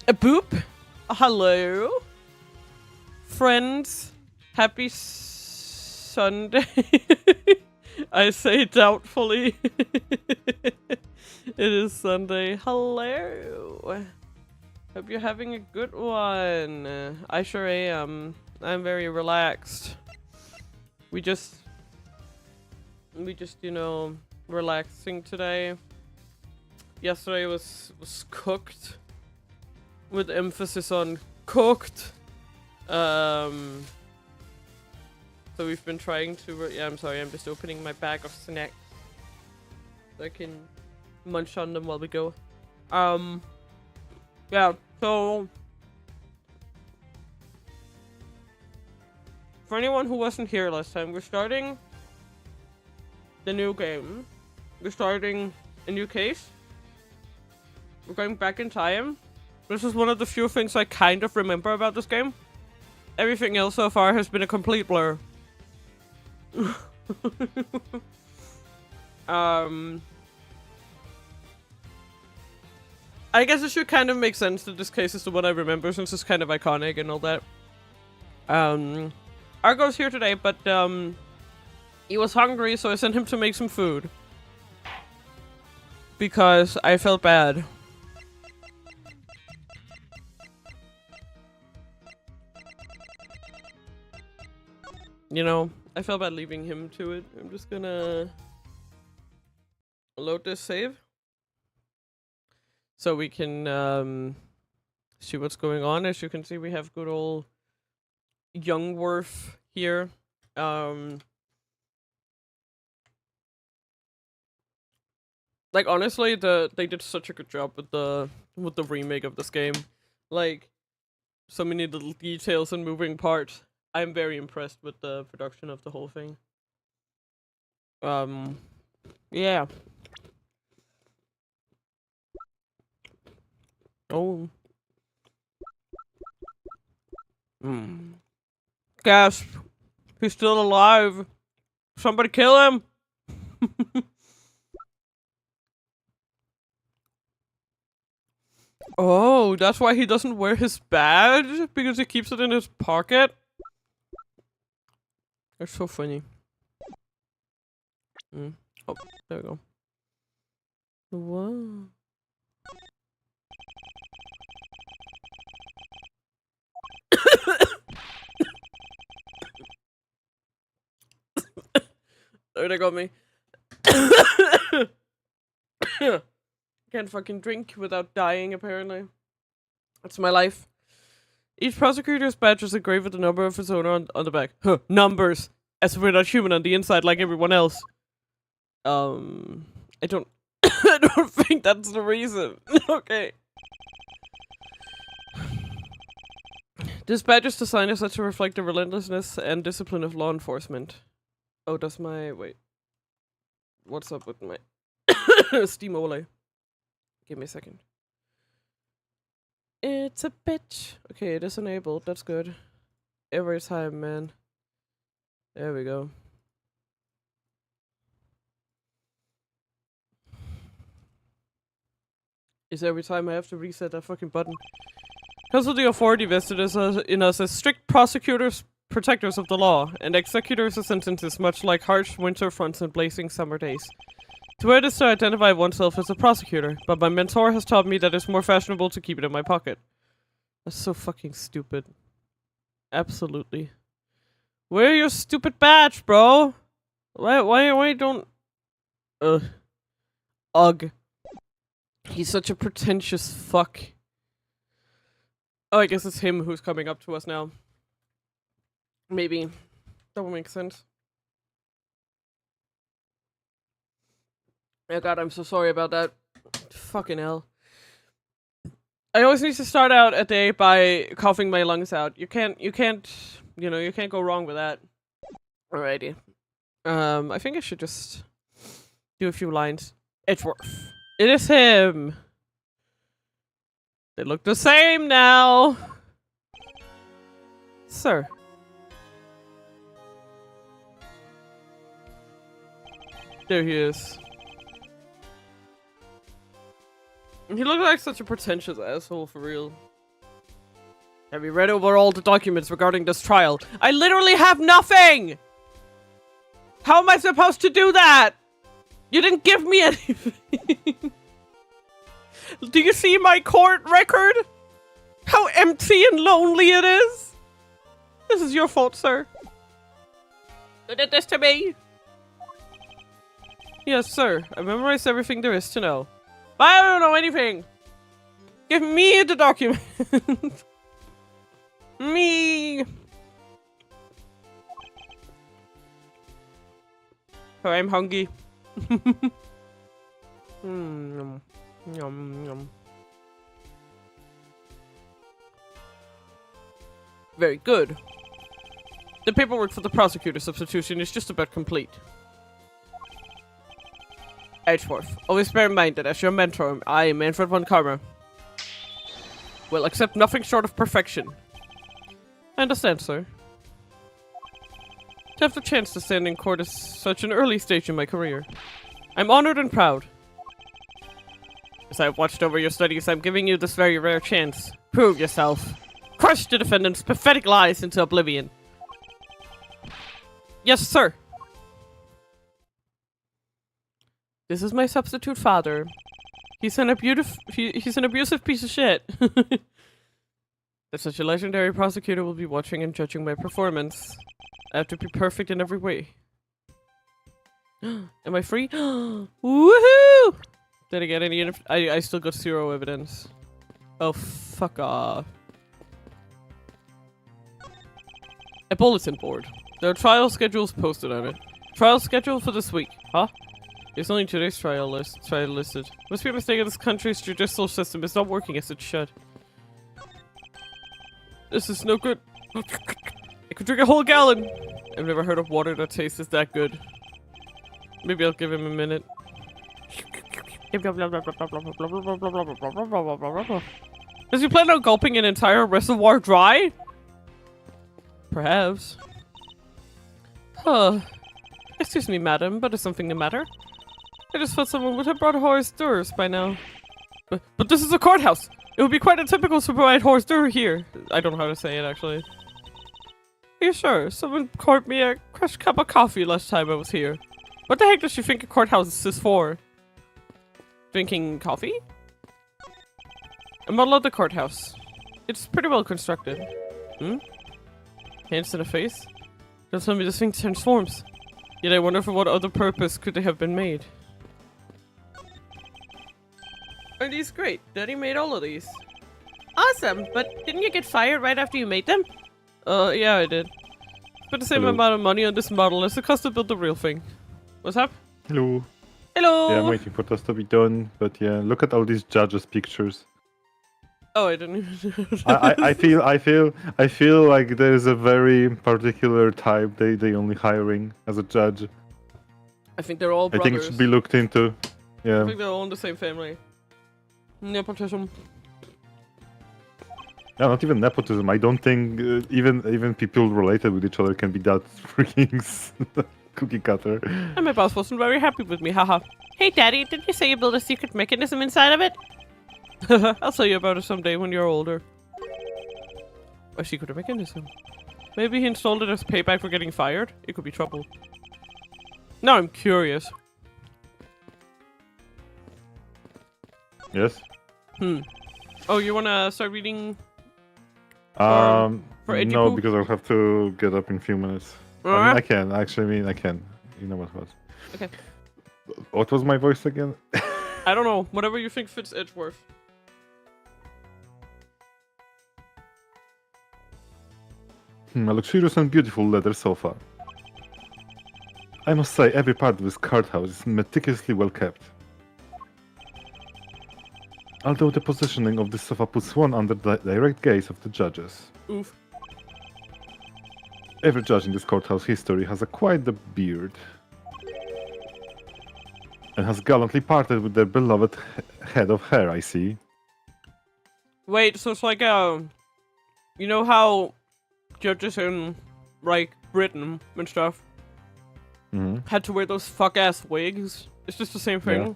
A boop. Hello, friends. Happy Sunday. I say doubtfully. It is Sunday. Hello. Hope you're having a good one. I sure am. I'm very relaxed. We just, you know, relaxing today. Yesterday was cooked. With emphasis on cooked. So we've been trying to... Yeah, I'm sorry, I'm just opening my bag of snacks. So I can munch on them while we go. Yeah, so... For anyone who wasn't here last time, we're starting the new game. We're starting a new case. We're going back in time. This is one of the few things I kind of remember about this game. Everything else so far has been a complete blur. I guess it should kind of make sense that this case is the one I remember since it's kind of iconic and all that. Argo's here today, but he was hungry, so I sent him to make some food. Because I felt bad. You know, I felt bad leaving him to it. I'm just gonna load this save. So we can see what's going on. As you can see, we have good old Youngworth here. Like honestly, they did such a good job with the remake of this game. Like so many little details and moving parts. I'm very impressed with the production of the whole thing. Yeah. Oh. Gasp. He's still alive. Somebody kill him. Oh, that's why he doesn't wear his badge? Because he keeps it in his pocket? That's so funny. Oh, there we go. Whoa. Oh, they got me. Can't fucking drink without dying, apparently. That's my life. Each prosecutor's badge is engraved with the number of its owner on the back. Huh, numbers! As if we're not human on the inside like everyone else. I don't... I don't think that's the reason. Okay. This badge is designed as such to reflect the relentlessness and discipline of law enforcement. Oh, does my... Wait. What's up with my... Steam Ole? Give me a second. It's a bitch. Okay, it is enabled. That's good. Every time, man. There we go. Is every time I have to reset that fucking button. Because of the authority vested in us as strict prosecutors, protectors of the law, and executors of sentences much like harsh winter fronts and blazing summer days. To wear this to identify oneself as a prosecutor, but my mentor has taught me that it's more fashionable to keep it in my pocket. That's so fucking stupid. Absolutely. Wear your stupid badge, bro! Why don't... Ugh. He's such a pretentious fuck. Oh, I guess it's him who's coming up to us now. Maybe. That would make sense. Oh god, I'm so sorry about that. Fucking hell. I always need to start out a day by coughing my lungs out. You can't, you know, you can't go wrong with that. Alrighty. I think I should just do a few lines. Edgeworth. It is him! They look the same now! Sir. There he is. He looked like such a pretentious asshole, for real. Have you read over all the documents regarding this trial? I literally have nothing! How am I supposed to do that? You didn't give me anything. Do you see my court record? How empty and lonely it is? This is your fault, sir. You did this to me. Yes, sir. I memorized everything there is to know. But I don't know anything. Give me the document. Me. Oh, I'm hungry. Yum, yum. Very good. The paperwork for the prosecutor substitution is just about complete. Edgeworth, always bear in mind that as your mentor, I, Manfred von Karma, will accept nothing short of perfection. I understand, sir. To have the chance to stand in court is such an early stage in my career. I'm honored and proud. As I've watched over your studies, I'm giving you this very rare chance. Prove yourself. Crush the defendant's pathetic lies into oblivion. Yes, sir. This is my substitute father. He's an abusive piece of shit. That such a legendary prosecutor will be watching and judging my performance. I have to be perfect in every way. Am I free? Woohoo! Did I get any I still got 0 evidence. Oh, fuck off. A bulletin board. There are trial schedules posted on it. Trial schedule for this week. Huh? There's only today's trial listed. Must be a mistake of this country's judicial system. It's not working as it should. This is no good. I could drink a whole gallon. I've never heard of water that tastes that good. Maybe I'll give him a minute. Does he plan on gulping an entire reservoir dry? Perhaps. Huh. Excuse me, madam, but is something the matter? I just thought someone would have brought hors d'oeuvres by now. But this is a courthouse! It would be quite atypical to provide hors d'oeuvres here. I don't know how to say it, actually. Are you sure? Someone poured me a crushed cup of coffee last time I was here. What the heck does she think a courthouse is for? Drinking coffee? A model of the courthouse. It's pretty well constructed. Hmm? Hands to the face? Don't tell me this thing transforms. Yet I wonder for what other purpose could they have been made. Are these great? Daddy made all of these. Awesome, but didn't you get fired right after you made them? Yeah, I did. Spent the same amount of money on this model as it cost to build the real thing. What's up? Hello. Hello! Yeah, I'm waiting for this to be done, but yeah, look at all these judges' pictures. Oh, I didn't even I feel like there is a very particular type they only hiring as a judge. I think they're all I brothers. think it should be looked into. Yeah. I think they're all in the same family. Nepotism. Yeah, not even nepotism. I don't think even people related with each other can be that freaking cookie cutter. And my boss wasn't very happy with me, haha. Hey daddy, didn't you say you built a secret mechanism inside of it? I'll tell you about it someday when you're older. A secret mechanism? Maybe he installed it as payback for getting fired? It could be trouble. Now I'm curious. Yes? Oh, you wanna start reading? For no, no, because I'll have to get up in a few minutes. I mean, I can. Actually, I can. You know what was. Okay. What was my voice again? I don't know. Whatever you think fits Edgeworth. A luxurious and beautiful leather sofa. I must say, every part of this courthouse is meticulously well kept. Although the positioning of this sofa puts one under the direct gaze of the judges. Oof. Every judge in this courthouse history has acquired the beard. And has gallantly parted with their beloved head of hair, I see. Wait, so it's like, you know how judges in, like, Britain and stuff had to wear those fuck-ass wigs? It's just the same thing. Yeah.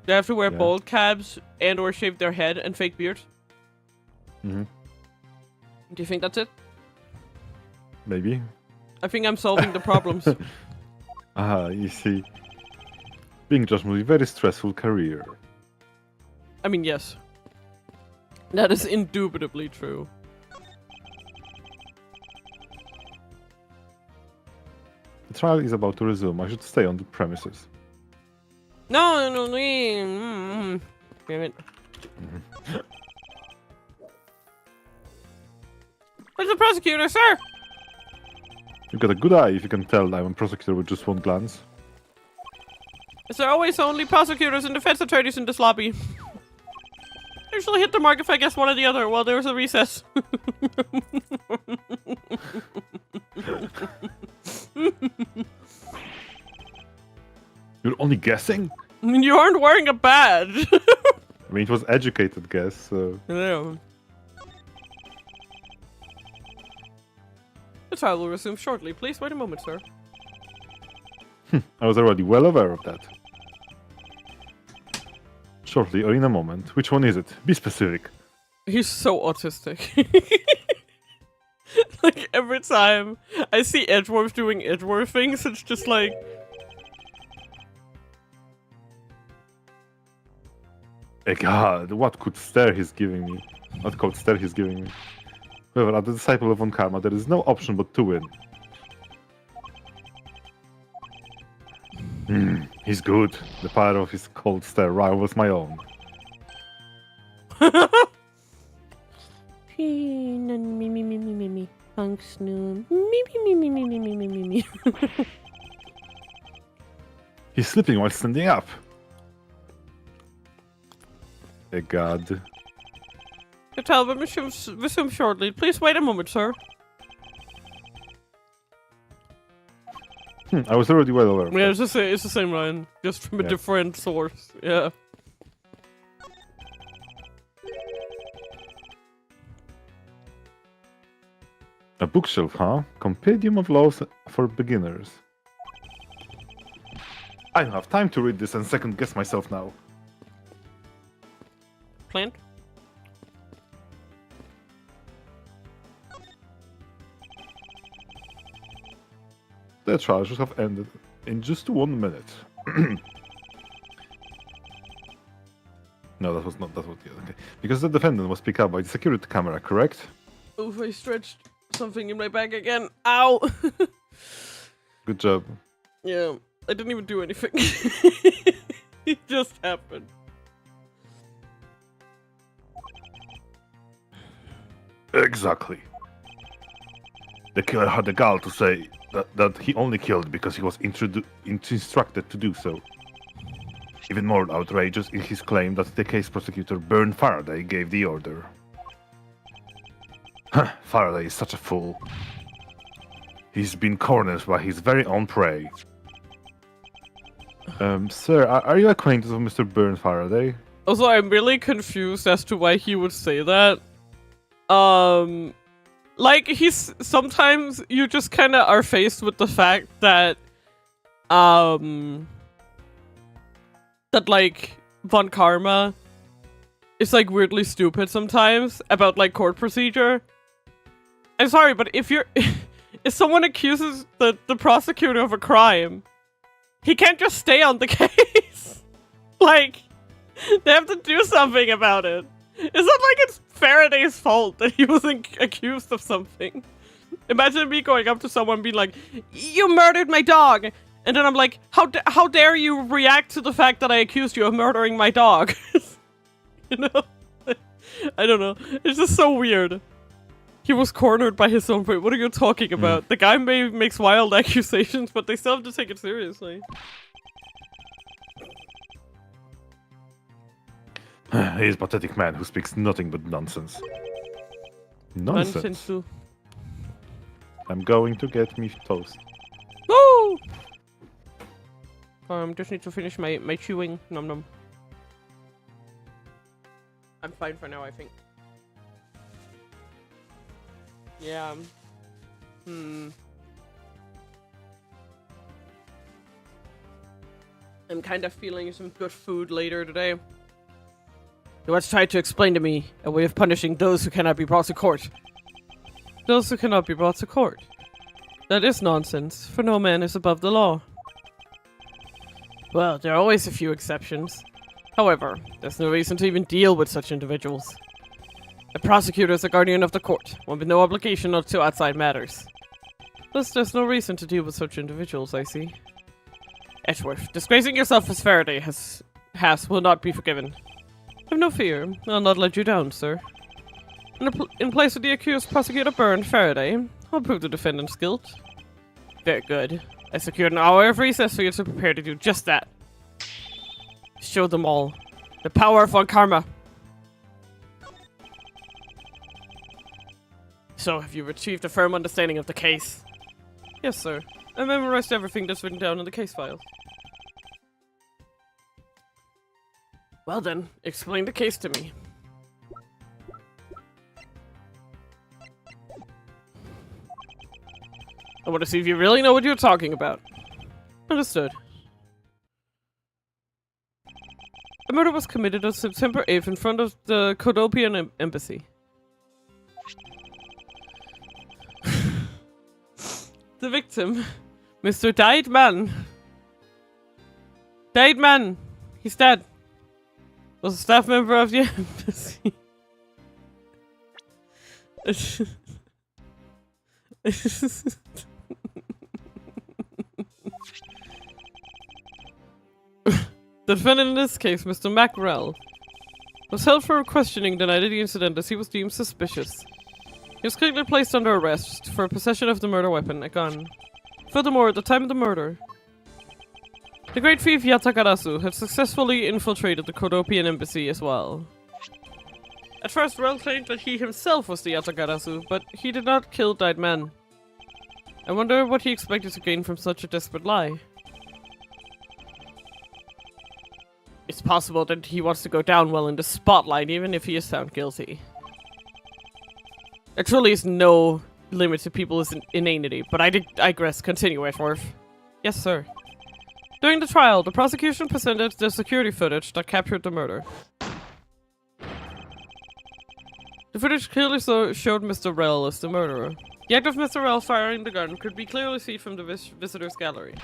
They have to wear bald cabs and or shave their head and fake beards. Do you think that's it? Maybe. I think I'm solving the problems. You see. Being judged must be a very stressful career. I mean, yes. That is indubitably true. The trial is about to resume. I should stay on the premises. No. Damn it. Where's the prosecutor, sir? You've got a good eye if you can tell I'm a prosecutor with just one glance. Is there always only prosecutors and defense attorneys in this lobby? I usually hit the mark if I guess one or the other while there was a recess. You're only guessing? I mean, you aren't wearing a badge. I mean, it was educated guess, so... Yeah. The trial will resume shortly. Please wait a moment, sir. I was already well aware of that. Shortly or in a moment. Which one is it? Be specific. He's so autistic. Like, every time I see Edgeworth doing Edgeworth things, it's just like... God, what could stare he's giving me? What code stare he's giving me? However, as the disciple of Von Karma, there is no option but to win. He's good. The power of his cold stare rivals my own. He's sleeping while standing up. God. The trial will resume shortly. Please wait a moment, sir. I was already well aware of Yeah, that. it's the same line, just from a different source. Yeah. A bookshelf, huh? Compendium of laws for beginners. I don't have time to read this and second guess myself now. Plant? The trial should have ended in just 1 minute. No, that was not. That was okay. Because the defendant was picked up by the security camera, correct? Oof, I stretched something in my back again. Ow! Good job. Yeah, I didn't even do anything. It just happened. Exactly. The killer had the gall to say that he only killed because he was instructed to do so. Even more outrageous is his claim that the case prosecutor Bern Faraday gave the order. Faraday is such a fool. He's been cornered by his very own prey. Sir, are you acquainted with Mr. Bern Faraday? Also, I'm really confused as to why he would say that. Like, sometimes you just kind of are faced with the fact that, that, like, Von Karma is, like, weirdly stupid sometimes about, like, court procedure. I'm sorry, but if someone accuses the prosecutor of a crime, he can't just stay on the case. Like, they have to do something about it. It's not like it's Faraday's fault that he wasn't accused of something. Imagine me going up to someone and being like, "You murdered my dog!" And then I'm like, how dare you react to the fact that I accused you of murdering my dog? You know? I don't know. It's just so weird. He was cornered by his own prey. What are you talking about? The guy makes wild accusations, but they still have to take it seriously. He is a pathetic man who speaks nothing but nonsense. Nonsense? Too. I'm going to get me toast. Woo! Just need to finish my chewing. Nom nom. I'm fine for now, I think. Yeah. I'm kind of feeling some good food later today. Let's try to explain to me a way of punishing those who cannot be brought to court. those who cannot be brought to court. That is nonsense, for no man is above the law. Well, there are always a few exceptions. However, there's no reason to even deal with such individuals. A prosecutor is a guardian of the court, one with no obligation to outside matters. Thus, there's no reason to deal with such individuals, I see. Edgeworth, disgracing yourself as Faraday will not be forgiven. Have no fear, I'll not let you down, sir. In place of the accused prosecutor Byrne Faraday, I'll prove the defendant's guilt. Very good. I secured an hour of recess for you to prepare to do just that. Show them all the power of Von Karma. So, have you achieved a firm understanding of the case? Yes, sir. I memorized everything that's written down in the case files. Well then, explain the case to me. I want to see if you really know what you're talking about. Understood. A murder was committed on September 8th in front of the Kodopian embassy. The victim, Mr. Diedman. Diedman! He's dead. Was a staff member of the embassy. The defendant in this case, Mr. Mackerel, was held for questioning the night of the incident as he was deemed suspicious. He was quickly placed under arrest for possession of the murder weapon, a gun. Furthermore, at the time of the murder, the great thief Yatagarasu had successfully infiltrated the Kodopian embassy as well. At first, Rel claimed that he himself was the Yatagarasu, but he did not kill Died Man. I wonder what he expected to gain from such a desperate lie. It's possible that he wants to go down well in the spotlight, even if he is found guilty. There truly is no limit to people's inanity, but I digress. Continue, Edgeworth. Yes, sir. During the trial, the prosecution presented the security footage that captured the murder. The footage clearly showed Mr. Rel as the murderer. The act of Mr. Rel firing the gun could be clearly seen from the visitor's gallery.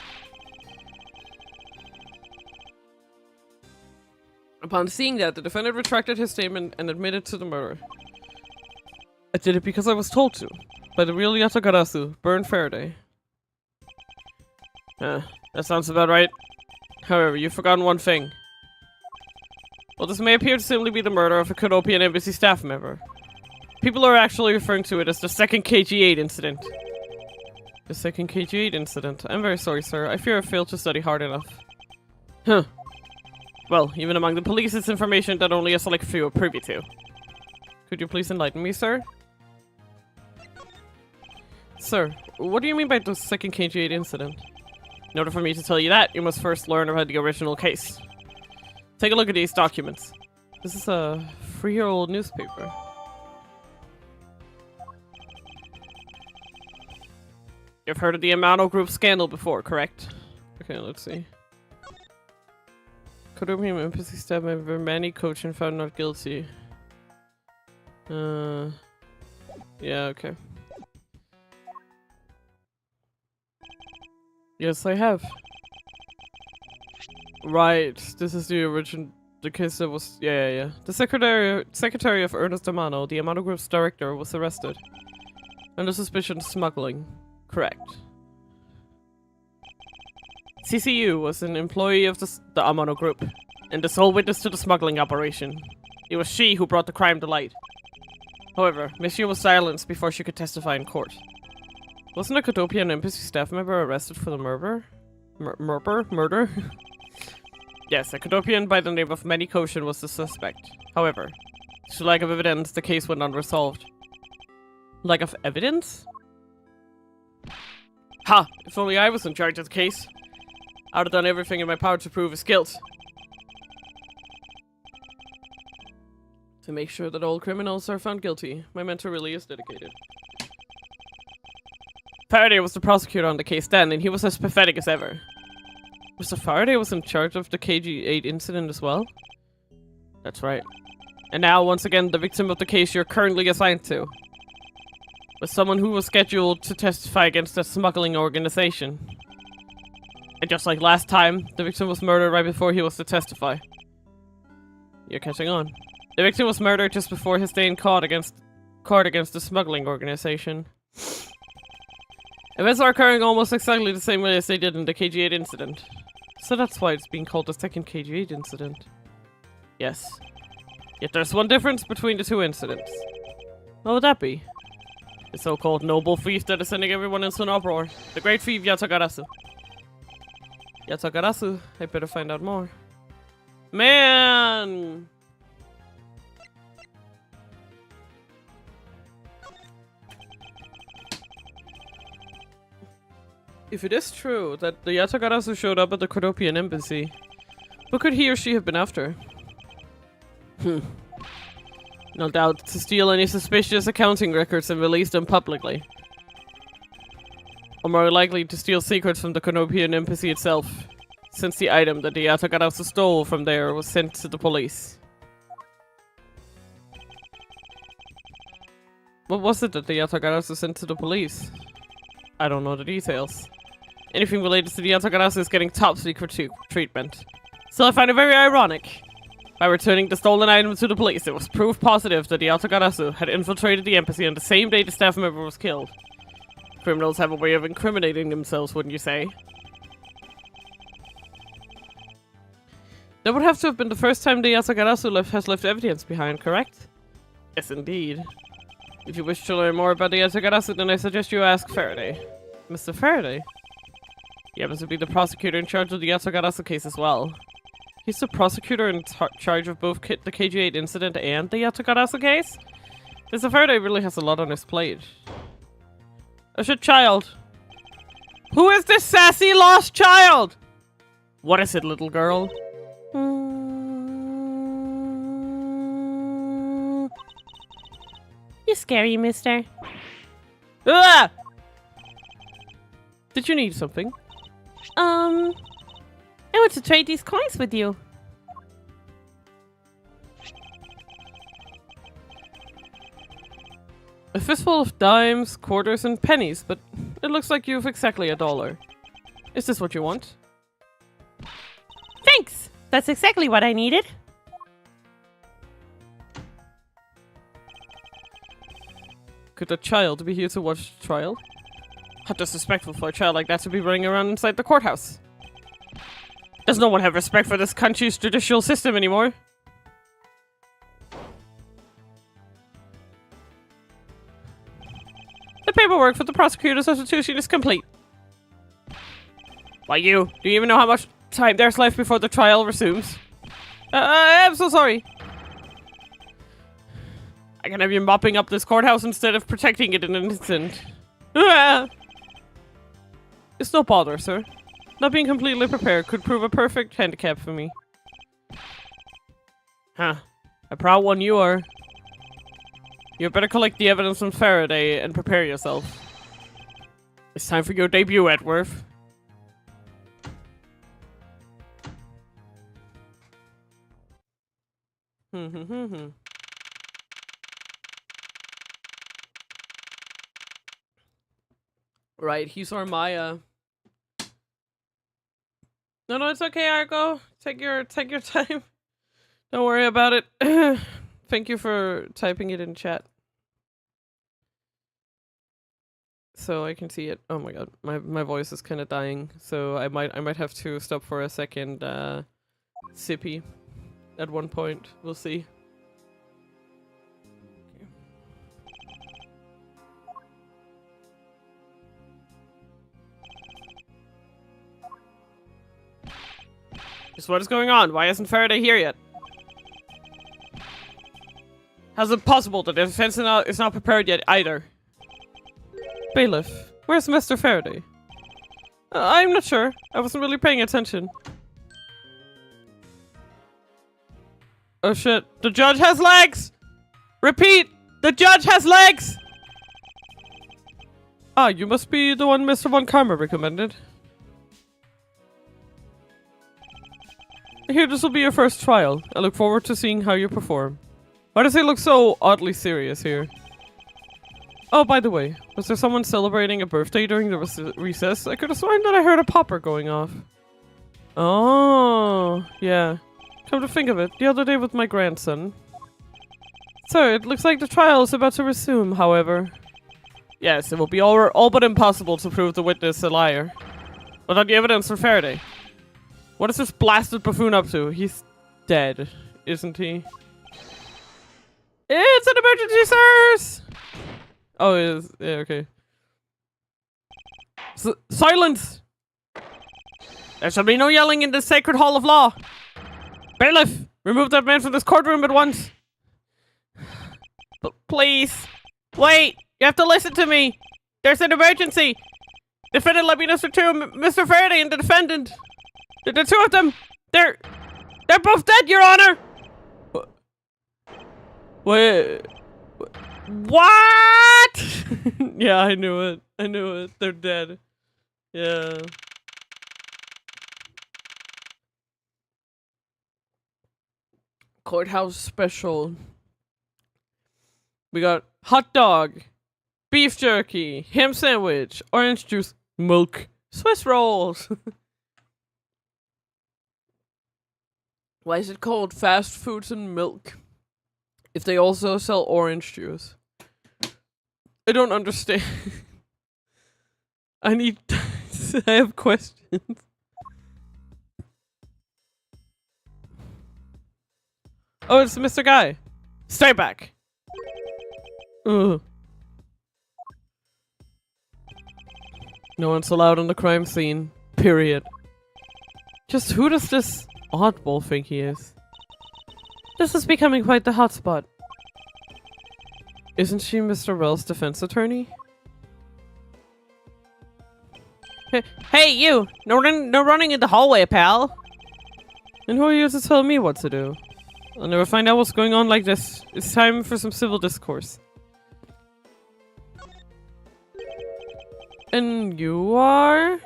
Upon seeing that, the defendant retracted his statement and admitted to the murder. I did it because I was told to, by the real Yatagarasu, Byrne Faraday. That sounds about right. However, you've forgotten one thing. Well, this may appear to simply be the murder of a Kodopian embassy staff member. People are actually referring to it as the second KG-8 incident. The second KG-8 incident. I'm very sorry, sir. I fear I failed to study hard enough. Huh. Well, even among the police, it's information that only a select few are privy to. Could you please enlighten me, sir? Sir, what do you mean by the second KG-8 incident? In order for me to tell you that, you must first learn about the original case. Take a look at these documents. This is a 3-year-old newspaper. You've heard of the Amano Group scandal before, correct? Okay, let's see. Kodopian embassy staff member Manny Cochin found not guilty. Yeah, okay. Yes, I have. Right, this is the original, the case that was, yeah. The secretary of Ernest Amano, the Amano Group's director, was arrested under suspicion of smuggling. Correct. CCU was an employee of the Amano Group, and the sole witness to the smuggling operation. It was she who brought the crime to light. However, Monsieur was silenced before she could testify in court. Wasn't a Kodopian embassy staff member arrested for the murder? Murder? Yes, a Kodopian by the name of Manny Koshin was the suspect. However, due to lack of evidence, the case went unresolved. Lack of evidence? Ha! If only I was in charge of the case. I would have done everything in my power to prove his guilt. To make sure that all criminals are found guilty, my mentor really is dedicated. Faraday was the prosecutor on the case then, and he was as pathetic as ever. Mr. Faraday was in charge of the KG-8 incident as well? That's right. And now, once again, the victim of the case you're currently assigned to. with someone who was scheduled to testify against a smuggling organization. And just like last time, the victim was murdered right before he was to testify. You're catching on. The victim was murdered just before his day in court against the smuggling organization. Events are occurring almost exactly the same way as they did in the KG8 incident. So that's why it's being called the second KG8 incident. Yes. Yet there's one difference between the two incidents. What would that be? The so-called noble thief that is sending everyone into an uproar. The great thief Yatagarasu. Yatagarasu, I better find out more. Man! If it is true that the Yatagarasu showed up at the Cordopian embassy, what could he or she have been after? No doubt to steal any suspicious accounting records and release them publicly. Or more likely to steal secrets from the Cordopian embassy itself, since the item that the Yatagarasu stole from there was sent to the police. What was it that the Yatagarasu sent to the police? I don't know the details. Anything related to the Yatagarasu is getting top secret treatment. So I find it very ironic. By returning the stolen item to the police, it was proof positive that the Yatagarasu had infiltrated the embassy on the same day the staff member was killed. Criminals have a way of incriminating themselves, wouldn't you say? That would have to have been the first time the Yatagarasu has left evidence behind, correct? Yes, indeed. If you wish to learn more about the Yatagarasu, then I suggest you ask Faraday. Mr. Faraday? He happens to be the prosecutor in charge of the Yatagarasu case as well. He's the prosecutor in charge of both the KG8 incident and the Yatagarasu case? Mr. Faraday really has a lot on his plate. A shit child. Who is this sassy lost child? What is it, little girl? You're scary, mister. Ah! Did you need something? I want to trade these coins with you. A fistful of dimes, quarters, and pennies, but it looks like you've exactly $1. Is this what you want? Thanks! That's exactly what I needed. Could a child be here to watch the trial? How disrespectful for a child like that to be running around inside the courthouse. Does no one have respect for this country's judicial system anymore? The paperwork for the prosecutor's substitution is complete. Why you? Do you even know how much time there's left before the trial resumes? I'm so sorry. I can have you mopping up this courthouse instead of protecting it in an instant. It's no bother, sir. Not being completely prepared could prove a perfect handicap for me. Huh. A proud one you are. You better collect the evidence from Faraday and prepare yourself. It's time for your debut, Edworth. Right, he's our Maya. No, it's okay, Argo. Take your time. Don't worry about it. Thank you for typing it in chat. So I can see it. Oh my god, my voice is kind of dying. So I might have to stop for a second. Sippy, at one point. We'll see. Just what is going on? Why isn't Faraday here yet? How's it possible that the defense is not prepared yet either? Bailiff, where's Mr. Faraday? I'm not sure. I wasn't really paying attention. Oh shit. The judge has legs! Repeat! The judge has legs! Ah, you must be the one Mr. Von Karma recommended. I hear this will be your first trial. I look forward to seeing how you perform. Why does he look so oddly serious here? Oh, by the way, was there someone celebrating a birthday during the recess? I could have sworn that I heard a popper going off. Oh, yeah. Come to think of it, the other day with my grandson. Sir, it looks like the trial is about to resume, however. Yes, it will be all but impossible to prove the witness a liar. Without the evidence for Faraday. What is this blasted buffoon up to? He's dead, isn't he? It's an emergency, sirs! Oh, it is. Yeah, okay. Silence! There shall be no yelling in this sacred hall of law. Bailiff, remove that man from this courtroom at once. Please. Wait, you have to listen to me. There's an emergency. Defendant, let me know, Mr. Faraday and the defendant. The two of them, they're both dead, Your Honor. Wait. What? Yeah, I knew it. I knew it. They're dead. Yeah. Courthouse special. We got hot dog, beef jerky, ham sandwich, orange juice, milk, Swiss rolls. Why is it called fast foods and milk if they also sell orange juice? I don't understand. I have questions. Oh, it's Mr. Guy. Stay back. Ugh. No one's allowed on the crime scene. Period. Just who does this oddball think he is? This is becoming quite the hotspot. Isn't she Mr. Rell's defense attorney? Hey, you! No running in the hallway, pal! And who are you to tell me what to do? I'll never find out what's going on like this. It's time for some civil discourse. And you are?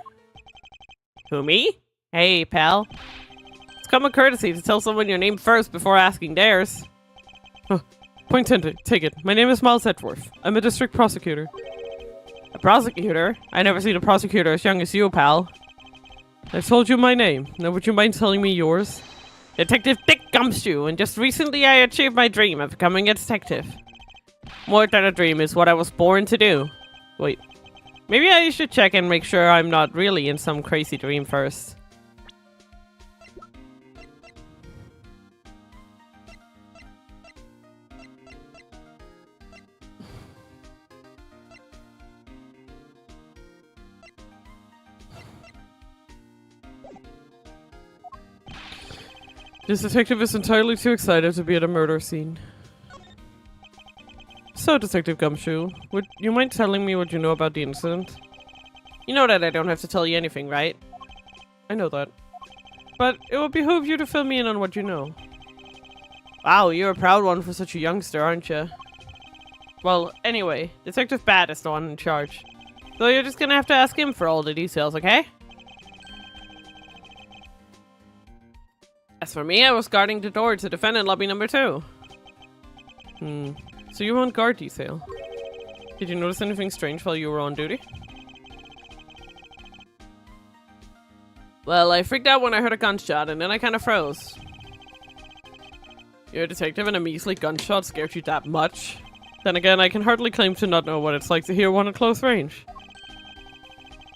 Who, me? Hey, pal. It's common courtesy to tell someone your name first before asking theirs. Point take it. My name is Miles Edgeworth. I'm a district prosecutor. A prosecutor? I never seen a prosecutor as young as you, pal. I've told you my name. Now would you mind telling me yours? Detective Dick Gumshoe, and just recently I achieved my dream of becoming a detective. More than a dream is what I was born to do. Wait. Maybe I should check and make sure I'm not really in some crazy dream first. This detective is entirely too excited to be at a murder scene. So, Detective Gumshoe, would you mind telling me what you know about the incident? You know that I don't have to tell you anything, right? I know that. But it would behoove you to fill me in on what you know. Wow, you're a proud one for such a youngster, aren't you? Well, anyway, Detective Bat is the one in charge. So you're just gonna have to ask him for all the details, okay? As for me, I was guarding the door to defendant lobby number 2. So you were on guard detail. Did you notice anything strange while you were on duty? Well, I freaked out when I heard a gunshot, and then I kind of froze. You're a detective and a measly gunshot scared you that much? Then again, I can hardly claim to not know what it's like to hear one at close range.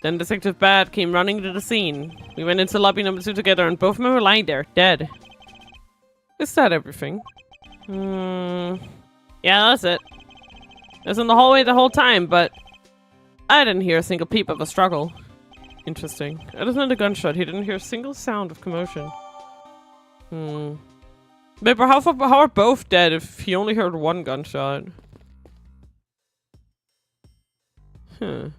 Then Detective Bad came running to the scene. We went into lobby number 2 together and both of them were lying there, dead. Is that everything? Yeah, that's it. I was in the hallway the whole time, but I didn't hear a single peep of a struggle. Interesting. Other than the gunshot, he didn't hear a single sound of commotion. But how are both dead if he only heard one gunshot? Do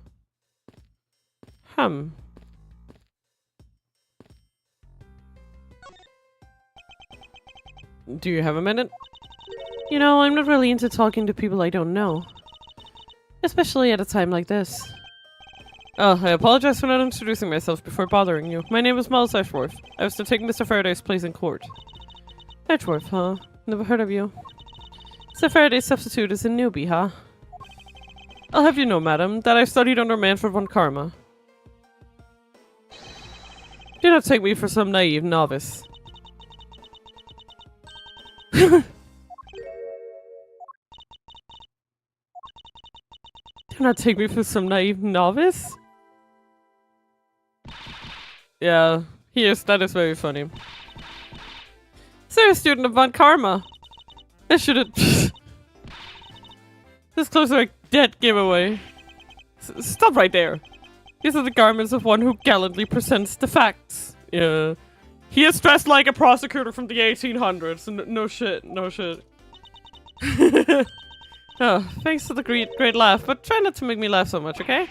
you have a minute? You know, I'm not really into talking to people I don't know. Especially at a time like this. Oh, I apologize for not introducing myself before bothering you. My name is Miles Edgeworth. I was to take Mr. Faraday's place in court. Edgeworth, huh? Never heard of you. Mr. Faraday's substitute is a newbie, huh? I'll have you know, madam, that I studied under Manfred von Karma. Do not take me for some naive novice. Do not take me for some naive novice? Yeah, that is very funny. Sir, a student of Von Karma. I should've... This clothes are a dead giveaway. Stop right there. These are the garments of one who gallantly presents the facts. Yeah. He is dressed like a prosecutor from the 1800s. No shit, no shit. Oh, thanks for the great laugh, but try not to make me laugh so much, okay?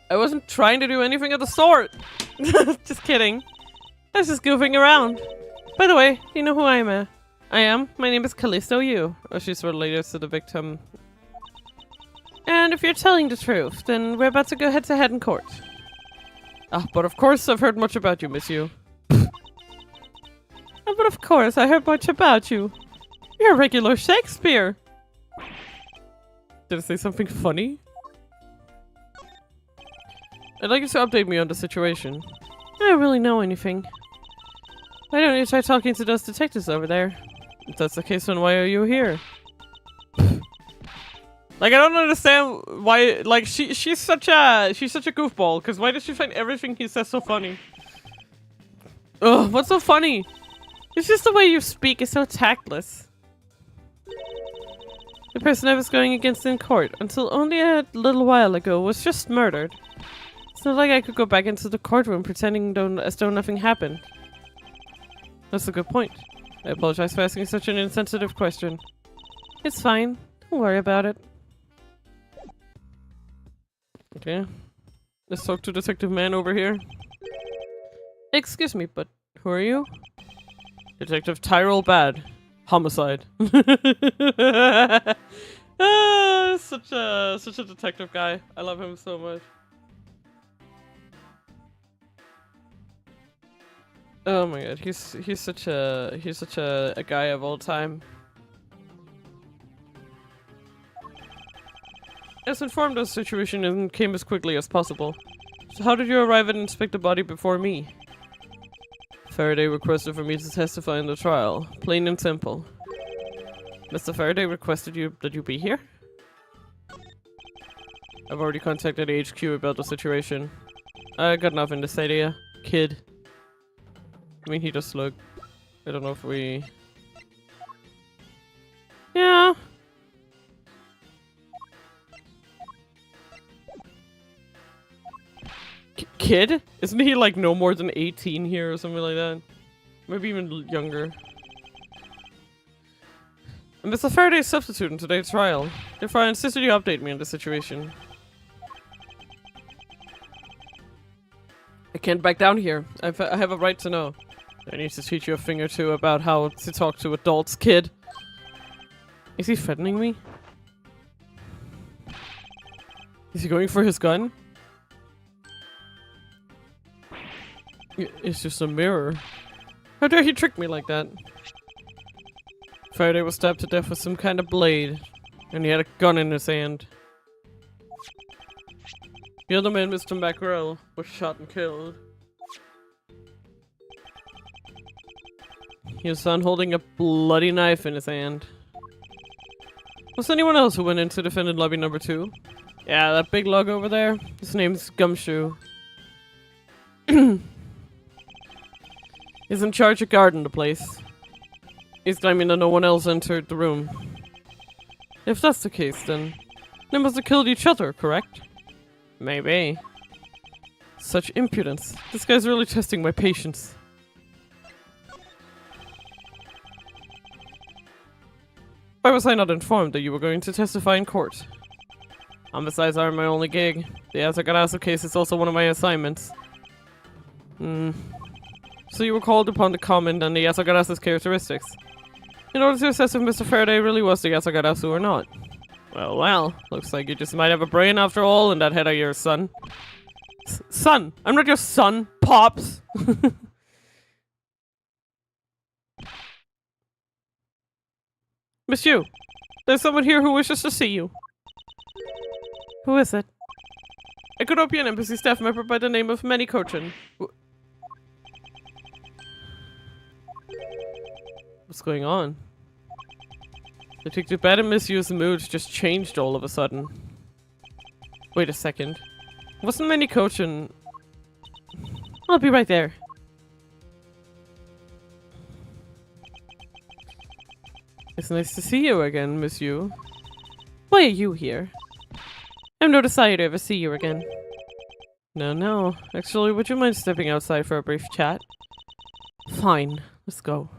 I wasn't trying to do anything of the sort. Just kidding. I was just goofing around. By the way, do you know who I am? My name is Callisto Yu. Oh, she's related to the victim. And if you're telling the truth, then we're about to go head to head in court. Ah, but of course I've heard much about you, Miss Yu. But of course I heard much about you. You're a regular Shakespeare. Did I say something funny? I'd like you to update me on the situation. I don't really know anything. Why don't you try talking to those detectives over there? If that's the case, then why are you here? Like, I don't understand why, like, she's such a goofball, because why does she find everything he says so funny? Ugh, what's so funny? It's just the way you speak is so tactless. The person I was going against in court, until only a little while ago, was just murdered. It's not like I could go back into the courtroom pretending as though nothing happened. That's a good point. I apologize for asking such an insensitive question. It's fine. Don't worry about it. Okay. Let's talk to Detective Man over here. Excuse me, but who are you? Detective Tyrell Bad. Homicide. Ah, such a detective guy. I love him so much. Oh my god, he's such a guy of all time. I was informed of the situation and came as quickly as possible. So how did you arrive and inspect the body before me? Faraday requested for me to testify in the trial. Plain and simple. Mr. Faraday requested that you be here? I've already contacted HQ about the situation. I got nothing to say to you, kid. I mean, he just looked... I don't know if we... Yeah. Kid? Isn't he like no more than 18 here or something like that? Maybe even younger. I'm Mr. Faraday's substitute in today's trial. Therefore, I insisted you update me on the situation. I can't back down here. I have a right to know. I need to teach you a thing or two about how to talk to adults, kid. Is he threatening me? Is he going for his gun? It's just a mirror. How dare he trick me like that? Faraday was stabbed to death with some kind of blade, and he had a gun in his hand. The other man, Mr. Mackerel, was shot and killed. He was found holding a bloody knife in his hand. Was anyone else who went into defendant lobby number 2? Yeah, that big lug over there. His name's Gumshoe. He's in charge of guarding the place. He's claiming that no one else entered the room. If that's the case, then they must have killed each other, correct? Maybe. Such impudence. This guy's really testing my patience. Why was I not informed that you were going to testify in court? Homicides aren't my only gig. The Asagarasu case is also one of my assignments. So you were called upon to comment on the Yasagarasu's characteristics, in order to assess if Mr. Faraday really was the Yasagarasu or not. Well, looks like you just might have a brain after all in that head of yours, son. Son! I'm not your son, Pops! Miss Yu, There's someone here who wishes to see you. Who is it? A European embassy staff member by the name of Manny Cochin. What's going on? Detective Badamisu's mood just changed all of a sudden. Wait a second. Wasn't Manny Cochin... I'll be right there. It's nice to see you again, monsieur. Why are you here? I have no desire to ever see you again. No. Actually, would you mind stepping outside for a brief chat? Fine. Let's go.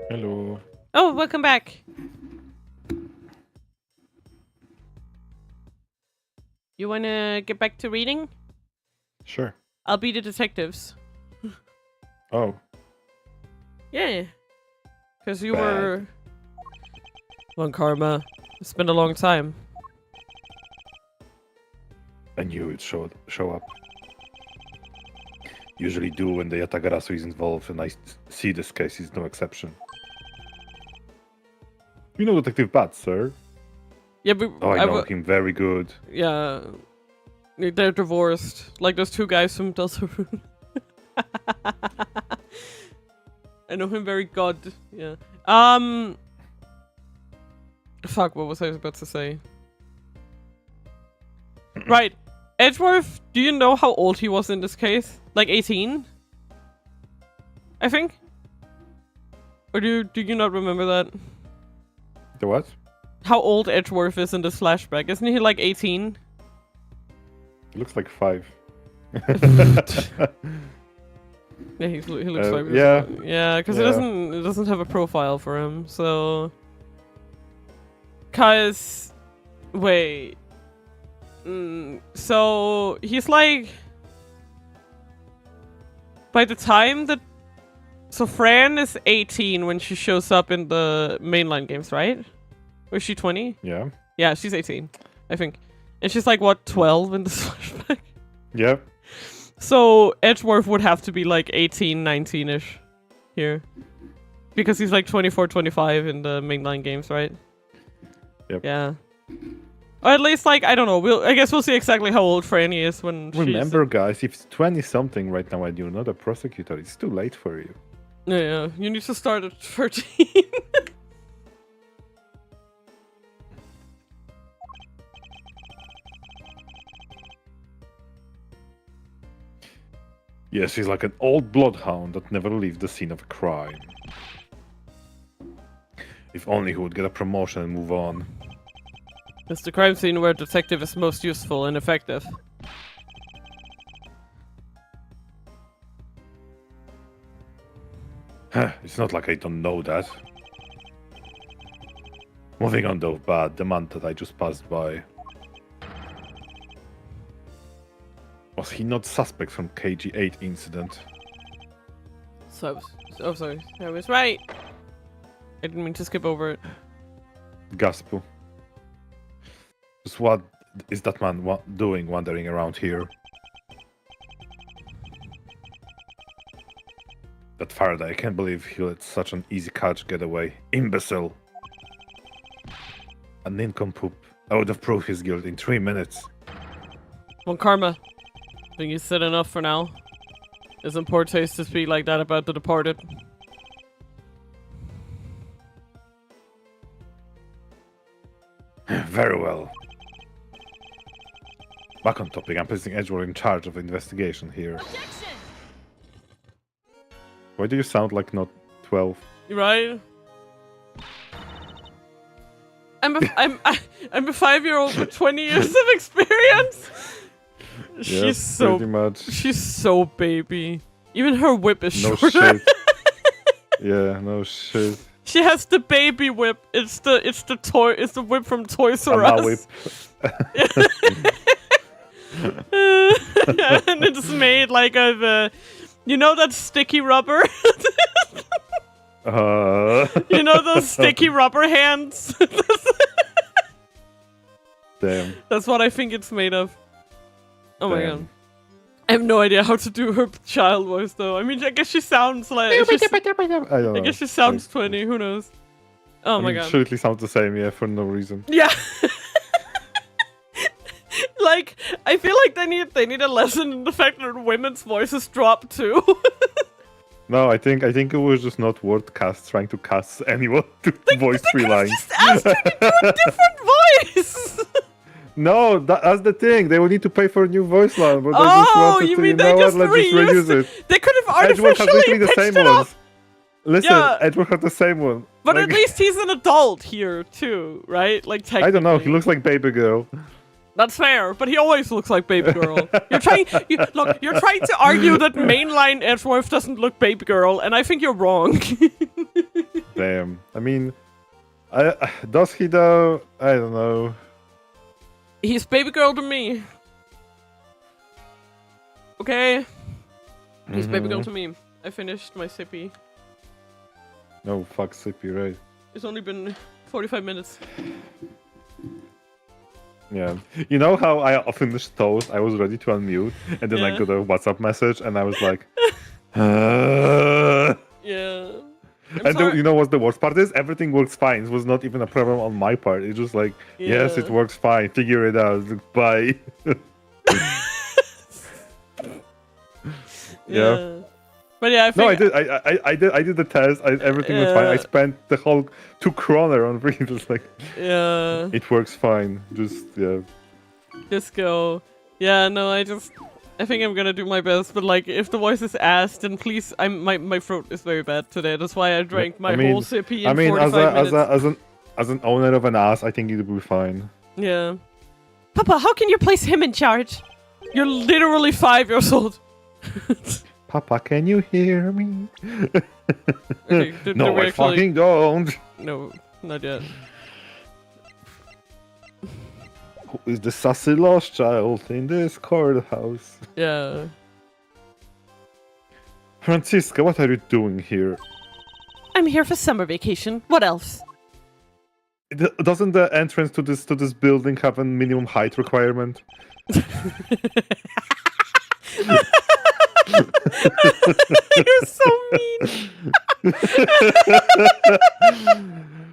Hello. Oh, welcome back. You wanna get back to reading? Sure. I'll be the detectives. Oh. Yeah. Because you Bad. were... One Karma. It's been a long time. I knew it'd show up. Usually do when the Yatagarasu is involved, and I see this case is no exception. You know Detective Bat, sir? Yeah, but Oh, I know him very good. Yeah. They're divorced. Like those two guys from Deltarune. I know him very good. Yeah. Fuck, what was I about to say? Right. Edgeworth, do you know how old he was in this case? Like 18? I think? Or do you not remember that? The what? How old Edgeworth is in this flashback? Isn't he like 18? He looks like 5. Yeah, he looks like yeah. Yeah, because Yeah. it doesn't have a profile for him, so... Cause... Wait... so he's like... By the time that... So Fran is 18 when she shows up in the mainline games, right? Or is she 20? Yeah. Yeah, she's 18, I think. And she's like, what, 12 in this flashback? Yeah. So Edgeworth would have to be like 18, 19-ish here. Because he's like 24, 25 in the mainline games, right? Yep. Yeah. Or at least, like, I don't know. I guess we'll see exactly how old Franny is when Remember, guys, if it's 20-something right now and you're not a prosecutor, it's too late for you. Yeah, you need to start at 13. Yes, he's like an old bloodhound that never leaves the scene of a crime. If only he would get a promotion and move on. It's the crime scene where detective is most useful and effective. It's not like I don't know that. Moving on though, bad, the man that I just passed by. Was he not suspect from KG8 incident? So, oh sorry, I was right. I didn't mean to skip over it. Gospel. Just what is that man doing wandering around here? That Faraday, I can't believe he let such an easy catch get away. Imbecile! A nincompoop. I would have proved his guilt in 3 minutes. Well, Karma, I think you said enough for now. It's in poor taste to speak like that about the departed. Very well. Back on topic, I'm placing Edgeworth in charge of investigation here. Objection! Why do you sound like not 12? Right? I'm a 5-year-old with 20 years of experience. Yes, pretty much. She's so baby. Even her whip is No shorter. shit. Yeah, no shit. She has the baby whip. It's the whip from Toys R Ama Us. whip. And it's made like of you know that sticky rubber? You know those sticky rubber hands? Damn. That's what I think it's made of. Oh my Damn. god. I have no idea how to do her child voice though. I mean, I guess she sounds like. I don't know. I guess she sounds 20. Who knows? Oh my god. Surely sounds the same, yeah, for no reason. Yeah. Like, I feel like they need a lesson in the fact that women's voices drop too. No, I think it was just not worth trying to cast anyone to voice 3 lines. Just asked her to do a different voice. No, that's the thing. They would need to pay for a new voice line, but they just wanted you to. mean You they know just what? Let's just reuse it. They could have Edgeworth has artificially literally the pitched same it ones. up. Listen, Yeah. Edgeworth has the same one. But Like, at least he's an adult here too, right? Like technically. I don't know. He looks like baby girl. That's fair, but he always looks like baby girl. You're trying to argue that mainline Edgeworth doesn't look baby girl, and I think you're wrong. Damn. I mean, does he though? I don't know. He's baby girl to me. Okay. He's baby girl to me. I finished my sippy. No, fuck Sippy, right? It's only been 45 minutes. Yeah. You know how I finished toast? I was ready to unmute, and then I Yeah. got a WhatsApp message, and I was like, Yeah. And you know what the worst part is? Everything works fine. It was not even a problem on my part. It's just like, yes, it works fine. Figure it out. Bye. Yeah. But yeah, I No, think I did the test. Everything was fine. I spent the whole 2 kroner on free. It's like, yeah. it works fine. Just Just go. Yeah, no, I think I'm gonna do my best, but like, if the voice is asked, then please, my throat is very bad today. That's why I drank my whole sippy in 45 minutes. as an owner of an ass, I think it will be fine. Yeah. Papa, how can you place him in charge? You're literally 5 years old. Papa, can you hear me? Okay, No, I fucking don't. No, not yet. Who is the sassy lost child in this courthouse? Yeah. Francisca, what are you doing here? I'm here for summer vacation. What else? Doesn't the entrance to this building have a minimum height requirement? You're so mean.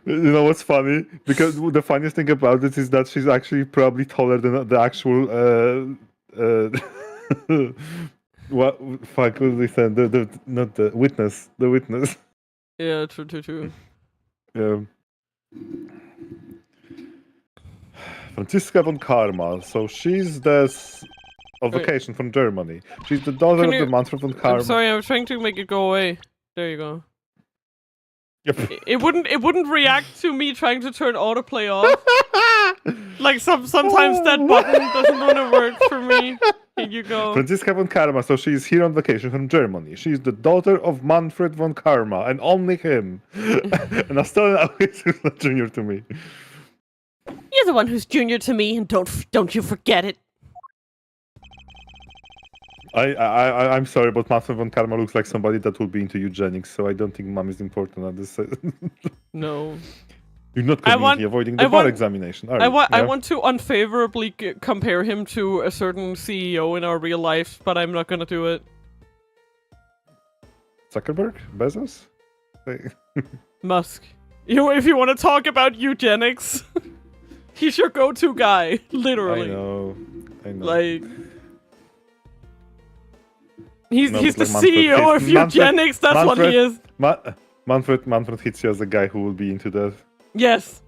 You know what's funny? Because the funniest thing about it is that she's actually probably taller than the actual what fuck was they said? Not the witness. The witness. Yeah, true. Yeah. Franziska von Karma. So she's of vacation from Germany. She's the daughter of the Manfred von Karma. I'm sorry, I'm trying to make it go away. There you go. Yep. It wouldn't react to me trying to turn autoplay off. Like sometimes that button doesn't want to work for me. Here you go. Franziska von Karma, so she's here on vacation from Germany. She's the daughter of Manfred von Karma, and only him. And I still know he's not junior to me. You're the one who's junior to me, and don't you forget it. I'm sorry, but Manfred von Karma looks like somebody that would be into eugenics, so I don't think mom is important at this. No. You're not conveniently avoiding the bar examination, are you? I want to unfavorably compare him to a certain CEO in our real life, but I'm not gonna do it. Zuckerberg? Bezos? Musk. If you want to talk about eugenics, he's your go-to guy, literally. I know. Like, he's No, the but like CEO of eugenics. That's what he is. Manfred hits you as the guy who will be into that. Yes.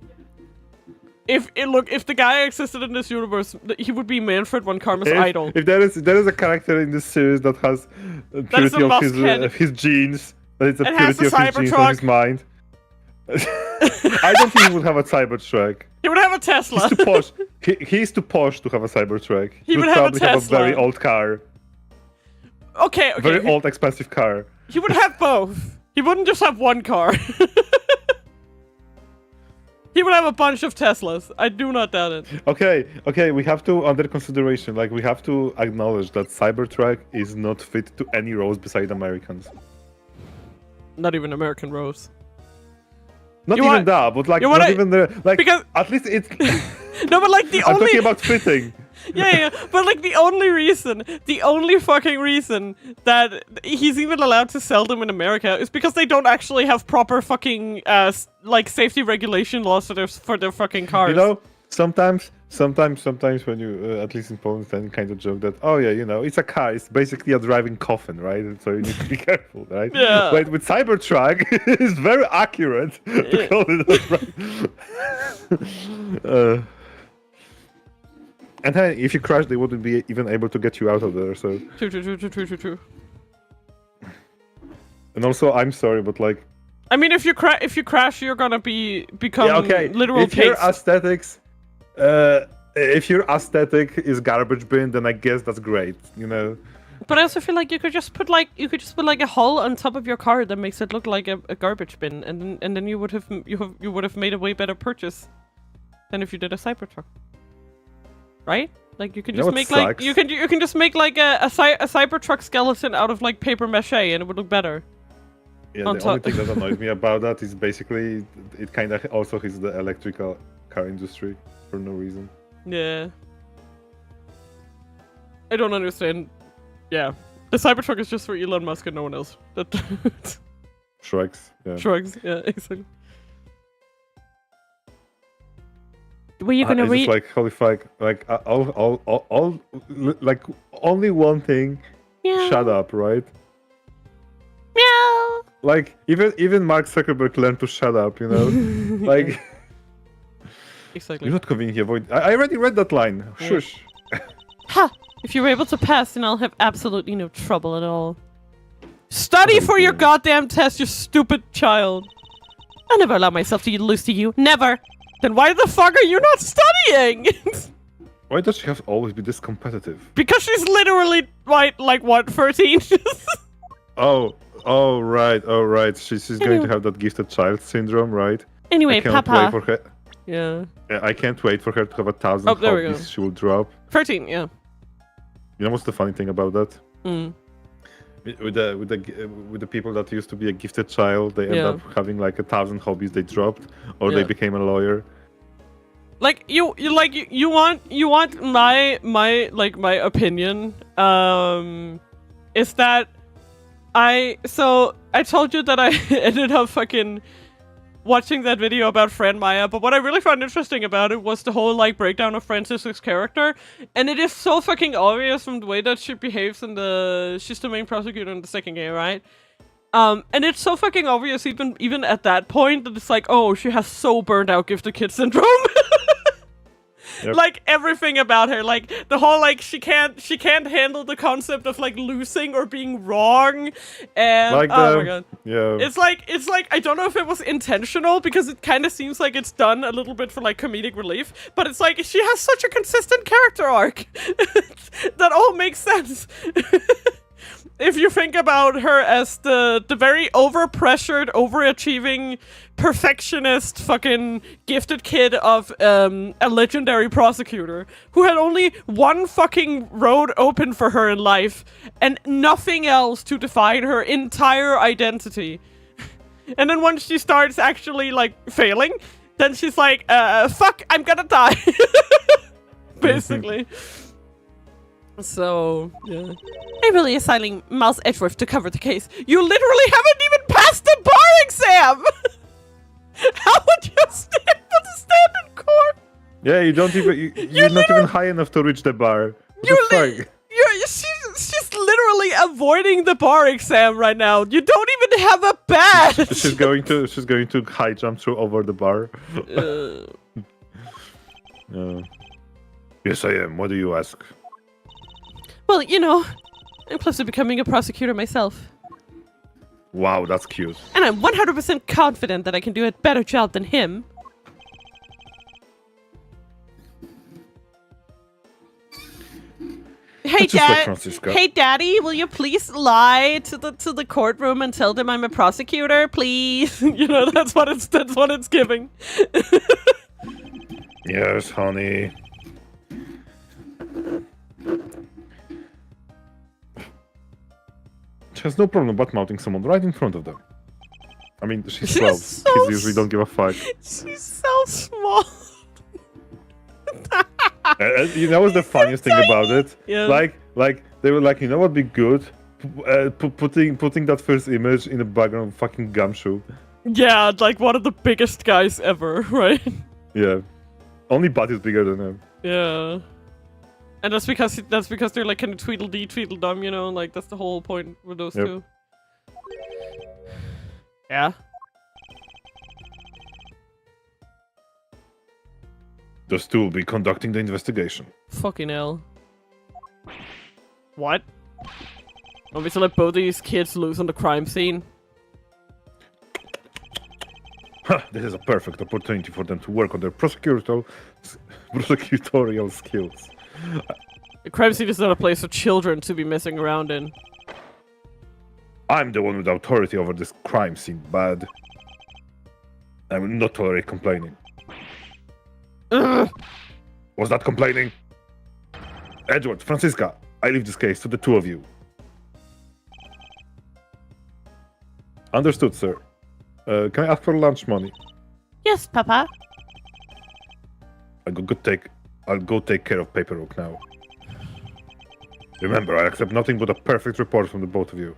If the guy existed in this universe, he would be Manfred von Karma's idol. If there is a character in this series that has purity of his genes, that it's a purity of his genes and his mind. I don't think he would have a Cybertruck. He would have a Tesla. He's too posh. He's too posh to have a Cybertruck. He would probably have a have a Tesla. very old car. Okay. Very old, expensive car. He would have both. He wouldn't just have one car. He would have a bunch of Teslas. I do not doubt it. Okay, we have to, under consideration, like, we have to acknowledge that Cybertruck is not fit to any roles beside Americans. Not even American roads. Not even that, but like, not even the, like, because at least it's... No, but like the I'm only... talking about fitting. Yeah. But like the only fucking reason that he's even allowed to sell them in America is because they don't actually have proper fucking like safety regulation laws for their fucking cars. You know, sometimes when you, at least in Poland, then kind of joke that, oh yeah, you know, it's a car, it's basically a driving coffin, right? And so you need to be careful, right? Yeah. But with Cybertruck, it's very accurate to call it a and then if you crash, they wouldn't be even able to get you out of there, so... True. And also, I'm sorry, but like... I mean, if you crash, you're gonna become literal if your aesthetics... if your aesthetic is garbage bin, then I guess that's great, you know. But I also feel like you could just put like a hull on top of your car that makes it look like a garbage bin, and then you would have made a way better purchase than if you did a Cybertruck, right? Like you can just make like you can just make like a Cybertruck skeleton out of like paper mache, and it would look better. Yeah, the only thing that annoys me about that is basically it kind of also hits the electrical car industry for no reason. Yeah. I don't understand. Yeah. The Cybertruck is just for Elon Musk and no one else. Shrugs. Yeah. Shrugs. Yeah, exactly. Were you gonna read? Just like holy fuck! Like all like only one thing. Meow. Shut up, right? Meow. Like even Mark Zuckerberg learned to shut up, you know. Like Exactly. you're not conveniently avoid. I already read that line. Shush. Ha! If you're able to pass, then I'll have absolutely no trouble at all. Study for your goddamn test, you stupid child. I'll never allow myself to lose to you. Never. Then why the fuck are you not studying? Why does she have to always be this competitive? Because she's literally like what, 13? Oh right. She's going to have that gifted child syndrome, right? Anyway, I cannot Papa. wait for her. Yeah. I can't wait for her to have 1,000 Oh, there we go. hobbies she will drop. 13, yeah. You know what's the funny thing about that? Mm. With the people that used to be a gifted child, they end up having like 1,000 hobbies they dropped, or they became a lawyer. Like you want my opinion is that I told you that I ended up fucking watching that video about Fran Maya, but what I really found interesting about it was the whole like breakdown of Francis's character, and it is so fucking obvious from the way that she behaves in she's the main prosecutor in the second game, right? And it's so fucking obvious even at that point that it's like, oh, she has so burned out gifted kid syndrome. Yep. Like everything about her, like the whole like she can't handle the concept of like losing or being wrong, and like oh my god, yeah, it's like I don't know if it was intentional because it kind of seems like it's done a little bit for like comedic relief, but it's like she has such a consistent character arc that all makes sense. If you think about her as the very overpressured, overachieving, perfectionist, fucking gifted kid of a legendary prosecutor who had only one fucking road open for her in life and nothing else to define her entire identity. And then once she starts actually like failing, then she's like, fuck, I'm gonna die. Basically. So, yeah. I'm really assigning Miles Edgeworth to cover the case. You literally haven't even passed the bar exam! How would you stand in court? Yeah, you don't even you're not even high enough to reach the bar. She's literally avoiding the bar exam right now. You don't even have a badge. She's going to high jump through over the bar. Yes, I am. What do you ask? Well, you know, I'm close to becoming a prosecutor myself. Wow, that's cute. And I'm 100% confident that I can do a better job than him. Hey, Hey, Daddy, will you please lie to the courtroom and tell them I'm a prosecutor, please? You know, that's what it's giving. Yes, honey. She has no problem butt mounting someone right in front of them. I mean, she's 12. So Kids usually don't give a fuck. She's so small. You know what's the funniest thing about it? Yeah. Like they were like, you know what'd be good? Putting that first image in the background of fucking Gumshoe. Yeah, like one of the biggest guys ever, right? Yeah. Only Butt is bigger than him. Yeah. And that's because they're like kind of Tweedledee, Tweedledum, you know? Like, that's the whole point with those two. Yeah. Those two will be conducting the investigation. Fucking hell. What? Want me to let both of these kids loose on the crime scene? Huh, this is a perfect opportunity for them to work on their prosecutorial skills. The crime scene is not a place for children to be messing around in. I'm the one with authority over this crime scene, bad. I will not tolerate complaining. Ugh. Was that complaining? Edward, Francisca, I leave this case to the two of you. Understood, sir. Can I ask for lunch money? Yes, Papa. I'll go take care of paperwork now. Remember, I accept nothing but a perfect report from the both of you.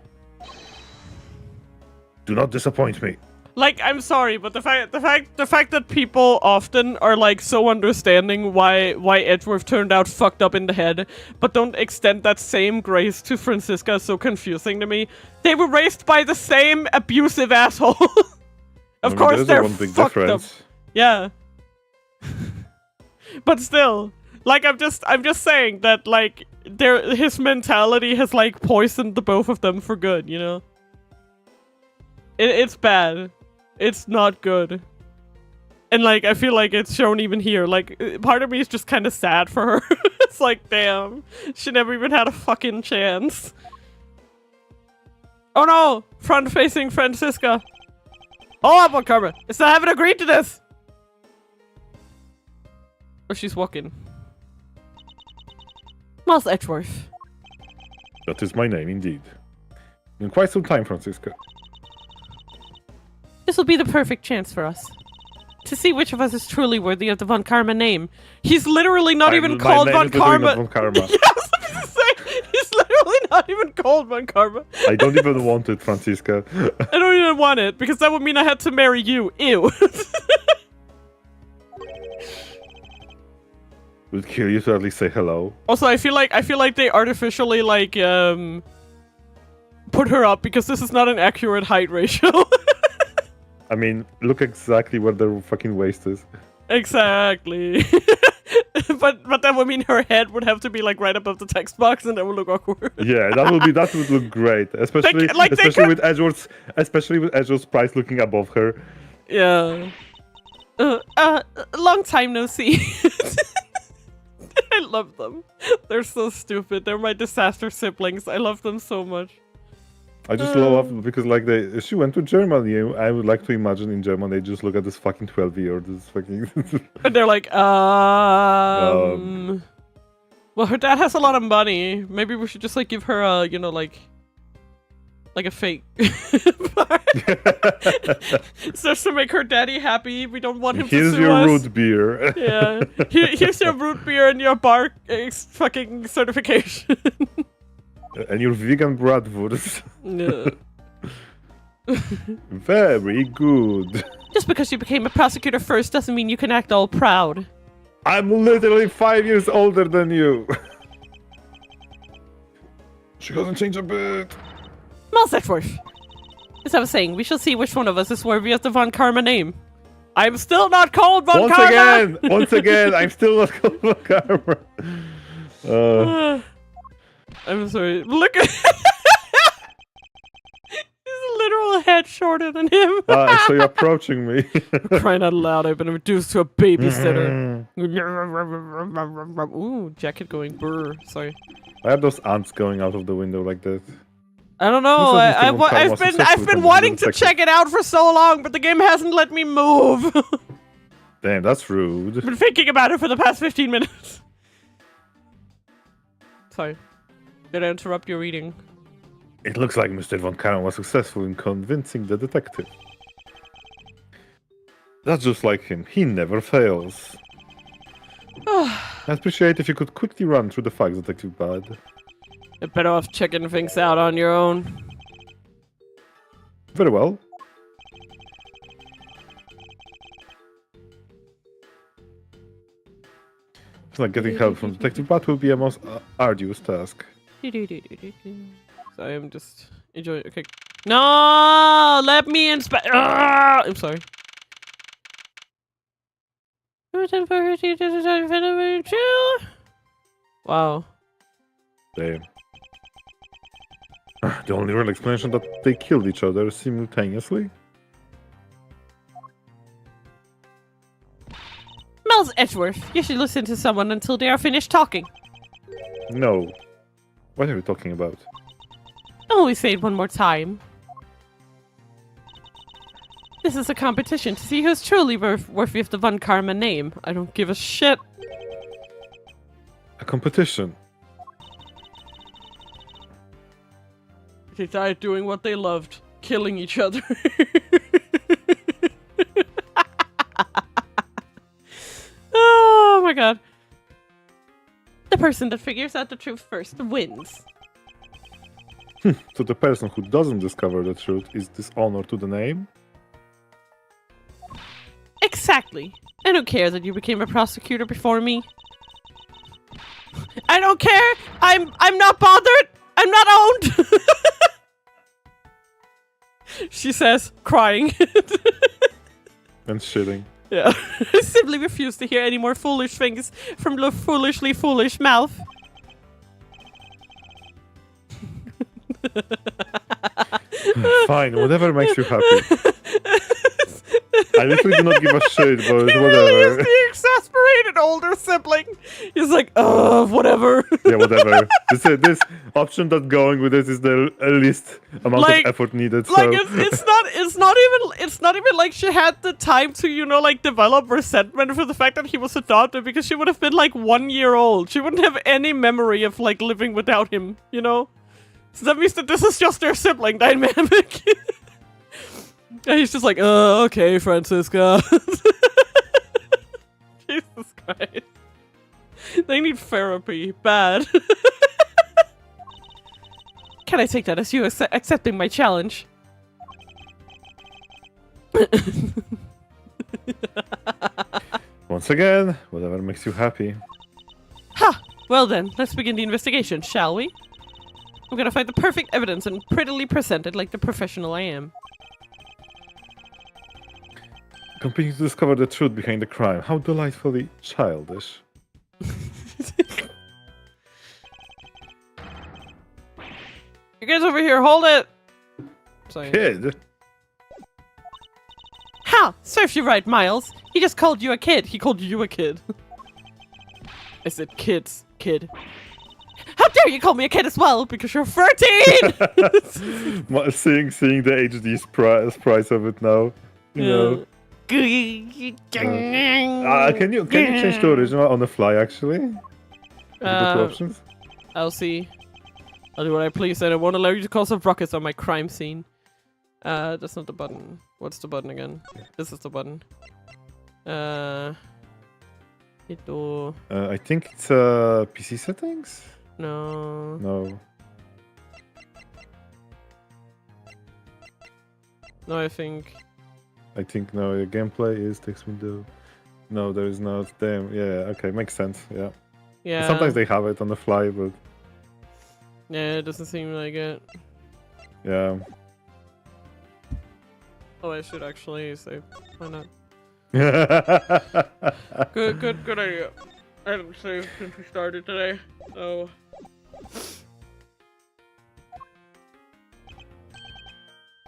Do not disappoint me. Like, I'm sorry, but the fact that people often are like so understanding why Edgeworth turned out fucked up in the head, but don't extend that same grace to Francisca is so confusing to me. They were raised by the same abusive asshole. Of course they're one big fucked difference. up. Yeah. But still, like I'm just saying that like his mentality has like poisoned the both of them for good, you know? It's bad. It's not good. And like I feel like it's shown even here. Like part of me is just kind of sad for her. It's like, damn, she never even had a fucking chance. Oh no! Front-facing Francisca. Hold up, Carmen. I still haven't agreed to this. Oh, she's walking. Miles Edgeworth. That is my name, indeed. In quite some time, Francisca. This will be the perfect chance for us to see which of us is truly worthy of the Von Karma name. He's literally not even called Von Karma. Yes, I was gonna say, he's literally not even called Von Karma. I don't even want it, Francisca. I don't even want it because that would mean I had to marry you. Ew. Would kill you to at least say hello. Also, I feel like they artificially like put her up because this is not an accurate height ratio. I mean, look exactly where the fucking waist is. Exactly. but that would mean her head would have to be like right above the text box, and that would look awkward. Yeah, that would look great, especially with Edgeworth's price looking above her. Yeah. Long time no see. I love them. They're so stupid. They're my disaster siblings. I love them so much. I just love because like she went to Germany. I would like to imagine in Germany they just look at this fucking 12-year-old, this fucking. And they're like, well, her dad has a lot of money. Maybe we should just like give her a, you know, like a fake. So to make her daddy happy, we don't want him to sue us. Here's your root beer. Yeah, here's your root beer and your bar fucking certification. And your vegan bratwurst. No. Very good. Just because you became a prosecutor first doesn't mean you can act all proud. I'm literally 5 years older than you. She hasn't changed a bit. Miles Edgeworth. As I was saying, we shall see which one of us is worthy of the Von Karma name. I'm still not called Von Karma! Once again, I'm still not called Von Karma. I'm sorry. Look at He's a literal head shorter than him. So you're approaching me. Crying out loud, I've been reduced to a babysitter. Ooh, jacket going brr. Sorry. I have those ants going out of the window like that. I don't know. I've been wanting to check it out for so long, but the game hasn't let me move. Damn, that's rude. I've been thinking about it for the past 15 minutes. Sorry. Did I interrupt your reading? It looks like Mr. Von Karma was successful in convincing the detective. That's just like him. He never fails. I'd appreciate if you could quickly run through the facts, Detective Bad. You're better off checking things out on your own. Very well. It's like getting help from Detective Bad will be a most arduous task. So I am just enjoying. Okay. No, let me inspect. I'm sorry. Wow. Damn. The only real explanation that they killed each other simultaneously? Miles Edgeworth, you should listen to someone until they are finished talking. No. What are we talking about? Only say it one more time. This is a competition to see who's truly worthy of the Von Karma name. I don't give a shit. A competition. They died doing what they loved, killing each other. Oh my god. The person that figures out the truth first wins. So the person who doesn't discover the truth is dishonor to the name? Exactly. I don't care that you became a prosecutor before me. I don't care. I'm not bothered. I'm not owned. She says, crying. And shitting. Yeah. I simply refuse to hear any more foolish things from the foolishly foolish mouth. Fine, whatever makes you happy. I literally do not give a shit, but He whatever. really is the exasperated older sibling. He's like, whatever. Yeah, whatever. This option that going with it is the least amount Like- of effort needed. So. Like it's not even like she had the time to, you know, like develop resentment for the fact that he was adopted, because she would have been like 1 year old. She wouldn't have any memory of like living without him, you know? So that means that this is just their sibling dynamic. And he's just like, okay, Francisca. Jesus Christ. They need therapy. Bad. Can I take that as you accepting my challenge? Once again, whatever makes you happy. Ha! Well then, let's begin the investigation, shall we? I'm gonna find the perfect evidence and prettily present it like the professional I am. Competing to discover the truth behind the crime. How delightfully childish. You guys over here, hold it! Sorry. Kid! Ha! Serves you right, Miles. He just called you a kid. He called you a kid. I said kids. Kid. How dare you call me a kid as well? Because you're 13! Seeing the HD price of it now. You know. Can you change to original on the fly actually? The two options? I'll see. I'll do what I please, and I won't allow you to cause a ruckus on my crime scene. That's not the button. What's the button again? This is the button. I think it's PC settings? No. No. No, I think No, the gameplay is text window. No, there is not. Damn, yeah, okay, makes sense, yeah. yeah. Sometimes they have it on the fly, but Yeah, it doesn't seem like it. yeah. Oh, I should actually save. Why not? Good. Good idea. I haven't saved since we started today, so.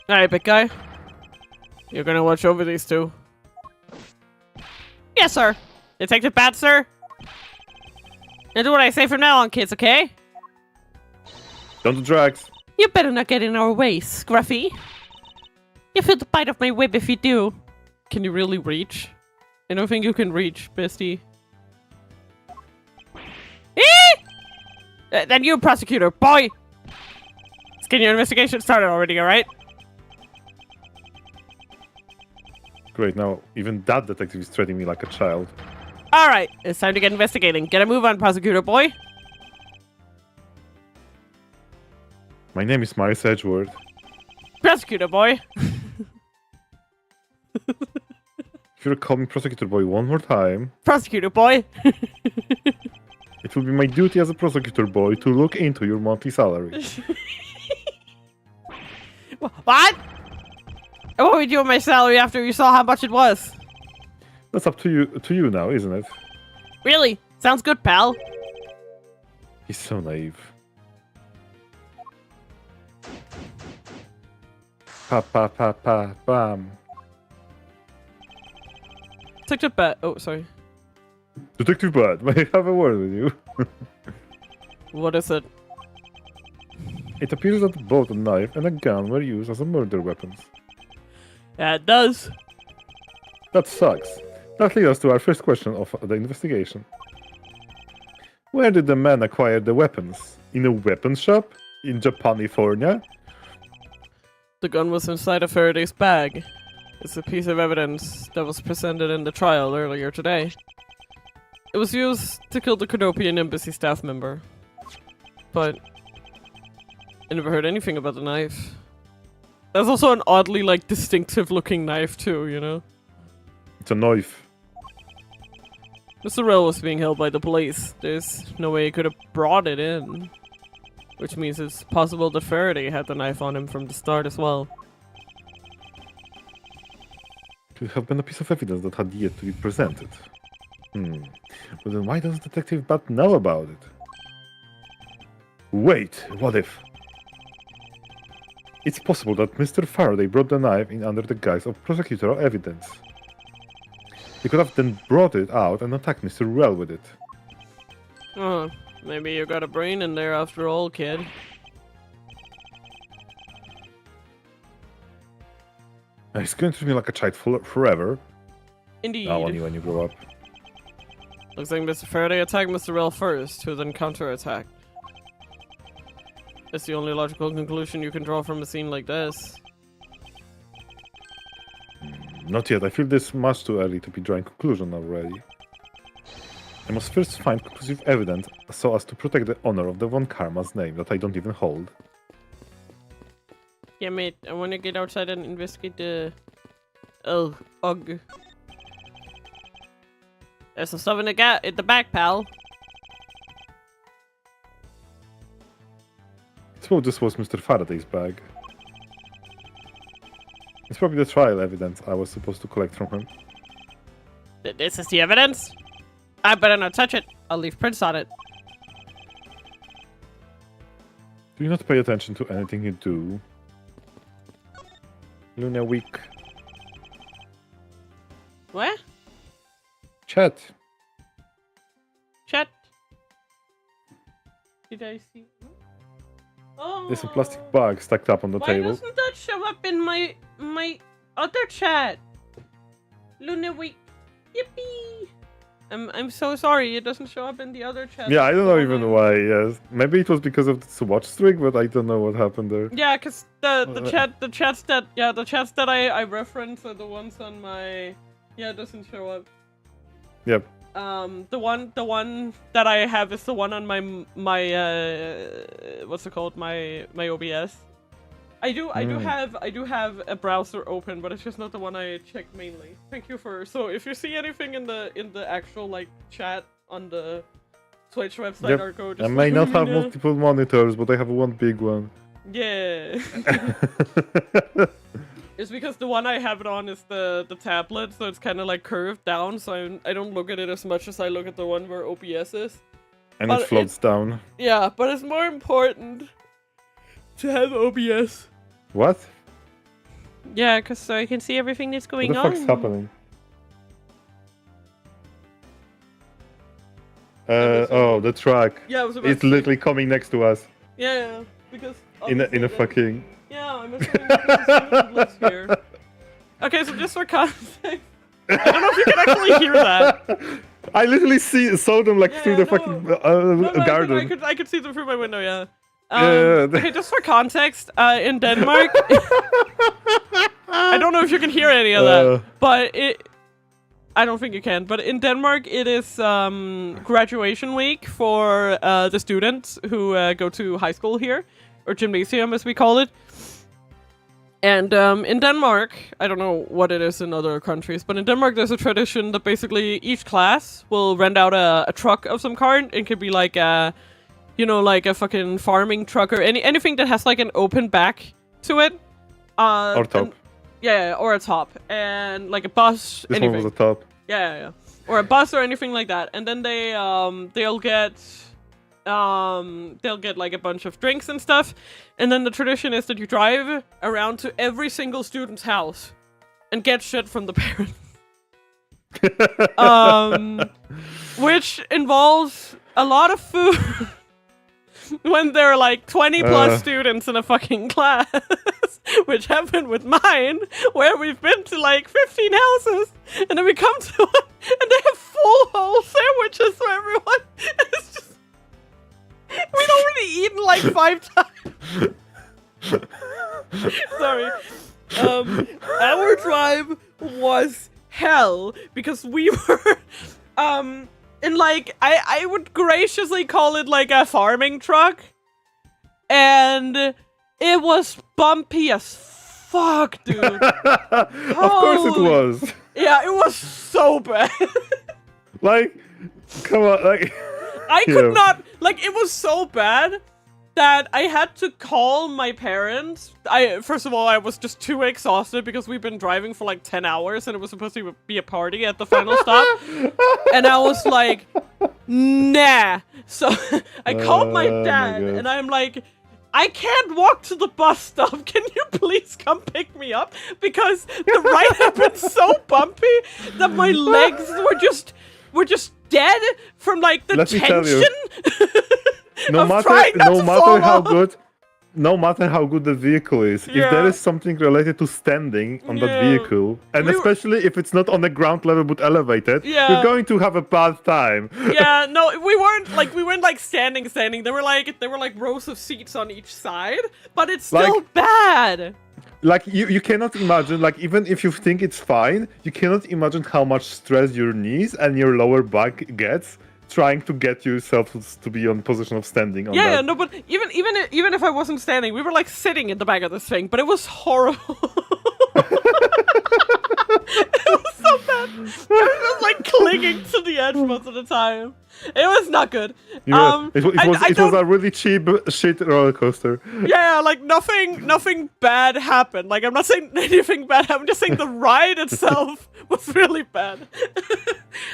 Alright, big guy. You're gonna watch over these two. Yes, sir. Detective Bat, sir? And do what I say from now on, kids, okay? Don't do drugs. You better not get in our way, Scruffy. You feel the bite of my whip if you do. Can you really reach? I don't think you can reach, bestie. Then you, prosecutor, boy! Let's get your investigation started already, alright? Great, now even that detective is treating me like a child. All right, it's time to get investigating. Get a move on, prosecutor boy. My name is Miles Edgeworth. Prosecutor boy. If you call me Prosecutor Boy one more time, Prosecutor boy. it will be my duty as a Prosecutor Boy to look into your monthly salary. What? And what would you do with my salary after you saw how much it was? That's up to you now, isn't it? Really? Sounds good, pal. He's so naive. Pa pa pa pa bam. Detective Bat. Oh, sorry. Detective Bad, may I have a word with you? What is it? It appears that both a knife and a gun were used as a murder weapons. Yeah, it does. That sucks. That leads us to our first question of the investigation. Where did the man acquire the weapons? In a weapons shop? In Japanifornia? The gun was inside of Faraday's bag. It's a piece of evidence that was presented in the trial earlier today. It was used to kill the Canopian embassy staff member. But I never heard anything about the knife. There's also an oddly, like, distinctive looking knife too, you know? It's a knife. Mr. Rell was being held by the police. There's no way he could have brought it in. Which means it's possible that Faraday had the knife on him from the start as well. Could have been a piece of evidence that had yet to be presented. But then why does Detective Bat know about it? Wait, what if? It's possible that Mr. Faraday brought the knife in under the guise of prosecutorial evidence. He could have then brought it out and attacked Mr. Rell with it. Oh, maybe you got a brain in there after all, kid. He's going to treat me like a child forever. Indeed. Now only when you grow up. Looks like Mr. Faraday attacked Mr. Rell first, who then counterattacked. That's the only logical conclusion you can draw from a scene like this. Not yet. I feel this much too early to be drawing conclusion already. I must first find conclusive evidence so as to protect the honor of the Von Karma's name that I don't even hold. Yeah, mate, I want to get outside and investigate the... Oh, ugh. There's some stuff in the back, pal. I suppose this was Mr. Faraday's bag. It's probably the trial evidence I was supposed to collect from him. This is the evidence? I better not touch it. I'll leave prints on it. Do you not pay attention to anything you do? Lune weak. What? Chat. Chat? Did I see? Oh. There's a plastic bag stacked up on the Why table. doesn't that show up in my other chat? Lune weak. Yippee! I'm so sorry, it doesn't show up in the other chat. Yeah, I don't know even why, yes. Maybe it was because of the watch streak, but I don't know what happened there. Yeah, cause the chats that I reference are the ones on my... Yeah, it doesn't show up. Yep. The one that I have is the one on my what's it called? My OBS. I do have a browser open, but it's just not the one I check mainly. Thank you for... So if you see anything in the actual like chat on the Twitch website, Yep. Arco, just I may not have know. multiple monitors, but I have one big one. Yeah. It's because the one I have it on is the tablet, so it's kind of like curved down, so I don't look at it as much as I look at the one where OBS is. And But it floats down. Yeah, but it's more important to have OBS. What? Yeah, because so I can see everything that's What going the on. fuck's happening? Oh, the track. Yeah, I was about It's to say- literally coming next to us. Yeah, because... In a obviously then- fucking... Yeah, I'm assuming because it lives here. Okay, so just for context... I don't know if you can actually hear that. I literally saw them like through the no. fucking No, garden. I could see them through my window, yeah. Yeah. Okay, just for context, in Denmark... I don't know if you can hear any of that, but I don't think you can. But in Denmark, it is graduation week for the students who go to high school here, or gymnasium as we call it. And in Denmark, I don't know what it is in other countries, but in Denmark there's a tradition that basically each class will rent out a truck of some kind. It could be like a, like a fucking farming truck or anything that has like an open back to it. Or top. Or a top. And like a bus, This anything. one was a top. Yeah. Or a bus or anything like that. And then they'll get like a bunch of drinks and stuff, and then the tradition is that you drive around to every single student's house and get shit from the parents. Which involves a lot of food when there are like 20 plus students in a fucking class, which happened with mine, where we've been to like 15 houses, and then we come to one, and they have full whole sandwiches for everyone. And it's just we'd already eaten like 5 times. Sorry. Our drive was hell because we were in like I would graciously call it like a farming truck. And it was bumpy as fuck, dude. Of course it was. Yeah, it was so bad. Like, come on, like I could not, like, it was so bad that I had to call my parents. First of all, I was just too exhausted because we've been driving for like 10 hours and it was supposed to be a party at the final stop. And I was like, nah. So I called my dad and I'm like, I can't walk to the bus stop. Can you please come pick me up? Because the ride had been so bumpy that my legs were just dead from like the tension. No matter how good the vehicle is, if there is something related to standing on that vehicle, and especially if it's not on the ground level but elevated, you're going to have a bad time. Yeah, no, we weren't like standing. There were like rows of seats on each side, but it's still bad. Like, you cannot imagine, like, even if you think it's fine, you cannot imagine how much stress your knees and your lower back gets trying to get yourself to be on position of standing on that. Yeah, no, but even if I wasn't standing, we were like sitting in the back of this thing, but it was horrible. It was so bad. I was like clinging to the edge most of the time. It was not good. Yeah, it was a really cheap shit roller coaster. Yeah, like nothing bad happened. Like, I'm not saying anything bad happened. I'm just saying the ride itself was really bad.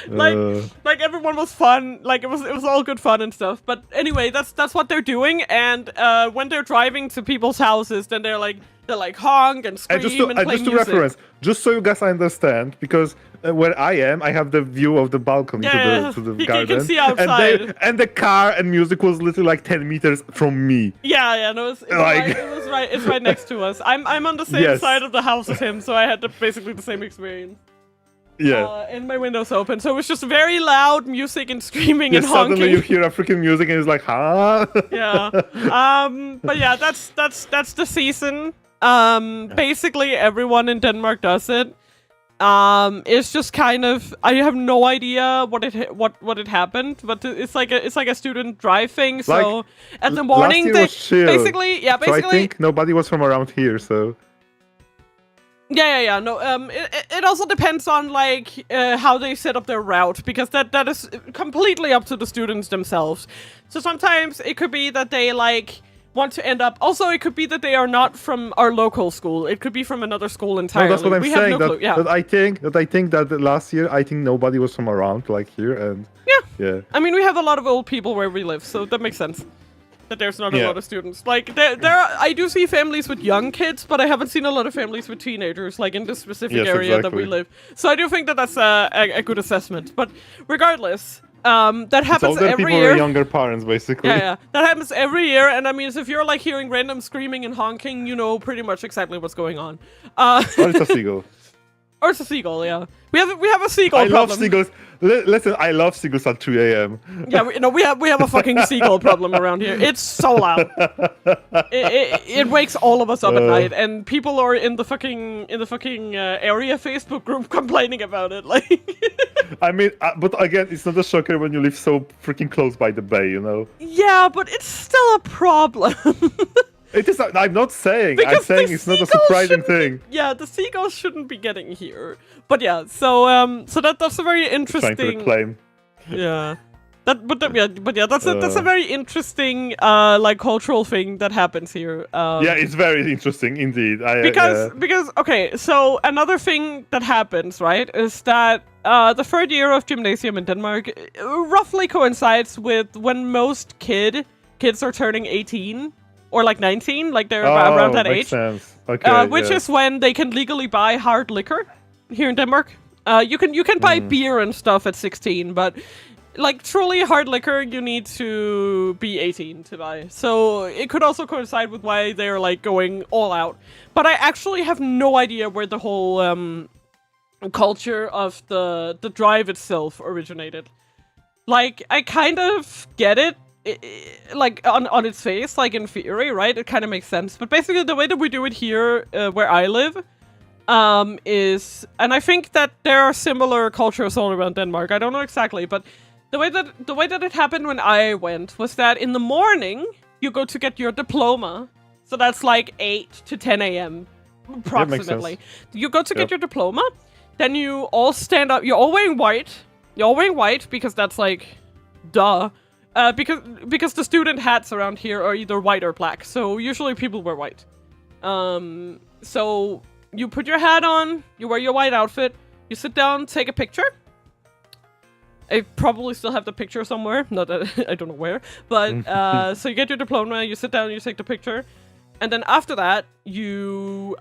like everyone was fun. Like it was all good fun and stuff. But anyway, that's what they're doing. And when they're driving to people's houses, then they're like honk and scream and play just to music. reference, just so you guys understand, because where I am, I have the view of the balcony to the garden. You can see outside. And the car and music was literally like 10 meters from me. Yeah, no, it was right. It's right next to us. I'm on the same side of the house as him, so I had basically the same experience. Yeah. And my window's open, so it was just very loud music and screaming and honking. Suddenly you hear a freaking music and it's like, huh? Yeah. But yeah, that's the season. Basically everyone in Denmark does it. It's just kind of, I have no idea what it happened, but it's like a student drive thing. So like, at the morning they basically. So I think nobody was from around here, so. Yeah. No. It also depends on like how they set up their route, because that is completely up to the students themselves. So sometimes it could be that they like want to end up. Also, it could be that they are not from our local school. It could be from another school entirely. No, that's what I'm saying. Have no clue. Yeah. That I think that last year nobody was from around like here, and yeah. I mean, we have a lot of old people where we live, so that makes sense. That there's not a lot of students. Like I do see families with young kids, but I haven't seen a lot of families with teenagers, like in this specific area that we live. So I do think that that's a good assessment. But regardless. That happens every year. Younger parents, basically. Yeah. That happens every year, and I mean, if you're like hearing random screaming and honking, you know pretty much exactly what's going on. Or it's a seagull. Or it's a seagull, yeah. We have a seagull I problem. love seagulls. Listen, I love seagulls at 2 a.m. Yeah, we have a fucking seagull problem around here. It's so loud. It wakes all of us up at night, and people are in the fucking area Facebook group complaining about it. Like, I mean, but again, it's not a shocker when you live so freaking close by the bay, you know. yeah, but it's still a problem. It is. I'm not saying. I'm Because the saying it's not a seagulls surprising shouldn't thing. Yeah, the seagulls shouldn't be getting here. But yeah, so that's a very interesting. Trying to reclaim. Yeah. That's a very interesting like cultural thing that happens here. Yeah, it's very interesting indeed. Because okay, so another thing that happens, right, is that the third year of gymnasium in Denmark roughly coincides with when most kids are turning 18 or like 19, like they're around that makes age. Sense. Okay, Which is when they can legally buy hard liquor here in Denmark. You can buy beer and stuff at 16, but like truly hard liquor, you need to be 18 to buy. So it could also coincide with why they're like going all out. But I actually have no idea where the whole culture of the drive itself originated. Like, I kind of get it. Like on its face, like in theory, right? It kind of makes sense. But basically, the way that we do it here, where I live, is, and I think that there are similar cultures all around Denmark. I don't know exactly, but the way that it happened when I went was that in the morning you go to get your diploma. So that's like 8 to 10 a.m. approximately. You go to get your diploma, then you all stand up. You're all wearing white. You're all wearing white because that's like, duh. Because the student hats around here are either white or black, so usually people wear white. So you put your hat on, you wear your white outfit, you sit down, take a picture. I probably still have the picture somewhere, not that I don't know where, but so you get your diploma, you sit down, you take the picture, and then after that, you,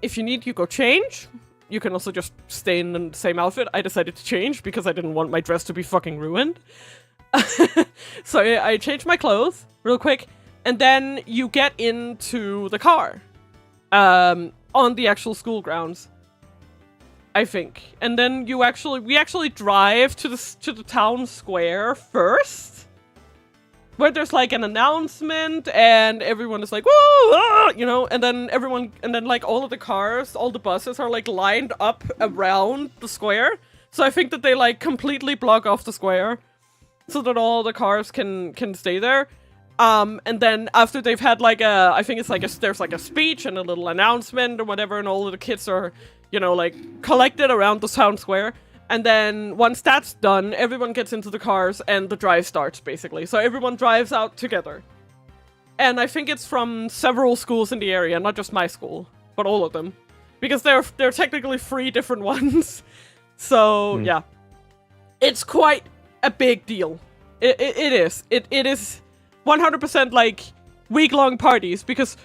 if you need, you go change. You can also just stay in the same outfit. I decided to change because I didn't want my dress to be fucking ruined. So I changed my clothes real quick, and then you get into the car on the actual school grounds, I think. And then we actually drive to the town square first, where there's like an announcement and everyone is like, woo, ah, you know, and then like all of the cars, all the buses are like lined up around the square. So I think that they like completely block off the square, so that all the cars can stay there. And then after they've had like I think it's like there's like a speech and a little announcement or whatever, and all of the kids are, you know, like collected around the town square. And then once that's done, everyone gets into the cars and the drive starts, basically. So everyone drives out together. And I think it's from several schools in the area, not just my school, but all of them. Because there are technically 3 different ones. So, yeah. It's quite a big deal. It is. It is 100% like week-long parties, because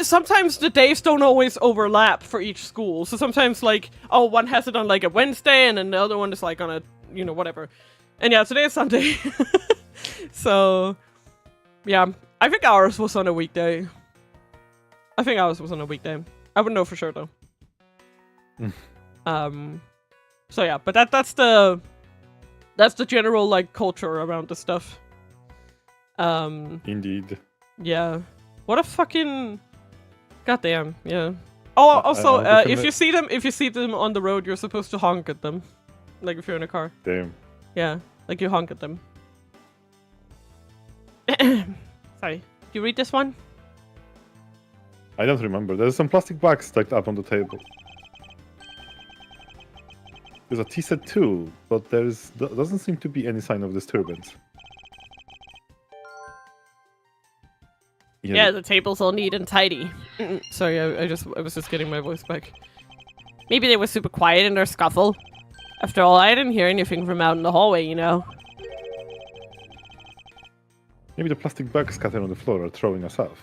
sometimes the days don't always overlap for each school. So sometimes like, oh, one has it on like a Wednesday and then the other one is like on a, you know, whatever. And yeah, today is Sunday. So yeah, I think ours was on a weekday. I wouldn't know for sure though. So yeah, but that's the general like culture around the stuff. Indeed. Yeah. What a fucking goddamn, yeah. Oh, also, if you see them on the road, you're supposed to honk at them, like if you're in a car. Damn. Yeah, like you honk at them. Sorry, did you read this one? I don't remember. There's some plastic bags stacked up on the table. There's a tea set too, but doesn't seem to be any sign of disturbance. Yeah, the table's all neat and tidy. Sorry, I was just getting my voice back. Maybe they were super quiet in their scuffle. After all, I didn't hear anything from out in the hallway, you know. Maybe the plastic bags scattered on the floor are throwing us off.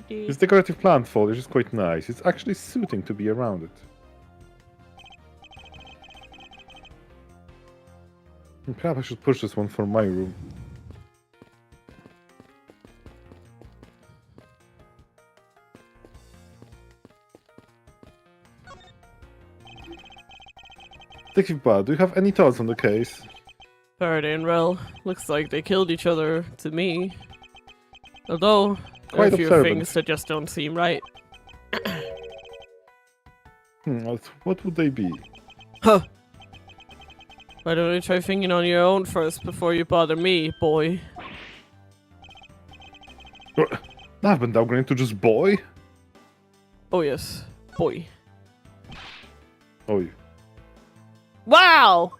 This decorative plant foliage is quite nice. It's actually soothing to be around it. Perhaps I should push this one for my room. Detective Bud, do you have any thoughts on the case? Faraday and Rel. Looks like they killed each other to me. Although, there are Quite a few observant. things that just don't seem right. What would they be? Huh. Why don't you try thinking on your own first before you bother me, boy? I've been downgraded to just boy? Oh yes, boy. Oh, you. Wow!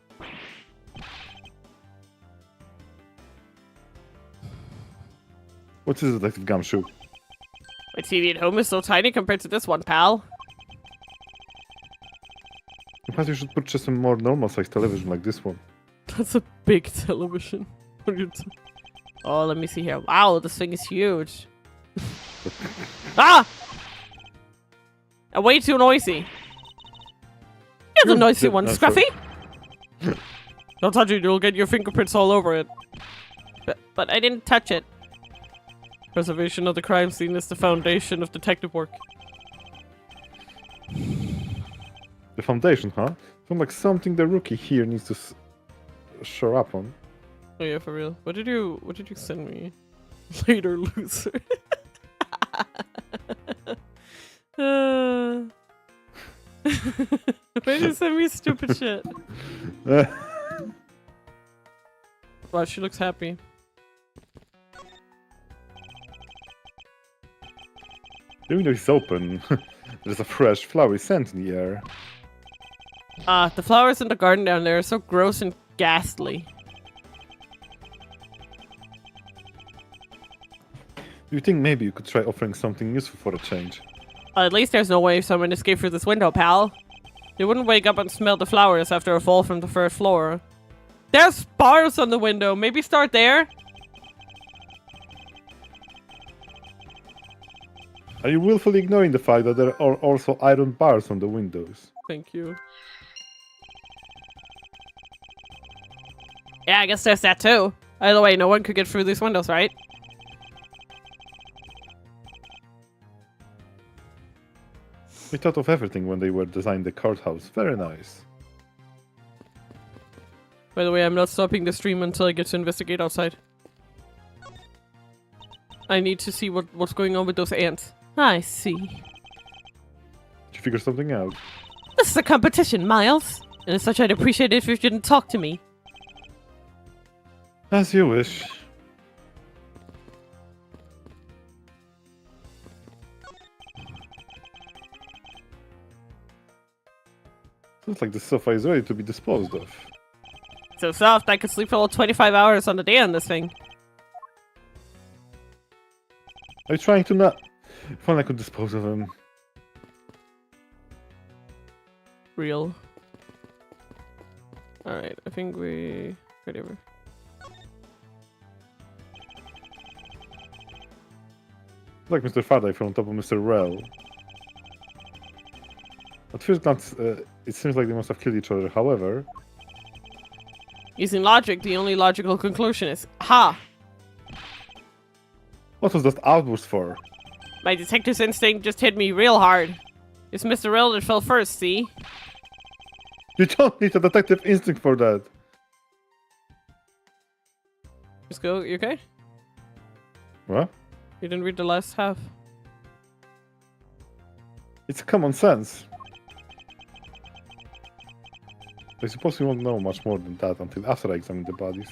What is Detective Gumshoe? My TV at home is so tiny compared to this one, pal. Perhaps you should purchase some more normal-sized television like this one. That's a big television. What are you Oh, let me see here. Wow, this thing is huge. Ah! Way too noisy. You're the noisy one, That's Scruffy. Don't touch it, you'll get your fingerprints all over it. But I didn't touch it. Preservation of the crime scene is the foundation of detective work. The foundation, huh? Sounds like something the rookie here needs to show up on. Oh yeah, for real. What did you send me? Later, loser. Why did you send me stupid shit? Wow, she looks happy. The window is open. There's a fresh, flowery scent in the air. The flowers in the garden down there are so gross and ghastly. Do you think maybe you could try offering something useful for a change? At least there's no way someone escaped through this window, pal. They wouldn't wake up and smell the flowers after a fall from the first floor. There's bars on the window. Maybe start there? Are you willfully ignoring the fact that there are also iron bars on the windows? Thank you. Yeah, I guess there's that too. Either way, no one could get through these windows, right? We thought of everything when they were designing the courthouse. Very nice. By the way, I'm not stopping the stream until I get to investigate outside. I need to see what's going on with those ants. I see. Did you figure something out? This is a competition, Miles. And as such, I'd appreciate it if you didn't talk to me. As you wish. Looks like the sofa is ready to be disposed of. So soft, I could sleep for all 25 hours on the day on this thing. Are you trying to not... If only I could dispose of him. Real. Alright, I think we... Whatever. Like Mr. Faraday from top of Mr. Rel. At first glance, it seems like they must have killed each other. However, Using logic, the only logical conclusion is, ha! what was that outburst for? My detective's instinct just hit me real hard. It's Mr. Rel that fell first, see? You don't need a detective instinct for that. Just go, you okay? What? You didn't read the last half. It's common sense. I suppose we won't know much more than that until after I examine the bodies.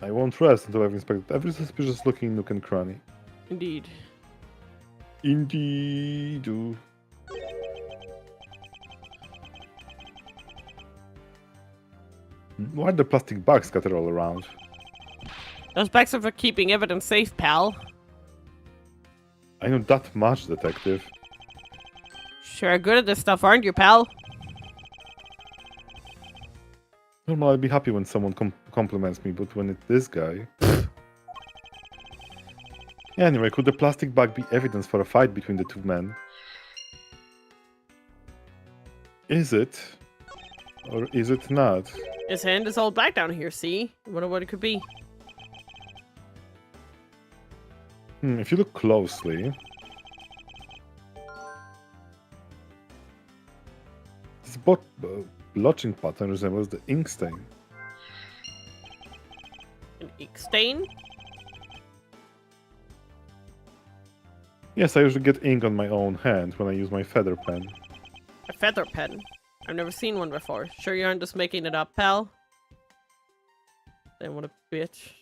I won't rest until I've inspected every suspicious-looking nook and cranny. Indeed. Indeed. Why are the plastic bags scattered all around? Those bags are for keeping evidence safe, pal. I know that much, detective. Sure good at this stuff, aren't you, pal? Normally I'd be happy when someone compliments me, but when it's this guy... Anyway, could the plastic bag be evidence for a fight between the two men? Is it? Or is it not? His hand is all black down here, see? I wonder what it could be. If you look closely... This blotching pattern resembles the ink stain. An ink stain? Yes, I usually get ink on my own hand when I use my feather pen. A feather pen? I've never seen one before. Sure you aren't just making it up, pal? Then what a bitch.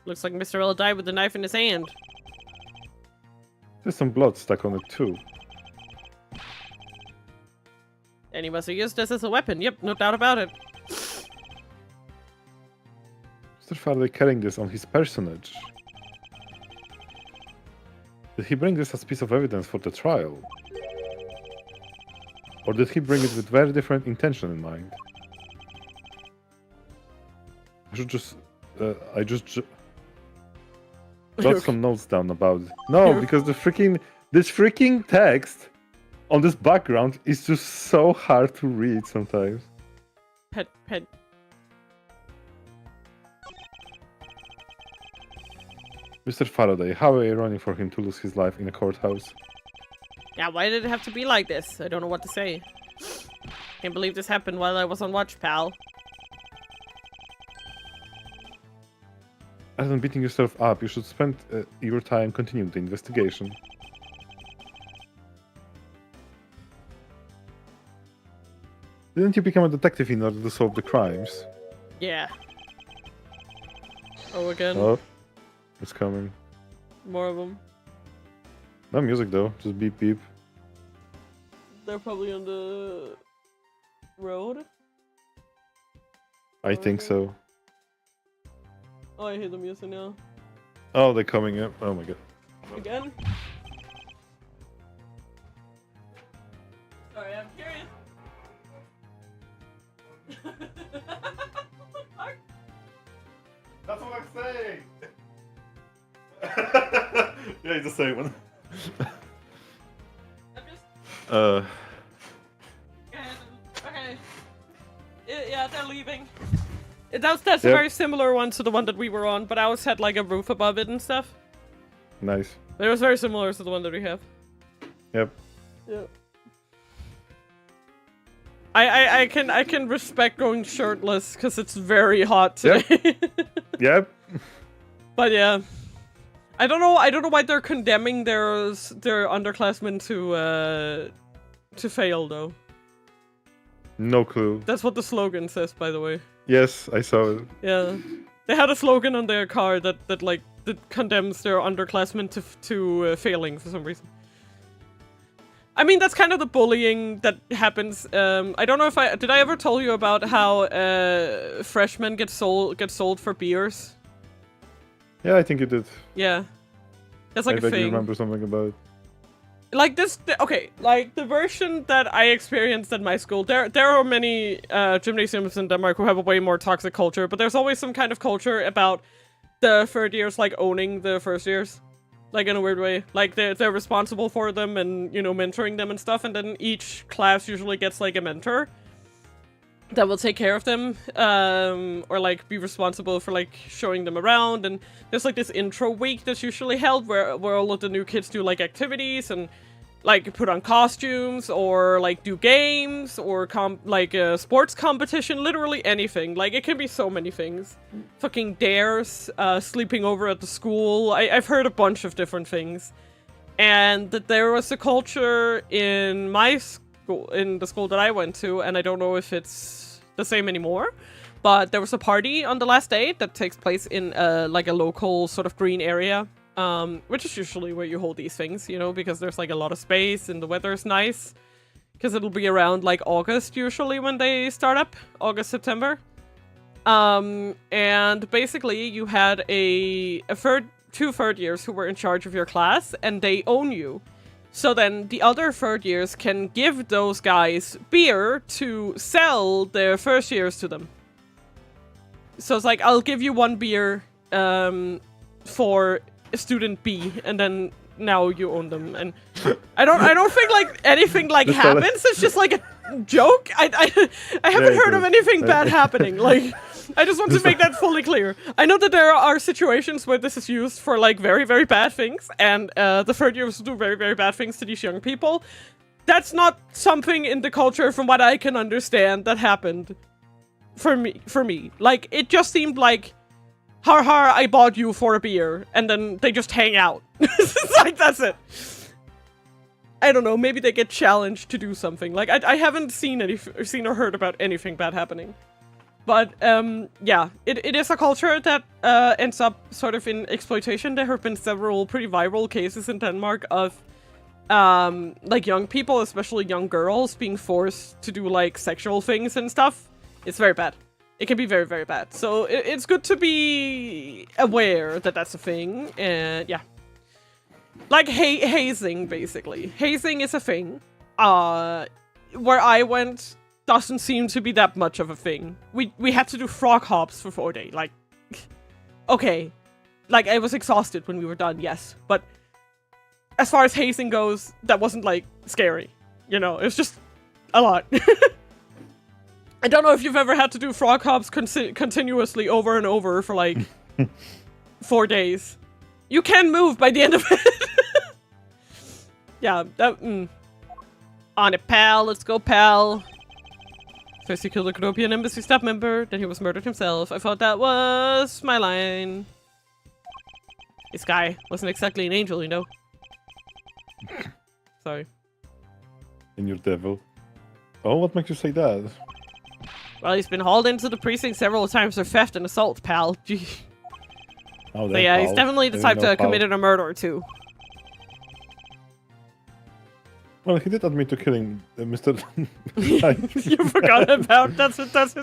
Looks like Mr. L died with the knife in his hand. There's some blood stuck on it too. And he must have used this as a weapon. Yep, no doubt about it. Mr. Faraday carrying this on his personage. Did he bring this as a piece of evidence for the trial? Or did he bring it with very different intention in mind? I should just... I just jot some notes down about it. No, because this freaking text on this background is just so hard to read sometimes. Pet. Mr. Faraday, how ironic for him to lose his life in a courthouse. Yeah, why did it have to be like this? I don't know what to say. Can't believe this happened while I was on watch, pal. Rather than beating yourself up, you should spend your time continuing the investigation. Didn't you become a detective in order to solve the crimes? Yeah. Oh, again. Oh, it's coming. More of them. No music though, just beep beep. They're probably on the road. I think so. Oh, I hear the music now. Oh, they're coming up. Oh my god. Again? Sorry, I'm curious. That's what I'm saying! Yeah, it's the same one. I'm just... Uh... Okay. Yeah, they're leaving. That's a Yep. very similar one to the one that we were on, but ours had like a roof above it and stuff. Nice. But it was very similar to the one that we have. Yep. Yeah. I can respect going shirtless because it's very hot today. Yep. But yeah. I don't know why they're condemning their underclassmen to fail though. No clue. That's what the slogan says, by the way. Yes, I saw it. Yeah. They had a slogan on their car that condemns their underclassmen to failing for some reason. I mean, that's kind of the bullying that happens. I don't know if did I ever tell you about how freshmen get sold for beers? Yeah, I think you did. Yeah. That's like I a bet thing. you remember something about it. Like this, okay, like the version that I experienced at my school, there are many gymnasiums in Denmark who have a way more toxic culture, but there's always some kind of culture about the third years like owning the first years, like in a weird way. Like they're responsible for them and, you know, mentoring them and stuff, and then each class usually gets like a mentor that will take care of them, or like be responsible for like showing them around. And there's like this intro week that's usually held where all of the new kids do like activities and like put on costumes or like do games or sports competition, literally anything. Like it can be so many things. Fucking dares, sleeping over at the school. I've heard a bunch of different things. And that there was a culture in my school, in the school that I went to, and I don't know if it's the same anymore, but there was a party on the last day that takes place in like a local sort of green area, which is usually where you hold these things, you know, because there's like a lot of space and the weather is nice, because it'll be around like August usually when they start up, August, September. And basically you had two third years who were in charge of your class, and they own you. So then the other third years can give those guys beer to sell their first years to them. So it's like, I'll give you one beer for student B, and then now you own them. And I don't think like anything like Just happens. It's just like a joke. I haven't heard of anything bad happening. Like, I just want to make that fully clear. I know that there are situations where this is used for like very, very bad things, and the third years do very, very bad things to these young people. That's not something in the culture, from what I can understand, that happened for me. Like, it just seemed like, ha, I bought you for a beer, and then they just hang out. It's like, that's it. I don't know, maybe they get challenged to do something. Like, I haven't seen or heard about anything bad happening. But, yeah, it is a culture that ends up sort of in exploitation. There have been several pretty viral cases in Denmark of, like, young people, especially young girls, being forced to do, like, sexual things and stuff. It's very bad. It can be very, very bad. So, it's good to be aware that that's a thing, and, yeah. Like, hazing, basically. Hazing is a thing. Where I went doesn't seem to be that much of a thing. We had to do frog hops for 4 days. Like, okay. Like, I was exhausted when we were done, yes. But as far as hazing goes, that wasn't, like, scary. You know, it was just a lot. I don't know if you've ever had to do frog hops continuously over and over for, like, 4 days. You can move by the end of it. Yeah, that, On it, pal. Let's go, pal. First he killed a Canopian embassy staff member, then he was murdered himself. I thought that was my line. This guy wasn't exactly an angel, you know. Sorry. And your devil. Oh, what makes you say that? Well, he's been hauled into the precinct several times for theft and assault, pal. Gee. Oh, So yeah, he's definitely the type to have committed a murder or two. Well, he did admit to killing Mr. You forgot about that's his case.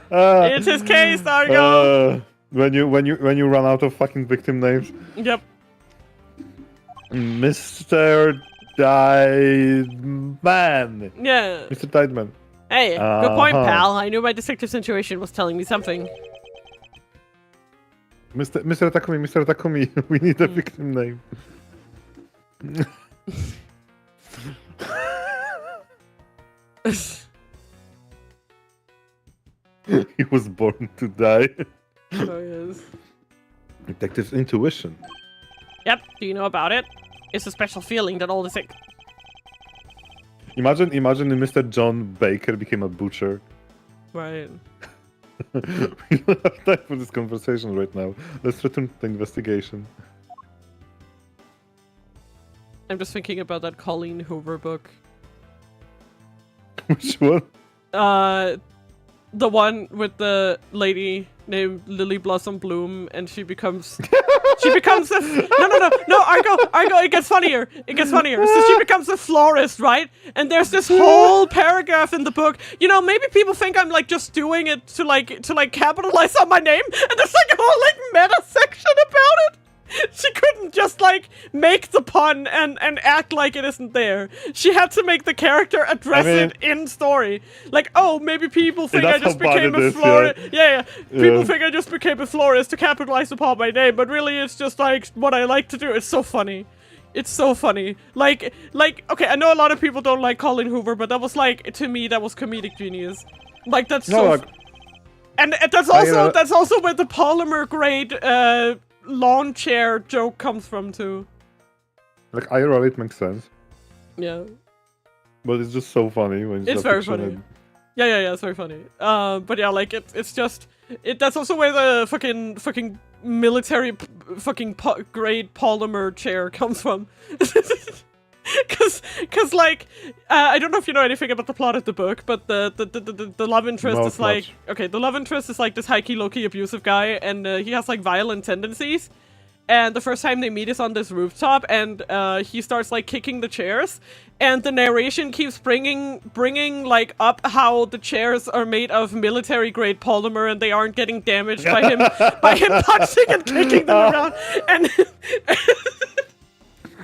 It's his case, Argo. When you run out of fucking victim names. Yep. Mr. Diedman. Yeah. Mr. Diedman. Hey, good point, pal. I knew my detective intuition was telling me something. Mr. Takumi, we need a victim name. He was born to die. Oh, yes. Detective's intuition. Yep, do you know about it? It's a special feeling that all the sick. Imagine if Mr. John Baker became a butcher. Right. We don't have time for this conversation right now. Let's return to the investigation. I'm just thinking about that Colleen Hoover book. Which one? The one with the lady named Lily Blossom Bloom, and she becomes a no, Argo, it gets funnier. So she becomes a florist, right? And there's this whole paragraph in the book. You know, maybe people think I'm like just doing it to capitalize on my name, and there's like a whole like meta section about it. She couldn't just, like, make the pun and act like it isn't there. She had to make the character address it in story. Like, oh, maybe people think I just became a florist. Yeah. People think I just became a florist to capitalize upon my name, but really it's just, like, what I like to do. It's so funny. It's so funny. Like, okay, I know a lot of people don't like Colin Hoover, but that was, like, to me, that was comedic genius. Like, that's And that's also where the polymer grade, lawn chair joke comes from too. Like IRL, it makes sense. Yeah. But it's just so funny when it's very funny. Yeah, it's very funny. But yeah, like it's just that's also where the fucking military grade polymer chair comes from. Cause like I don't know if you know anything about the plot of the book, but the love interest is like the love interest is like this high-key, low-key abusive guy, and he has like violent tendencies. And the first time they meet is on this rooftop, and he starts like kicking the chairs, and the narration keeps bringing like up how the chairs are made of military-grade polymer, and they aren't getting damaged by him punching and kicking them around, and.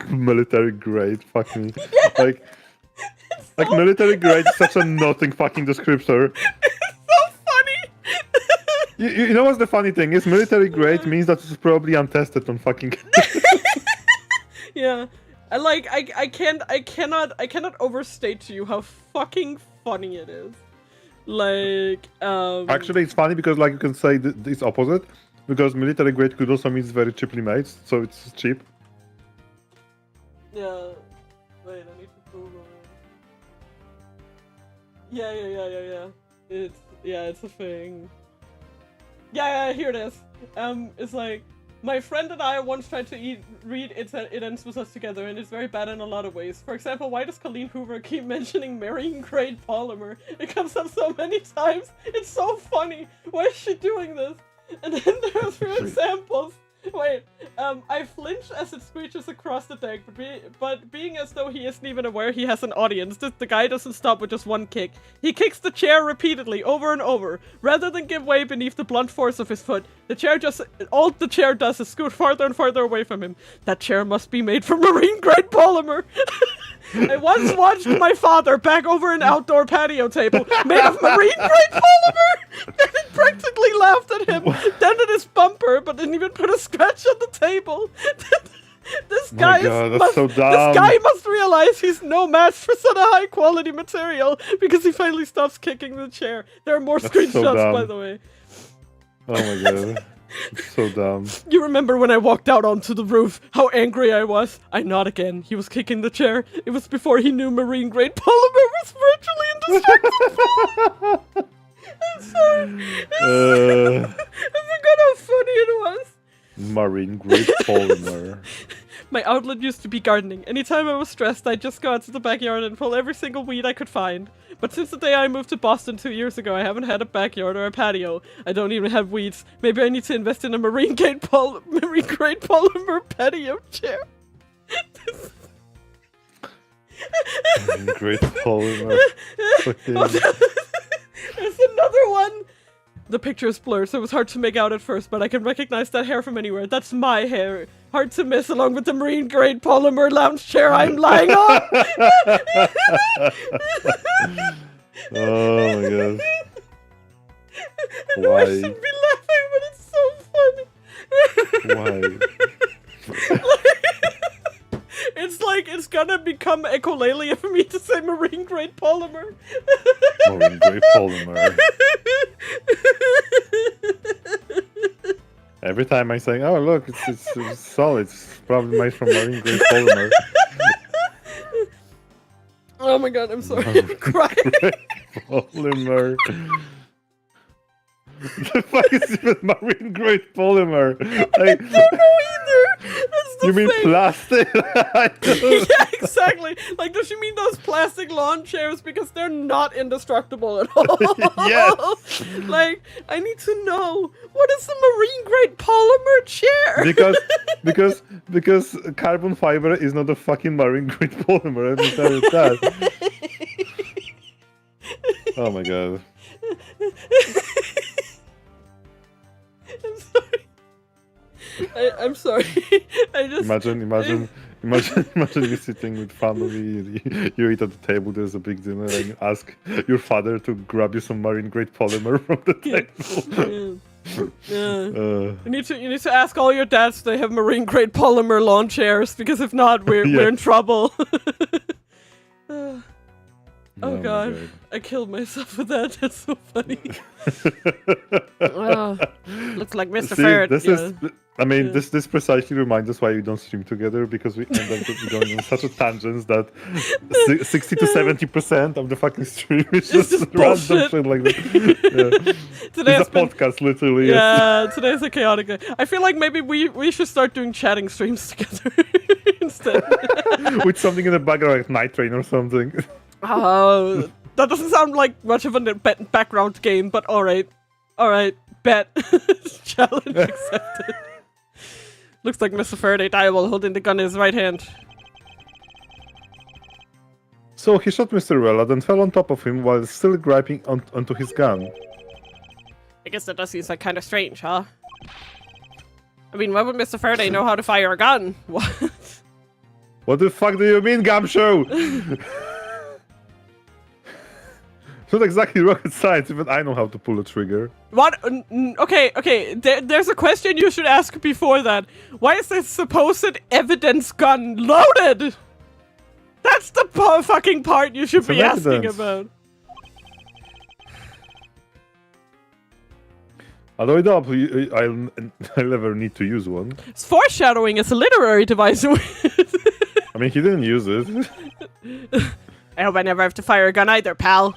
Military grade, fuck me. Like military grade is such a nothing fucking descriptor. It's so funny. You know what's the funny thing is? Military grade means that it's probably untested on fucking. Yeah. I cannot overstate to you how fucking funny it is. Like, Actually, it's funny because, like, you can say it's opposite, because military grade could also means very cheaply made, so it's cheap. Yeah. Wait, I need to Google it. Yeah. It's a thing. Yeah, here it is. It's like, my friend and I once tried to read It Ends With Us Together, and it's very bad in a lot of ways. For example, why does Colleen Hoover keep mentioning marine-grade polymer? It comes up so many times. It's so funny. Why is she doing this? And then there are 3 examples. Wait, I flinch as it screeches across the deck, but being as though he isn't even aware he has an audience, the guy doesn't stop with just one kick. He kicks the chair repeatedly, over and over. Rather than give way beneath the blunt force of his foot, all the chair does is scoot farther and farther away from him. That chair must be made from marine-grade polymer. I once watched my father back over an outdoor patio table made of marine-grade polymer, and it practically laughed at him, dented his bumper, but didn't even put a scratch on the table. This guy must realize he's no match for such a high-quality material, because he finally stops kicking the chair. There are more screenshots, by the way. Oh my god. It's so dumb. You remember when I walked out onto the roof, how angry I was? I nod again. He was kicking the chair. It was before he knew marine-grade polymer was virtually indestructible. I'm sorry. I forgot how funny it was. Marine-grade polymer. My outlet used to be gardening. Anytime I was stressed, I'd just go out to the backyard and pull every single weed I could find. But since the day I moved to Boston 2 years ago, I haven't had a backyard or a patio. I don't even have weeds. Maybe I need to invest in a marine-grade polymer patio chair. Marine-grade polymer. There's another one! The picture is blurred, so it was hard to make out at first, but I can recognize that hair from anywhere. That's my hair. Hard to miss, along with the marine-grade polymer lounge chair I'm lying on. Oh my god. I know I shouldn't be laughing, but it's so funny. Why? It's like it's gonna become echolalia for me to say marine-grade polymer. Marine-grade polymer. Every time I say, "Oh look, it's solid. It's probably made from marine-grade polymer." Oh my god, I'm sorry. I'm crying. Polymer. The fuck is even marine-grade polymer? I don't know either. That's the You mean thing. plastic? Yeah, exactly. Like, does she mean those plastic lawn chairs because they're not indestructible at all? Yes. Like, I need to know, what is a marine-grade polymer chair? Because carbon fiber is not a fucking marine-grade polymer. Let me tell you that. Oh my god. I'm sorry. I just Imagine you sitting with family, you eat at the table, there's a big dinner, and you ask your father to grab you some marine-grade polymer from the table. You need to ask all your dads if they have marine-grade polymer lawn chairs, because if not, we're in trouble. Oh god, I killed myself with that. That's so funny. Looks like Mr. Ferret. This precisely reminds us why we don't stream together, because we end up going on such a tangent that 60 to 70% of the fucking stream is just random shit like that. It's a podcast, literally. Yeah, today's a chaotic day. I feel like maybe we should start doing chatting streams together instead. With something in the background, like Night Train or something. Oh, that doesn't sound like much of a background game, but alright. Alright, bet. Challenge accepted. Looks like Mr. Faraday died while holding the gun in his right hand. So he shot Mr. Rella, then fell on top of him while still grabbing onto his gun. I guess that does seem like kind of strange, huh? I mean, why would Mr. Faraday know how to fire a gun? What? What the fuck do you mean, Gumshoe? Not exactly rocket science, even I know how to pull a trigger. What? Okay. There's a question you should ask before that. Why is this supposed evidence gun loaded? That's the fucking part you should It's be an asking evidence. about. Although I doubt I'll never need to use one. Foreshadowing is a literary device. I mean, he didn't use it. I hope I never have to fire a gun either, pal.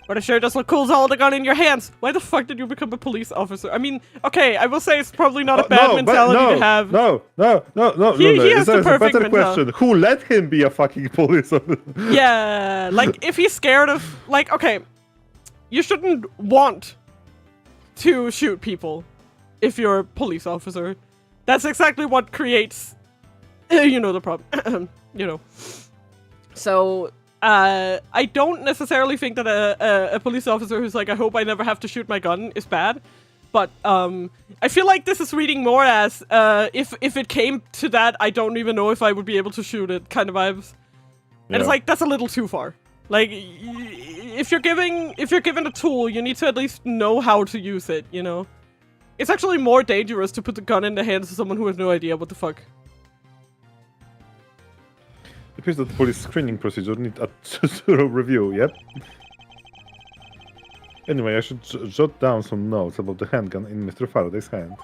But it sure does look cool to hold a gun in your hands. Why the fuck did you become a police officer? I mean, okay, I will say it's probably not a bad mentality to have. No. He has the There's a perfect better question. Who let him be a fucking police officer? Yeah, like, if he's scared of... Like, okay, you shouldn't want to shoot people if you're a police officer. That's exactly what creates, the problem. So, I don't necessarily think that a police officer who's like, I hope I never have to shoot my gun is bad. But, I feel like this is reading more as, if it came to that, I don't even know if I would be able to shoot it kind of vibes. And it's like, that's a little too far. Like, if you're given a tool, you need to at least know how to use it, you know? It's actually more dangerous to put the gun in the hands of someone who has no idea what the fuck. It appears that the police screening procedure need a thorough review, yep. Anyway, I should jot down some notes about the handgun in Mr. Faraday's hand.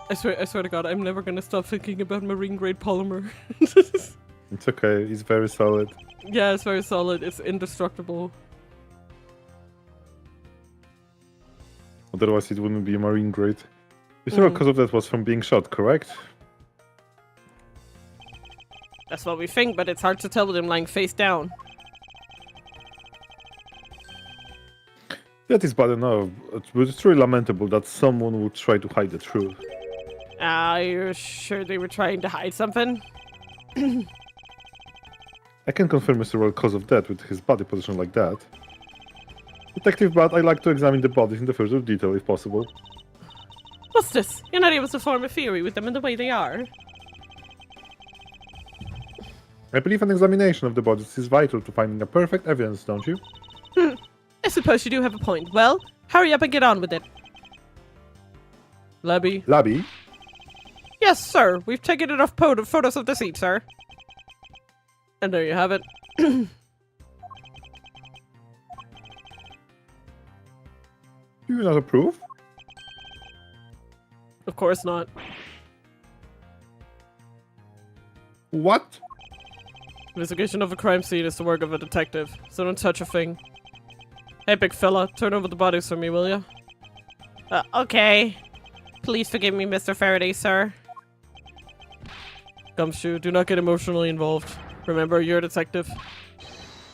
I swear to God, I'm never gonna stop thinking about marine-grade polymer. It's okay, it's very solid. Yeah, it's very solid. It's indestructible. Otherwise it wouldn't be marine grade. The sure cause of that was from being shot, correct? That's what we think, but it's hard to tell with him lying face down. That is bad enough, but it's truly lamentable that someone would try to hide the truth. Are you sure they were trying to hide something? I can confirm Mr. Royal cause of death with his body position like that. Detective Bat, I like to examine the bodies in the further detail if possible. What's this? You're not able to form a theory with them in the way they are. I believe an examination of the bodies is vital to finding a perfect evidence, don't you? I suppose you do have a point. Well, hurry up and get on with it. Labby? Labby? Yes, sir. We've taken enough photos of the scene, sir. And there you have it. Do you not approve? Of course not. What? Investigation of a crime scene is the work of a detective, so don't touch a thing. Hey, big fella, turn over the bodies for me, will ya? Okay. Please forgive me, Mr. Faraday, sir. Gumshoe, do not get emotionally involved. Remember, you're a detective.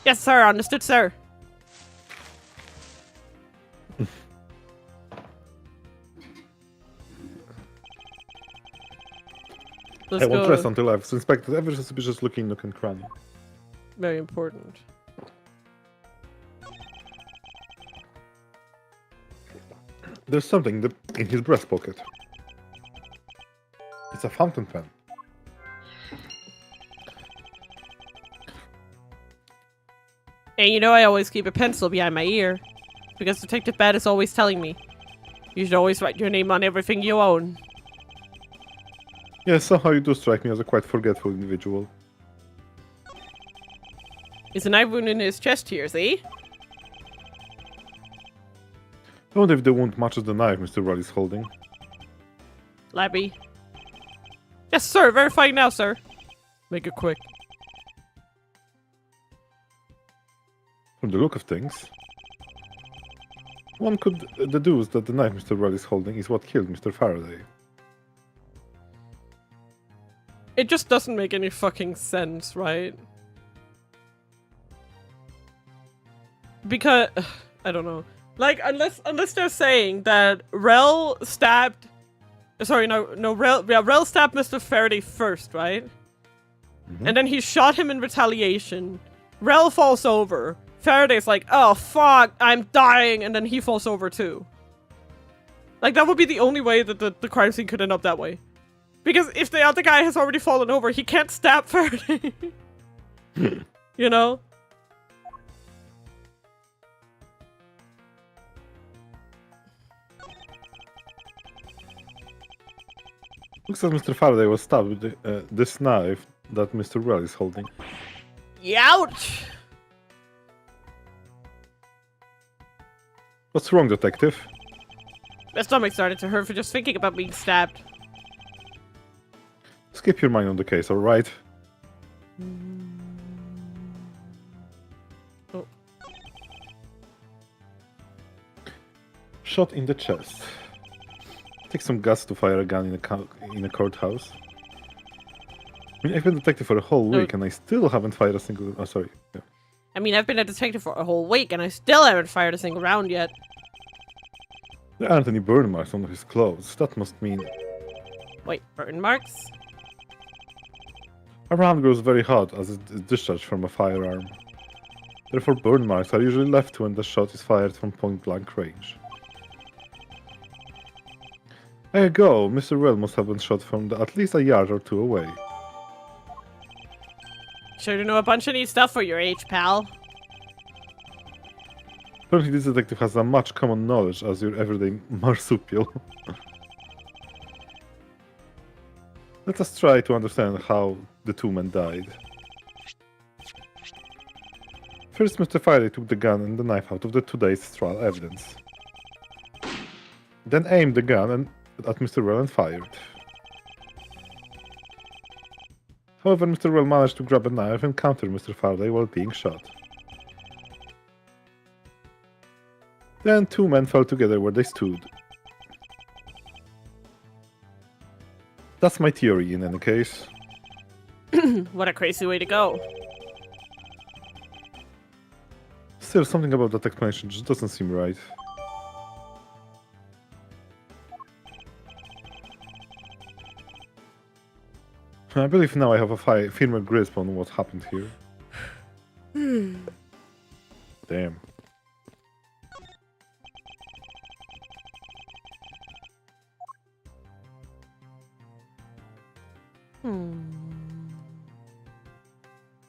Yes, sir. Understood, sir. Let's I won't go. rest until I've inspected every suspicious looking nook and cranny. Very important. There's something in his breast pocket. It's a fountain pen. And you know I always keep a pencil behind my ear. Because Detective Bat is always telling me. You should always write your name on everything you own. Yes, somehow you do strike me as a quite forgetful individual. Is a knife wound in his chest here, see? I wonder if the wound matches the knife Mr. Rudd is holding. Labby. Yes, sir. Verifying now, sir. Make it quick. From the look of things, one could deduce that the knife Mr. Rudd is holding is what killed Mr. Faraday. It just doesn't make any fucking sense, right? Because I don't know. Like, unless they're saying that Rel stabbed... Sorry, Rel stabbed Mr. Faraday first, right? Mm-hmm. And then he shot him in retaliation. Rel falls over. Faraday's like, oh, fuck, I'm dying, and then he falls over too. Like, that would be the only way that the crime scene could end up that way. Because if the other guy has already fallen over, he can't stab Faraday. You know? Looks as Mr. Faraday was stabbed with this knife that Mr. Well is holding. Youch! What's wrong, detective? My stomach started to hurt for just thinking about being stabbed. Skip your mind on the case, alright? Oh. Shot in the chest. Takes some guts to fire a gun in a courthouse. I mean, I've been a detective for a whole week and I still haven't fired a single... Oh, sorry. Yeah. I mean, I've been a detective for a whole week and I still haven't fired a single round yet. There aren't any burn marks on his clothes. That must mean... Wait, burn marks? A round grows very hot as it is discharged from a firearm. Therefore, burn marks are usually left when the shot is fired from point-blank range. There you go. Mr. Well must have been shot from at least a yard or two away. Sure to know a bunch of neat stuff for your age, pal. Apparently this detective has as much common knowledge as your everyday marsupial. Let us try to understand how the two men died. First, Mr. Faraday took the gun and the knife out of the today's trial evidence. Then aimed the gun at Mr. Well and fired. However, Mr. Well managed to grab a knife and counter Mr. Faraday while being shot. Then two men fell together where they stood. That's my theory in any case. What a crazy way to go. Still, something about that explanation just doesn't seem right. I believe now I have a firmer grasp on what happened here. Damn.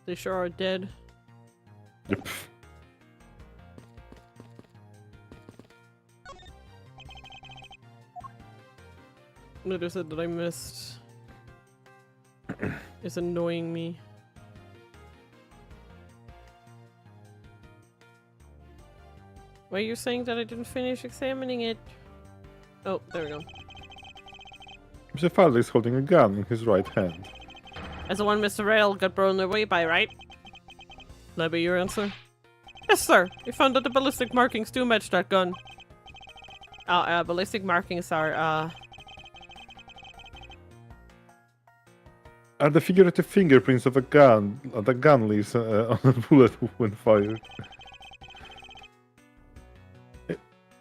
They sure are dead. Yep. What is it that I missed? It's annoying me. Why are you saying that I didn't finish examining it? Oh, there we go. Mr. Faraday is holding a gun in his right hand. As the one Mr. Rail got blown away by, right? That be your answer? Yes, sir. We found that the ballistic markings do match that gun. Ballistic markings are the figurative fingerprints of a gun that the gun leaves on a bullet when fired.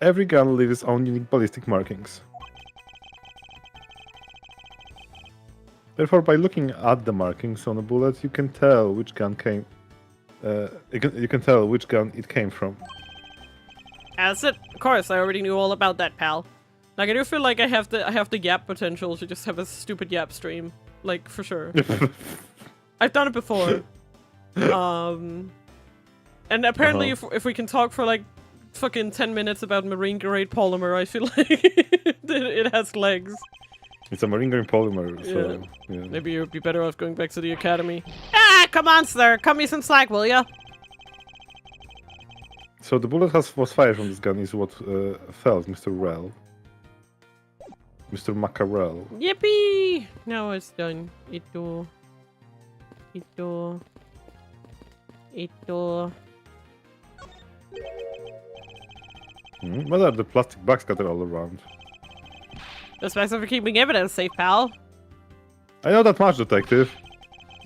Every gun leaves its own unique ballistic markings. Therefore, by looking at the markings on a bullet, you can tell which gun came. You can tell which gun it came from. That's it. Of course, I already knew all about that, pal. Like, I do feel like I have the yap potential to just have a stupid yap stream. Like, for sure. I've done it before. And apparently if we can talk for like fucking 10 minutes about marine grade polymer, I feel like it has legs. It's a marine grade polymer, so yeah. Maybe you'd be better off going back to the academy. Ah, come on, sir. Cut me some slack, will ya? So the bullet was fired from this gun is what felled Mr. Rell. Mr. Mackerel. Yippee! Now it's done. Ito. What are the plastic bags scattered all around? Those bags are for keeping evidence safe, pal. I know that much, detective.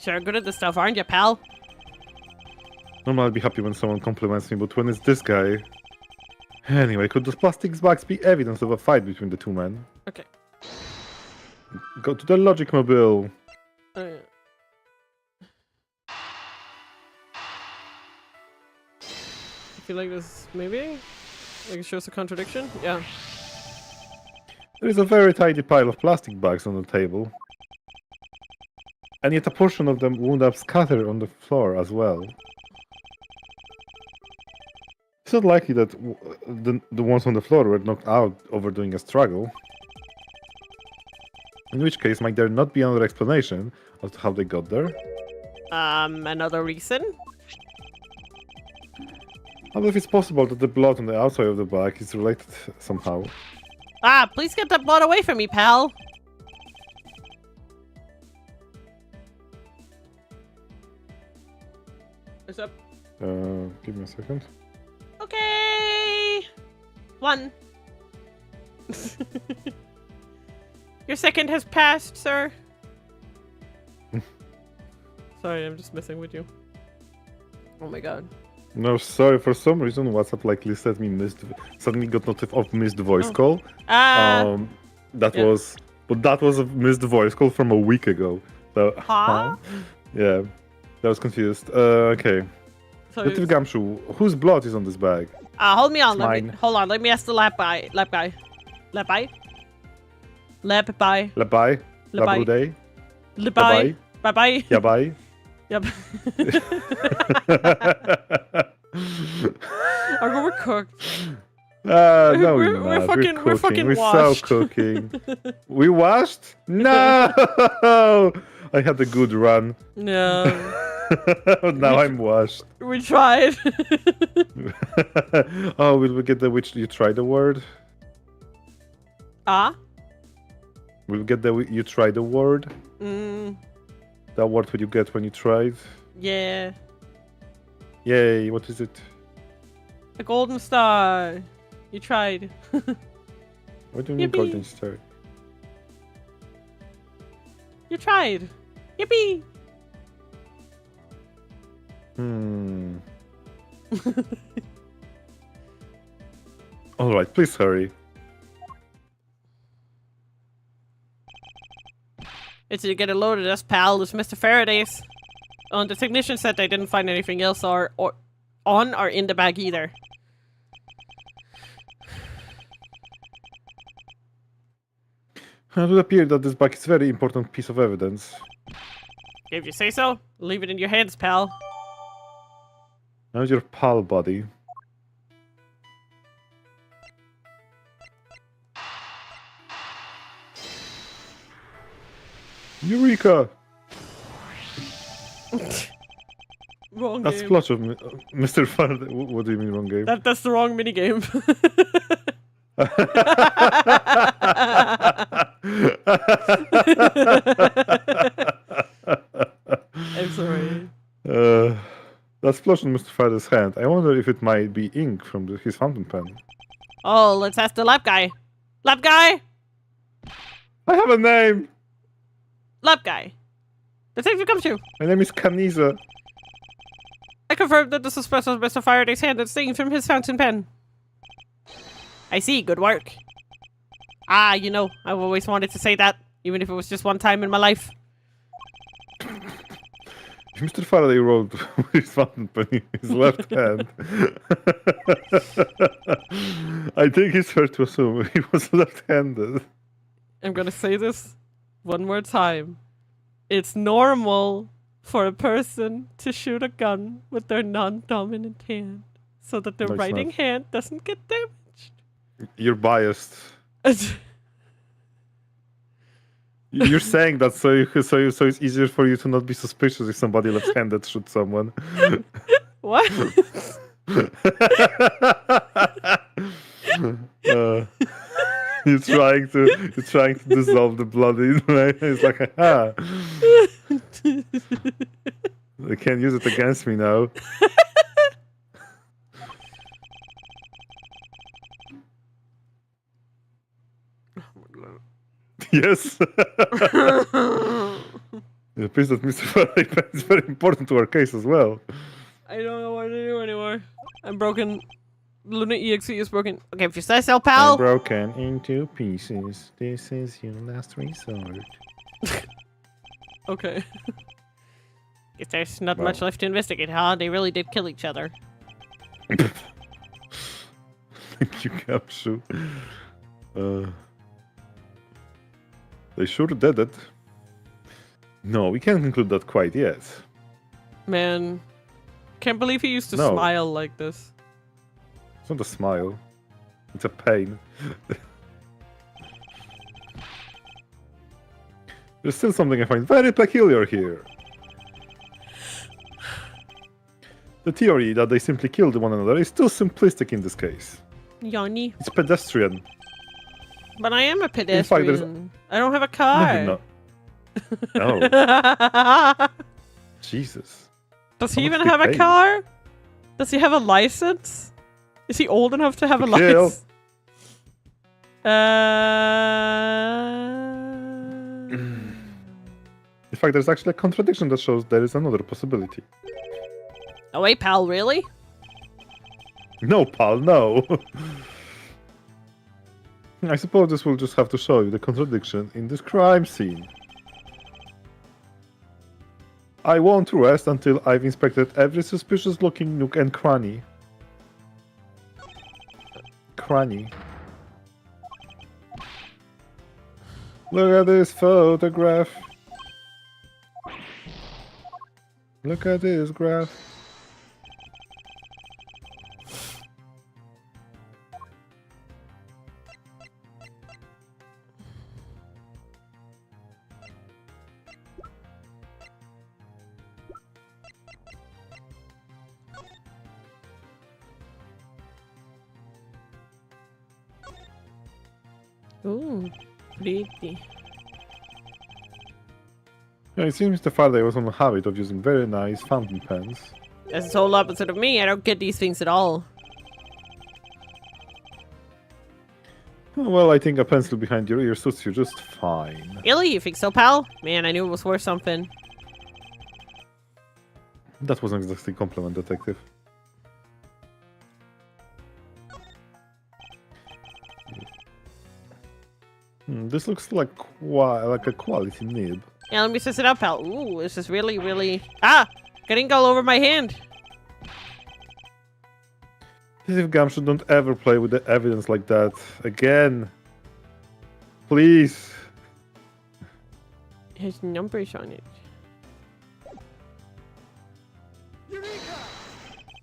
Sure good at this stuff, aren't you, pal? Normally I'd be happy when someone compliments me, but when it's this guy... Anyway, could those plastic bags be evidence of a fight between the two men? Okay. Go to the logic mobile. Oh, yeah. I feel like this, maybe? Like it shows a contradiction? Yeah. There is a very tidy pile of plastic bags on the table. And yet a portion of them wound up scattered on the floor as well. It's not likely that the ones on the floor were knocked out overdoing a struggle. In which case, might there not be another explanation as to how they got there? Another reason? How if it's possible that the blood on the outside of the bag is related somehow? Ah, please get that blood away from me, pal. What's up? Give me a second. Okay. 1. Your second has passed, sir. Sorry, I'm just messing with you. Oh my god. No, sorry. For some reason, WhatsApp like listed me suddenly got notif of missed voice call. That Yeah. was, but that was a missed voice call from a week ago. So, Huh? yeah, I was confused. Okay. So Detective Gumshoe, whose blood is on this bag? Hold me on. It's Let me, mine. hold on. Let me ask the lab guy. Lab guy. Lab guy. Lab guy. Labai? Labai. Labrude? Lab guy. Bye bye. Yabai? Yep. Are we cooked? No, We're we're not. fucking- we're cooking. fucking We're washed. so cooking. We washed? No! I had a good run. No. Now I'm washed. We tried. Oh, will we get the which you tried the word? Ah? We'll get the you tried the word. That word would you get when you tried? Yeah. Yay! What is it? A golden star. You tried. What do you mean Yippee. golden star? You tried. Yippee! All right, please hurry. It's to get it loaded, us pal. It's Mr. Faraday's. The technician said they didn't find anything else or on or in the bag either. It would appear that this bag is a very important piece of evidence. If you say so, leave it in your hands, pal. How's your pal, buddy? Eureka! Wrong That's game. plot of Mr. Faraday. What do you mean wrong game? That's the wrong minigame. I'm sorry. That splash on Mr. Faraday's hand. I wonder if it might be ink from his fountain pen. Oh, let's ask the lab guy. Lab guy! I have a name! Lab guy. Detective Gumshoe. My name is Kaniza. I confirm that this is Mr. Faraday's hand that's taken from his fountain pen. I see, good work. Ah, you know, I've always wanted to say that, even if it was just one time in my life. If Mr. Faraday wrote with his fountain pen in his left hand, I think it's fair to assume he was left-handed. I'm gonna say this one more time. It's normal for a person to shoot a gun with their non-dominant hand so that their No, it's writing not. hand doesn't get damaged. You're biased. You're saying that so it's easier for you to not be suspicious if somebody left-handed shoots someone. What? You're trying to dissolve the blood in it's like they can't use it against me now. Yes. It appears that Mr. Faraday is very important to our case as well. I don't know what to do anymore. I'm broken. Lune EXE is broken. Okay, if you say so, I'm pal. broken into pieces. This is your last resort. Okay. If there's not Well. much left to investigate, huh? They really did kill each other. Thank you, Capsule. They sure did it. No, we can't conclude that quite yet. Man. Can't believe he used to No. smile like this. It's not a smile. It's a pain. There's still something I find very peculiar here. The theory that they simply killed one another is too simplistic in this case. Yanni. It's pedestrian. But I am a there's- pedestrian. I don't have a No, car. you're not. Oh, Jesus. Does he How even much have they a pay? car? Does he have a license? Is he old enough to have a kill. license? In fact, there's actually a contradiction that shows there is another possibility. Oh wait, pal, really? No, pal, no. I suppose this will just have to show you the contradiction in this crime scene. I won't rest until I've inspected every suspicious-looking nook and cranny. Cranny. Look at this photograph. Look at this graph. Ooh, pretty. Yeah, it seems Mr. Faraday was on a habit of using very nice fountain pens. That's the whole opposite of me. I don't get these things at all. Well, I think a pencil behind your ear suits you just fine. Really? You think so, pal? Man, I knew it was worth something. That wasn't exactly a compliment, detective. This looks like a quality nib. Yeah, let me test it out, pal. Ooh, this is really, really... Ah! Getting all over my hand. Detective Gumshoe, don't ever play with the evidence like that again. Please. It has numbers on it.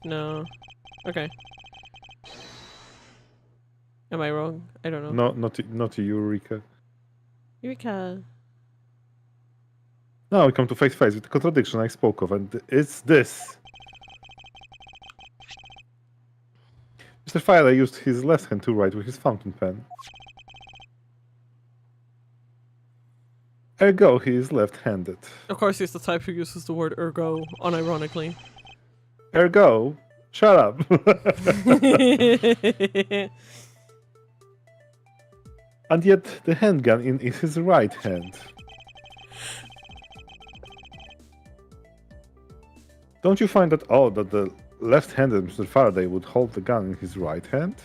No. Okay. Am I wrong? I don't know. No, not to Eureka. Eureka. Now we come to face with the contradiction I spoke of, and it's this. Mr. Faraday used his left hand to write with his fountain pen. Ergo, he is left-handed. Of course, he's the type who uses the word ergo unironically. Ergo, shut up. And yet, the handgun in his right hand. Don't you find that odd that the left-handed Mr. Faraday would hold the gun in his right hand?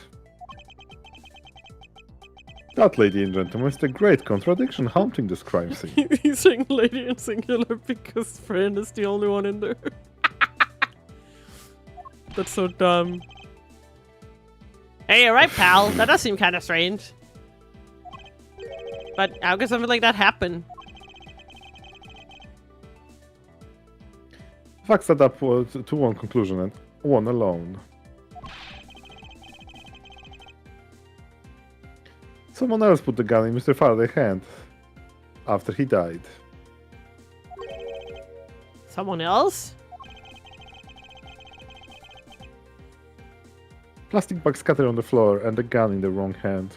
That, ladies and gentlemen, is the great contradiction haunting this crime scene. He's saying lady in singular because friend is the only one in there. That's so dumb. Hey, you're right, pal. That does seem kind of strange. But how could something like that happen? Facts add up to one conclusion, and one alone. Someone else put the gun in Mr. Faraday's hand after he died. Someone else? Plastic bag scattered on the floor and the gun in the wrong hand.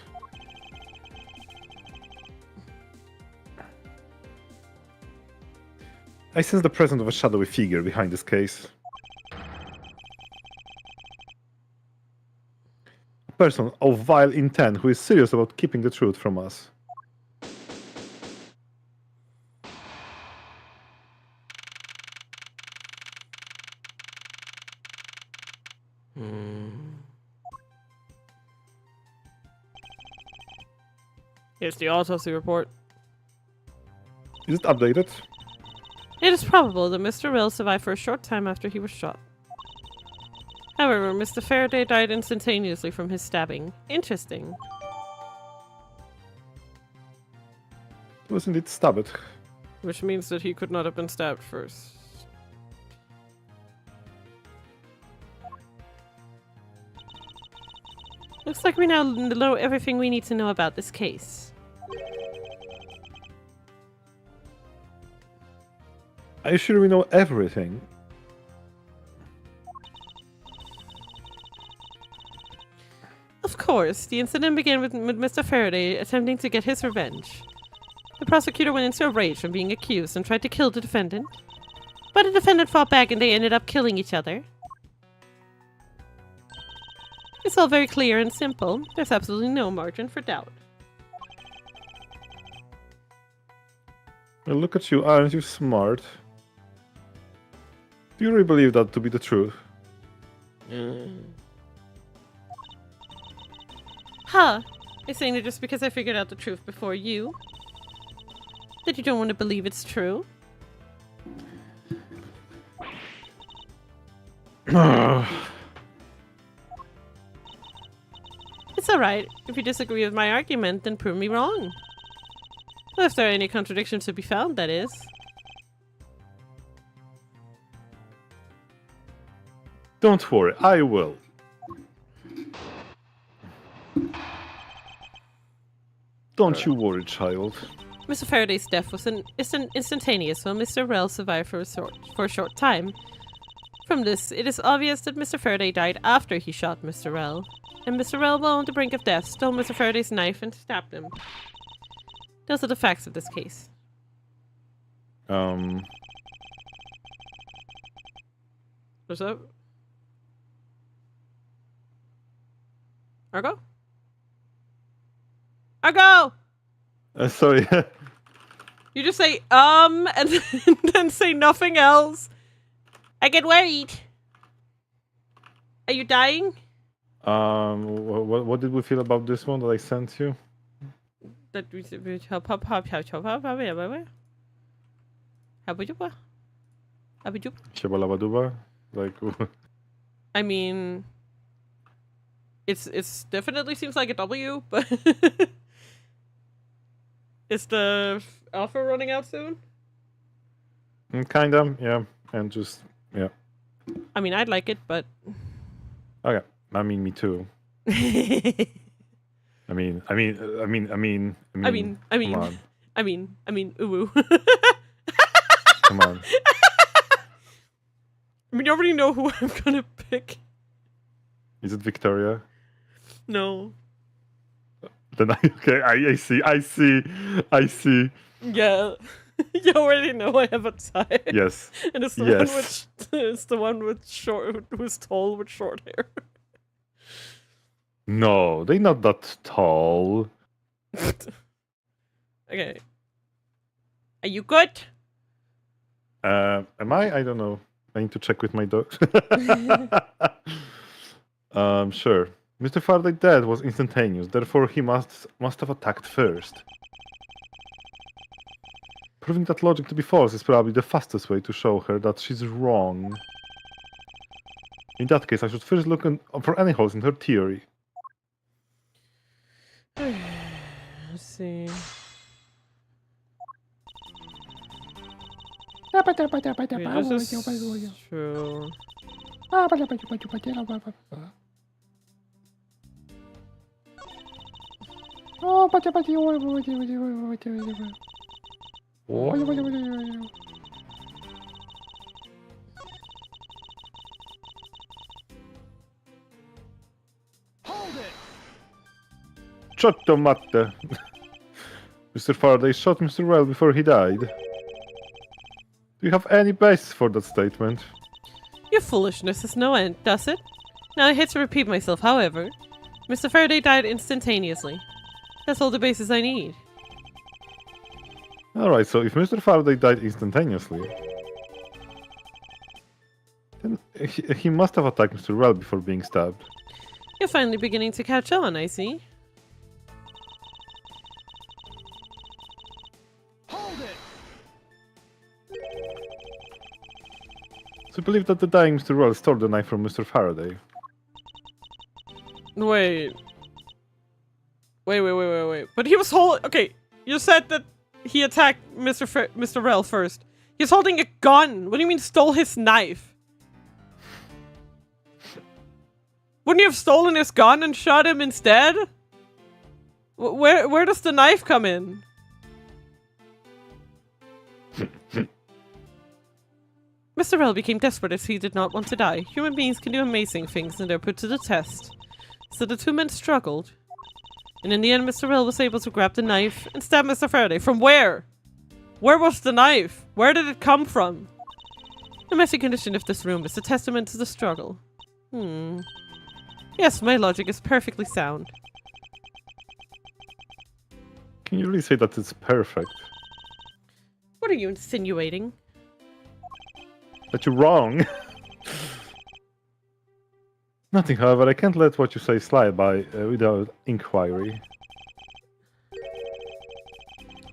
I sense the presence of a shadowy figure behind this case. A person of vile intent who is serious about keeping the truth from us. Here's the autopsy report. Is it updated? It is probable that Mr. Will survived for a short time after he was shot. However, Mr. Faraday died instantaneously from his stabbing. Interesting. It was indeed stabbed. Which means that he could not have been stabbed first. Looks like we now know everything we need to know about this case. Are you sure we know everything? Of course, the incident began with Mr. Faraday attempting to get his revenge. The prosecutor went into a rage from being accused and tried to kill the defendant. But the defendant fought back and they ended up killing each other. It's all very clear and simple. There's absolutely no margin for doubt. Well, look at you, aren't you smart? Do you really believe that to be the truth? Huh. You're saying that just because I figured out the truth before you, that you don't want to believe it's true? It's alright. If you disagree with my argument, then prove me wrong. Well, if there are any contradictions to be found, that is. Don't worry, I will. Don't you worry, child. Mr. Faraday's death was instantaneous, while Mr. Rell survived for a short time. From this, it is obvious that Mr. Faraday died after he shot Mr. Rell. And Mr. Rell, while on the brink of death, stole Mr. Faraday's knife and stabbed him. Those are the facts of this case. What's up? Argo? Argo! Sorry. You just say, and then say nothing else. I get worried. Are you dying? What did we feel about this one that I sent you? That we Shabalabaduba? Like, I mean, it's definitely seems like a W, but is the alpha running out soon? kinda, yeah, and just yeah. I mean, I'd like it, but Okay, I mean, me too. I mean, ooh. Come on. I mean, you already know who I'm gonna pick. Is it Victoria? No. Then I see. Yeah. You already know I have a type. Yes. And it's the Yes. one with it's the one with short who's tall with short hair. No, they're not that tall. Okay. Are you good? Am I? I don't know. I need to check with my dog. Sure. Mr. Faraday's death was instantaneous, therefore he must have attacked first. Proving that logic to be false is probably the fastest way to show her that she's wrong. In that case, I should first look for any holes in her theory. Let's see. Wait, this is true. Ciotto matte. Mr. Faraday shot Mr. Well before he died. Do you have any basis for that statement? Your foolishness has no end, does it? Now I hate to repeat myself, however. Mr. Faraday died instantaneously. That's all the basis I need. Alright, so if Mr. Faraday died instantaneously, then he must have attacked Mr. Well before being stabbed. You're finally beginning to catch on, I see. So you believe that the dying Mr. Well stole the knife from Mr. Faraday? Wait. But he was holding. Okay, you said that he attacked Mr. Rell first. He's holding a gun. What do you mean stole his knife? Wouldn't you have stolen his gun and shot him instead? Where does the knife come in? Mr. Rell became desperate as he did not want to die. Human beings can do amazing things and they're put to the test. So the two men struggled. And in the end, Mr. Rell was able to grab the knife and stab Mr. Faraday. From where? Where was the knife? Where did it come from? The messy condition of this room is a testament to the struggle. Yes, my logic is perfectly sound. Can you really say that it's perfect? What are you insinuating? That you're wrong. Nothing, however, I can't let what you say slide by without inquiry.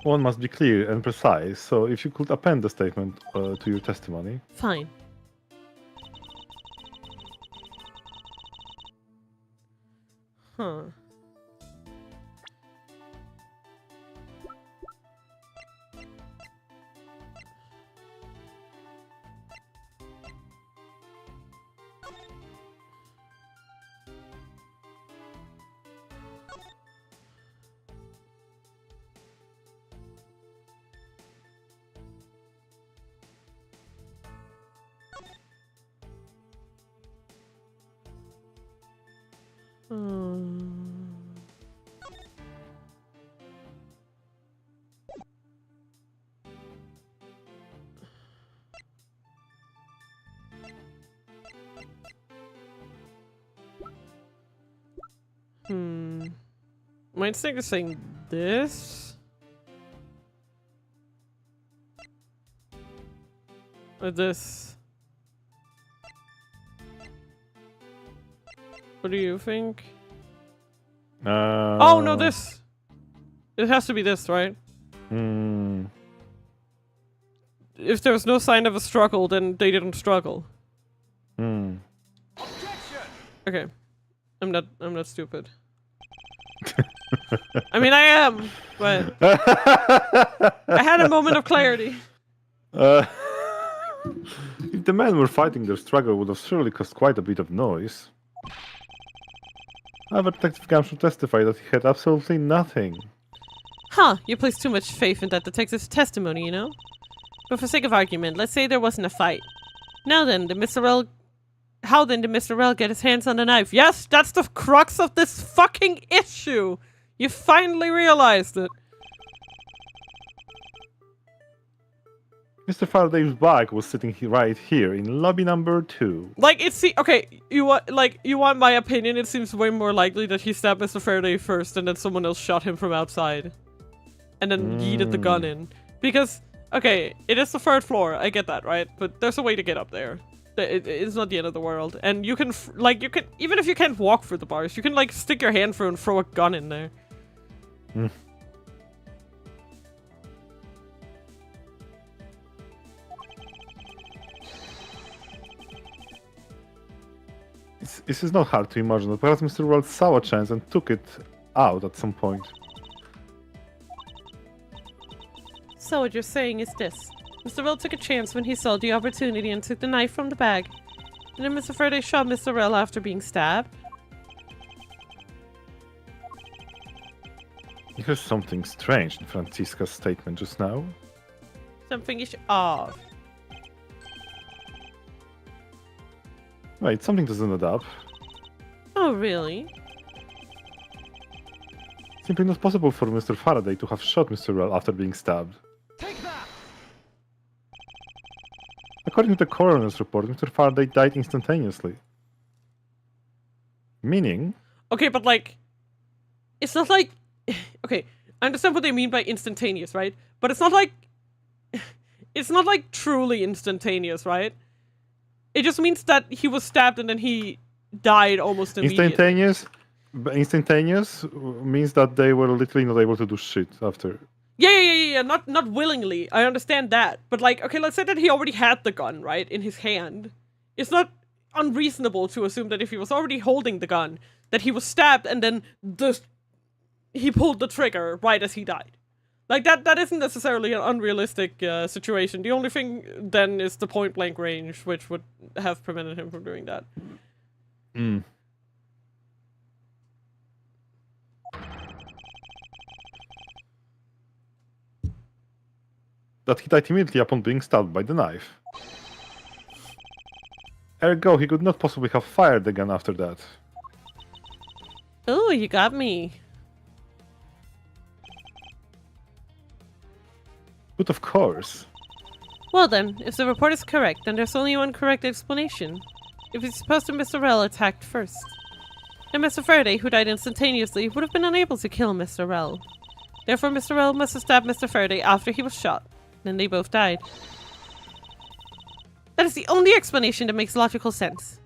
One must be clear and precise, so if you could append the statement to your testimony. Fine. Huh. My instinct is saying this. Or this. What do you think? Oh no, this! It has to be this, right? If there's no sign of a struggle, then they didn't struggle. Okay. I'm not stupid. I mean, I am, but I had a moment of clarity. If the men were fighting, their struggle would have surely caused quite a bit of noise. However, Detective Gamshaw testified that he had absolutely nothing. Huh, you place too much faith in that detective's testimony, you know? But for sake of argument, let's say there wasn't a fight. Now then, how then did Mr. Rell get his hands on the knife? Yes, that's the crux of this fucking issue! You finally realized it! Mr. Faraday's bag was sitting right here in lobby number 2. Like, okay, you want my opinion? It seems way more likely that he stabbed Mr. Faraday first and then someone else shot him from outside. And then yeeted the gun in. Because, okay, it is the 3rd floor, I get that, right? But there's a way to get up there. It's not the end of the world. And you can, even if you can't walk through the bars, you can, stick your hand through and throw a gun in there. This is not hard to imagine, but perhaps Mr. Rell saw a chance and took it out at some point. So what you're saying is this. Mr. Rell took a chance when he saw the opportunity and took the knife from the bag. And then Mr. Faraday shot Mr. Rell after being stabbed. Here's something strange in Franziska's statement just now. Something is off. Wait, something doesn't add up. Oh, really? Simply not possible for Mr. Faraday to have shot Mr. Rell after being stabbed. Take that! According to the coroner's report, Mr. Faraday died instantaneously. Meaning? Okay, but it's not like... Okay, I understand what they mean by instantaneous, right? But it's not like... It's not truly instantaneous, right? It just means that he was stabbed and then he died almost immediately. Instantaneous means that they were literally not able to do shit after. Yeah. Not willingly. I understand that. But okay, let's say that he already had the gun, right, in his hand. It's not unreasonable to assume that if he was already holding the gun, that he was stabbed and then he pulled the trigger right as he died. That isn't necessarily an unrealistic situation. The only thing then is the point-blank range, which would have prevented him from doing that. That he died immediately upon being stabbed by the knife. Ergo, he could not possibly have fired the gun after that. Oh, you got me. But of course. Well then, if the report is correct, then there's only one correct explanation. If it's supposed to Mr. Rel attacked first. And Mr. Faraday, who died instantaneously, would have been unable to kill Mr. Rel. Therefore, Mr. Rel must have stabbed Mr. Faraday after he was shot. Then they both died. That is the only explanation that makes logical sense.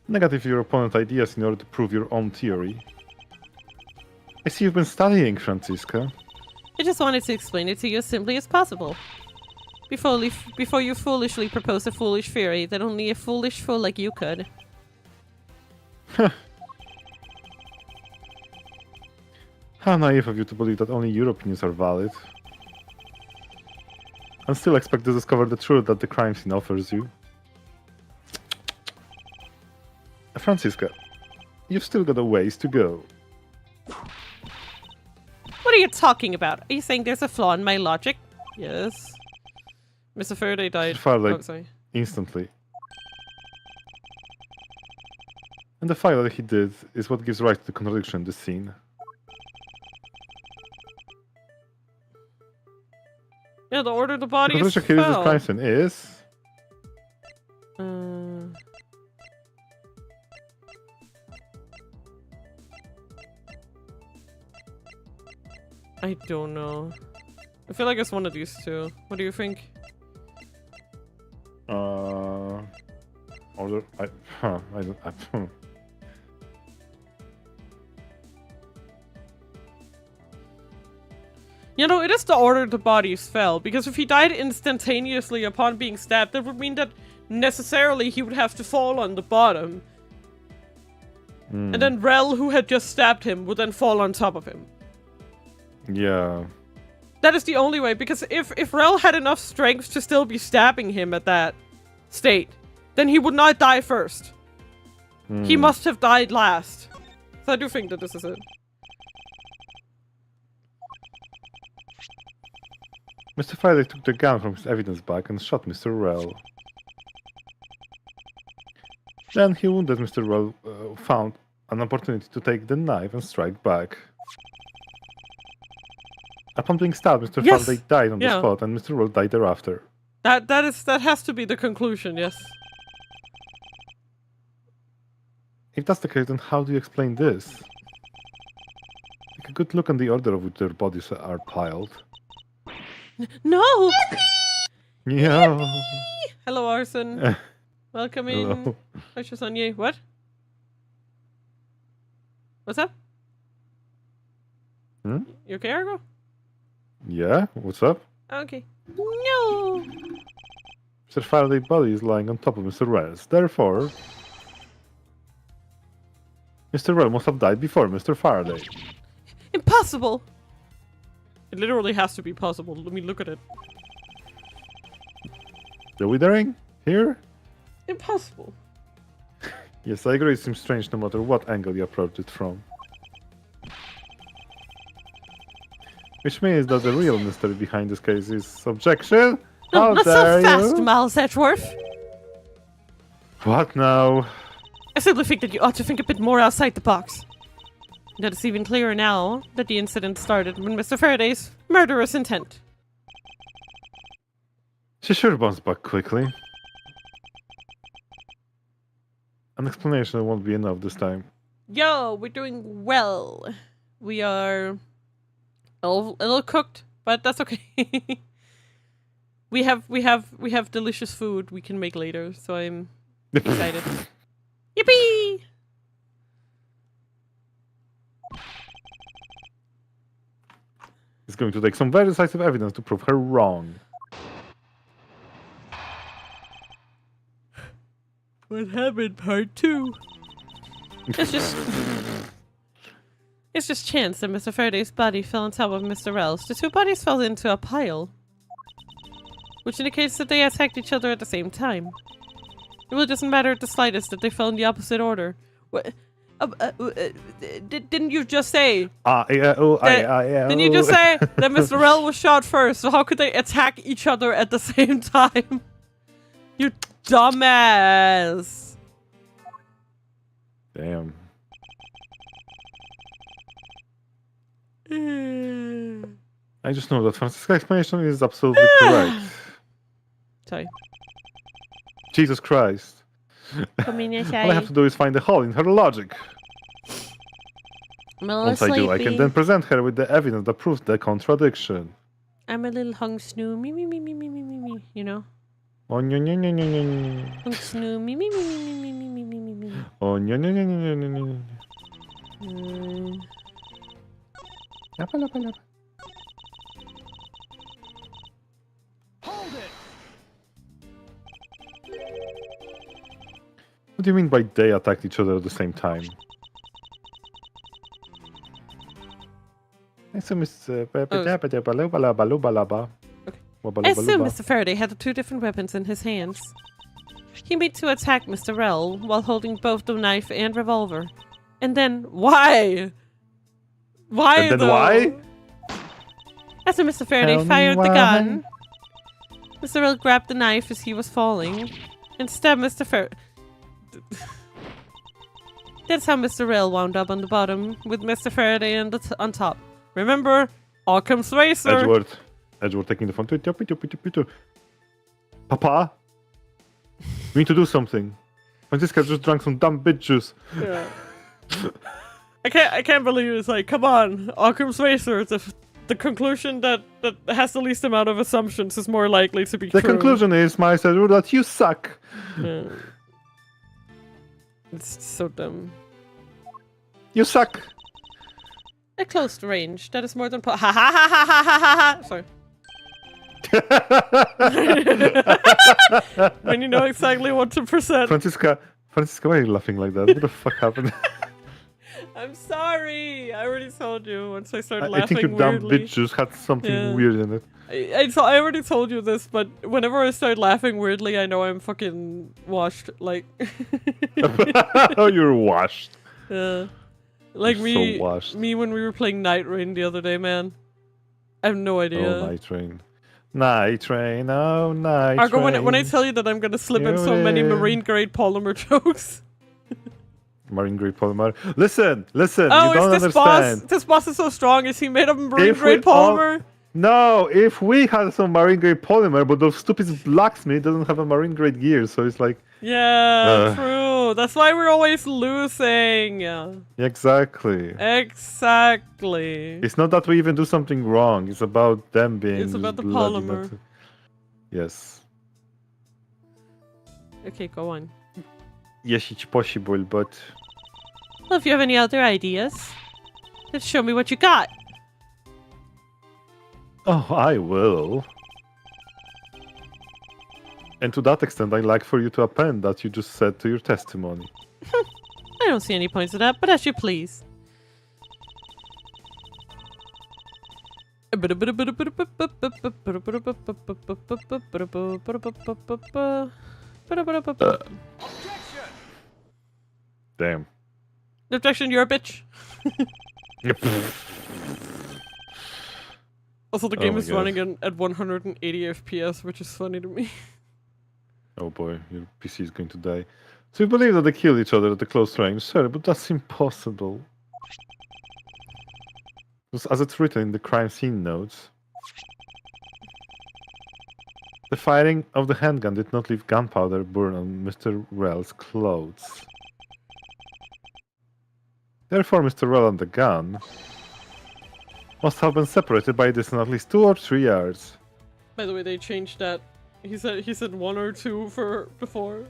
Negative your opponent's ideas in order to prove your own theory. I see you've been studying, Franziska. I just wanted to explain it to you as simply as possible. Before you foolishly propose a foolish theory that only a foolish fool like you could. How naive of you to believe that only your opinions are valid. And still expect to discover the truth that the crime scene offers you. Franziska, you've still got a ways to go. What are you talking about? Are you saying there's a flaw in my logic? Yes. Mr. Faraday died. Faraday Oh, sorry. Instantly. And the fact that he did is what gives rise to the contradiction in this scene. Yeah, the order the The body is contradiction here in this fell. crime scene is... I don't know. I feel like it's one of these two. What do you think? Order... I don't... You know, it is the order the bodies fell, because if he died instantaneously upon being stabbed, that would mean that necessarily he would have to fall on the bottom. And then Rel, who had just stabbed him, would then fall on top of him. Yeah. That is the only way, because if Rel had enough strength to still be stabbing him at that state, then he would not die first. He must have died last. So I do think that this is it. Mr. Faraday took the gun from his evidence bag and shot Mr. Rel. Then he wounded Mr. Rel, found an opportunity to take the knife and strike back. Upon being stabbed, Mr. Yes! Faraday died on the Yeah. spot and Mr. Rel died thereafter. That has to be the conclusion, yes. If that's the case, then how do you explain this? Take a good look on the order of which their bodies are piled. No! Yeah. Hello, Arson. Welcome in. Hello. How's your son? Yay. What? What's up? Hmm? You okay, Argo? Yeah, what's up? Okay. No! Mr. Faraday's body is lying on top of Mr. Rel's. Therefore, Mr. Rel must have died before Mr. Faraday. Impossible! It literally has to be possible. Let me look at it. The withering? Here? Impossible. Yes, I agree, it seems strange no matter what angle you approach it from. Which means that the real mystery behind this case is objection? How Not dare so fast, you? Miles Edgeworth! What now? I simply think that you ought to think a bit more outside the box. That it's even clearer now that the incident started with Mr. Faraday's murderous intent. She sure bounced back quickly. An explanation won't be enough this time. Yo, we're doing well. We are a little cooked, but that's okay. we have delicious food we can make later, so I'm excited. Yippee! It's going to take some very decisive evidence to prove her wrong. What happened, part 2? It's just chance that Mr. Faraday's body fell on top of Mr. Rel's. The two bodies fell into a pile, which indicates that they attacked each other at the same time. It really doesn't matter the slightest that they fell in the opposite order. What? Didn't you just say? Didn't you just say that Mr. Rel was shot first? So how could they attack each other at the same time? You dumbass! Damn. I just know that Francisca's explanation is absolutely correct. Sorry. Jesus Christ. All I have to do is find a hole in her logic. I'm a little Once I do, I sleepy. can then present her with the evidence that proves the contradiction. I'm a little hung snoo. Me. You know? Oh, no, no, no, no, no, no. Hung snoo. Me. Oh, no, no, no, no, no, no, no. Lappa, lappa, lappa. What do you mean by they attacked each other at the same time? I assume it's I assume Mr. Faraday had the two different weapons in his hands. He made to attack Mr. Rell while holding both the knife and revolver. And then, Why? Why And then though? why? after Mr. Faraday Tell me fired the why. gun, Mr. Rell grabbed the knife as he was falling and stabbed Mr. Faraday. That's how Mr. Rell wound up on the bottom, with Mr. Faraday on top. Remember, Occam's razor. Edward taking the phone. Papa? We need to do something. Francisca just drank some dumb bitch juice. Yeah. I can't believe it's like, come on, Occam's razor. The conclusion that has the least amount of assumptions is more likely to be The true. conclusion is, my Edward, that you suck. Yeah. It's so dumb. You suck. At close range, that is more than ha ha ha ha ha ha ha. Sorry. When you know exactly what to present. Francisca, why are you laughing like that? What the fuck happened? I'm sorry. I already told you once I started I laughing think your dumb weirdly. bitch juice had something Yeah. weird in it. I already told you this, but whenever I start laughing weirdly, I know I'm fucking washed. Like, Oh, you're washed. yeah. Like You're me, so washed. me when we were playing Night Rain the other day, man. I have no idea. Oh, Night Train. Night Train, oh, Night Argo, Train. when I tell you that I'm gonna slip in You so many will. marine grade polymer jokes. Marine grade polymer. Listen, Oh, you don't is this understand. boss? This boss is so strong. Is he made of marine If we grade all- polymer? No, if we had some marine grade polymer, but those stupid blacksmith doesn't have a marine grade gear, so it's like, Yeah, true. That's why we're always losing. exactly. Exactly. It's not that we even do something wrong. It's about them being. It's about the bloody polymer. not- Yes. Okay, go on. Yes, it's possible, but Well, if you have any other ideas, let's show me what you got. oh, I will. And to that extent, I'd like for you to append that you just said to your testimony. I don't see any points to that, but as you please. Damn. Objection, you're a bitch. Also, the Oh game my is God. running at 180 FPS, which is funny to me. Oh boy, your PC is going to die. So you believe that they killed each other at the close range? Sorry, but that's impossible. Just as it's written in the crime scene notes, the firing of the handgun did not leave gunpowder burn on Mr. Rell's clothes. Therefore, Mr. Rell and the gun must have been separated by a distance at least 2 or 3 yards. By the way, they changed that. He said 1 or 2 for before.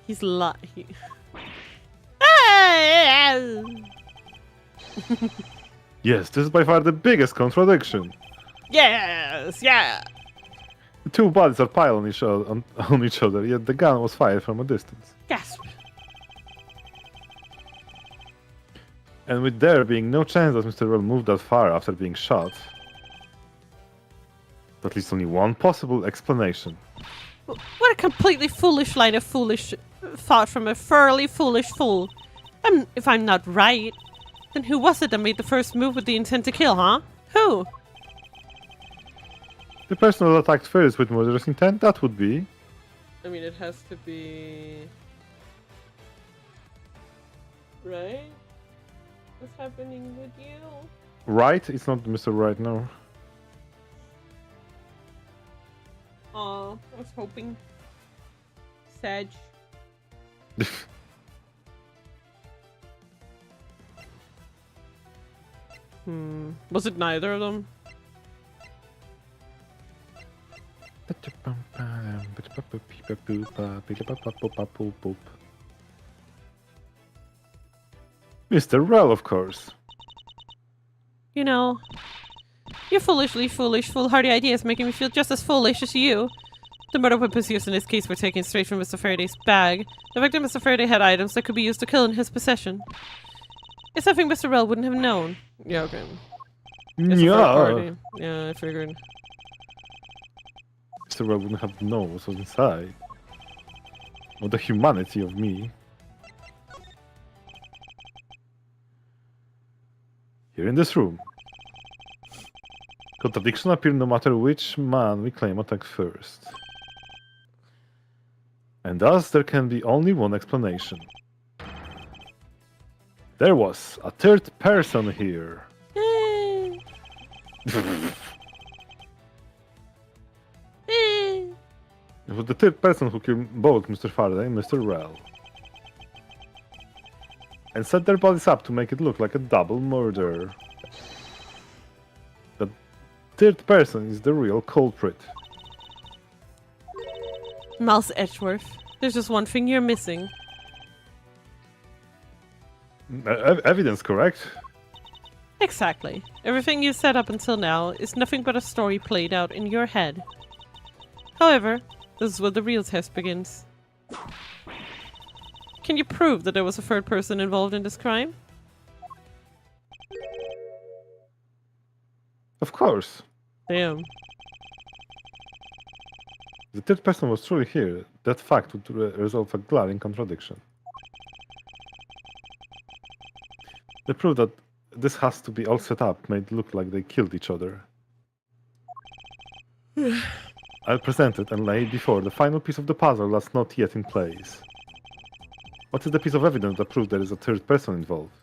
He's he... Yes, this is by far the biggest contradiction. Yes, yeah. The two bodies are piled on each other, yet the gun was fired from a distance. Gasp. And with there being no chance that Mr. Rell moved that far after being shot, at least only one possible explanation. What a completely foolish line of foolish thought from a thoroughly foolish fool. If I'm not right, then who was it that made the first move with the intent to kill, huh? Who? The person who attacked first with murderous intent, that would be... I mean, it has to be... Right? What's happening with you? Right? It's not Mr. Right, no. Aw, I was hoping. Sag. Was it neither of them? Mr. Rel, of course. You know, your foolhardy ideas making me feel just as foolish as you. The murder weapons used in this case were taken straight from Mr. Faraday's bag. The victim, Mr. Faraday, had items that could be used to kill in his possession. It's something Mr. Rel wouldn't have known. Yeah, okay. It's a third Yeah. party. Yeah, I figured. Mr. Rel wouldn't have known what was inside. Or the humanity of me. Here in this room. Contradiction appear no matter which man we claim attacked first. And thus there can be only one explanation. There was a third person here. It was the third person who killed both Mr. Faraday and Mr. Rel. And set their bodies up to make it look like a double murder. The third person is the real culprit. Mouse Edgeworth, there's just one thing you're missing. Evidence, correct? Exactly. Everything you've said up until now is nothing but a story played out in your head. However, this is where the real test begins. Can you prove that there was a third person involved in this crime? Of course. Damn. The third person was truly here. That fact would resolve a glaring contradiction. The proof that this has to be all set up made it look like they killed each other. I'll present it and lay it before the final piece of the puzzle that's not yet in place. What is the piece of evidence that proves there is a third person involved?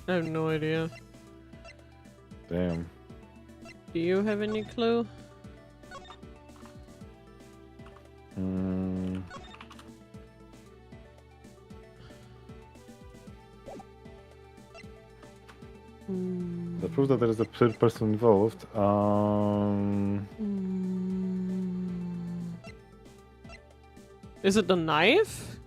I have no idea. Damn. Do you have any clue? The proof that there is a third person involved. Is it the knife?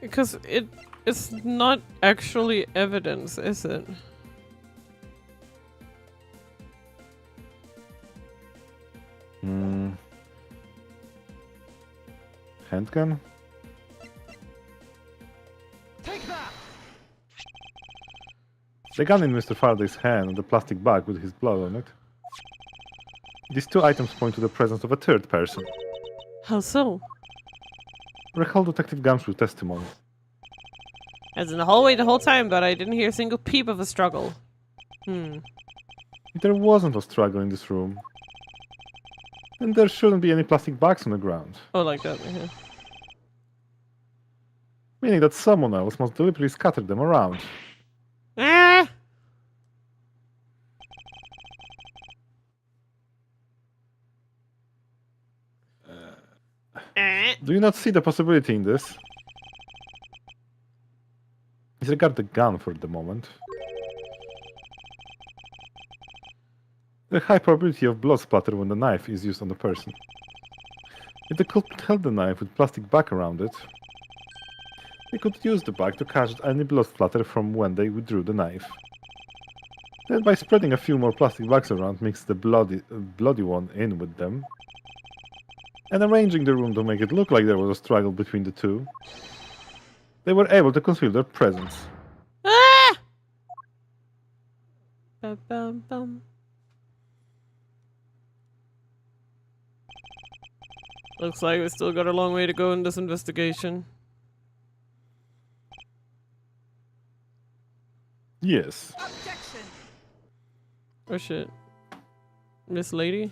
Because it's not actually evidence, is it? Handgun? Take that! The gun in Mr. Faraday's hand and the plastic bag with his blood on it. These two items point to the presence of a third person. How so? Recall Detective Gumshoe's testimony. I was in the hallway the whole time, but I didn't hear a single peep of a struggle. There wasn't a struggle in this room. And there shouldn't be any plastic bags on the ground. Oh, like that. Yeah. Meaning that someone else must deliberately scatter them around. Ah! Do you not see the possibility in this? Disregard the gun for the moment. The high probability of blood splatter when the knife is used on the person. If the culprit held the knife with plastic bag around it, they could use the bag to catch any blood splatter from when they withdrew the knife. Then by spreading a few more plastic bags around, mix the bloody one in with them, and arranging the room to make it look like there was a struggle between the two, they were able to conceal their presence. Ah! Bum, bum, bum. Looks like we still got a long way to go in this investigation. Yes. Oh shit. Miss Lady?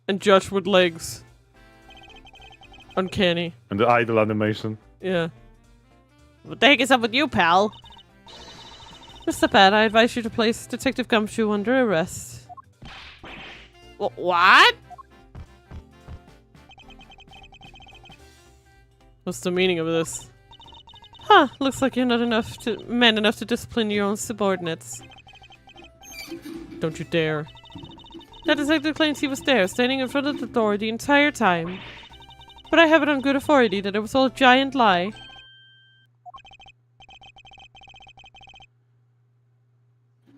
And Judge with legs. Uncanny. And the idle animation. Yeah. What the heck is up with you, pal? Mr. Bad, I advise you to place Detective Gumshoe under arrest. What? What's the meaning of this? Huh, looks like you're not man enough to discipline your own subordinates. Don't you dare. That detective claims he was there, standing in front of the door the entire time. But I have it on good authority that it was all a giant lie.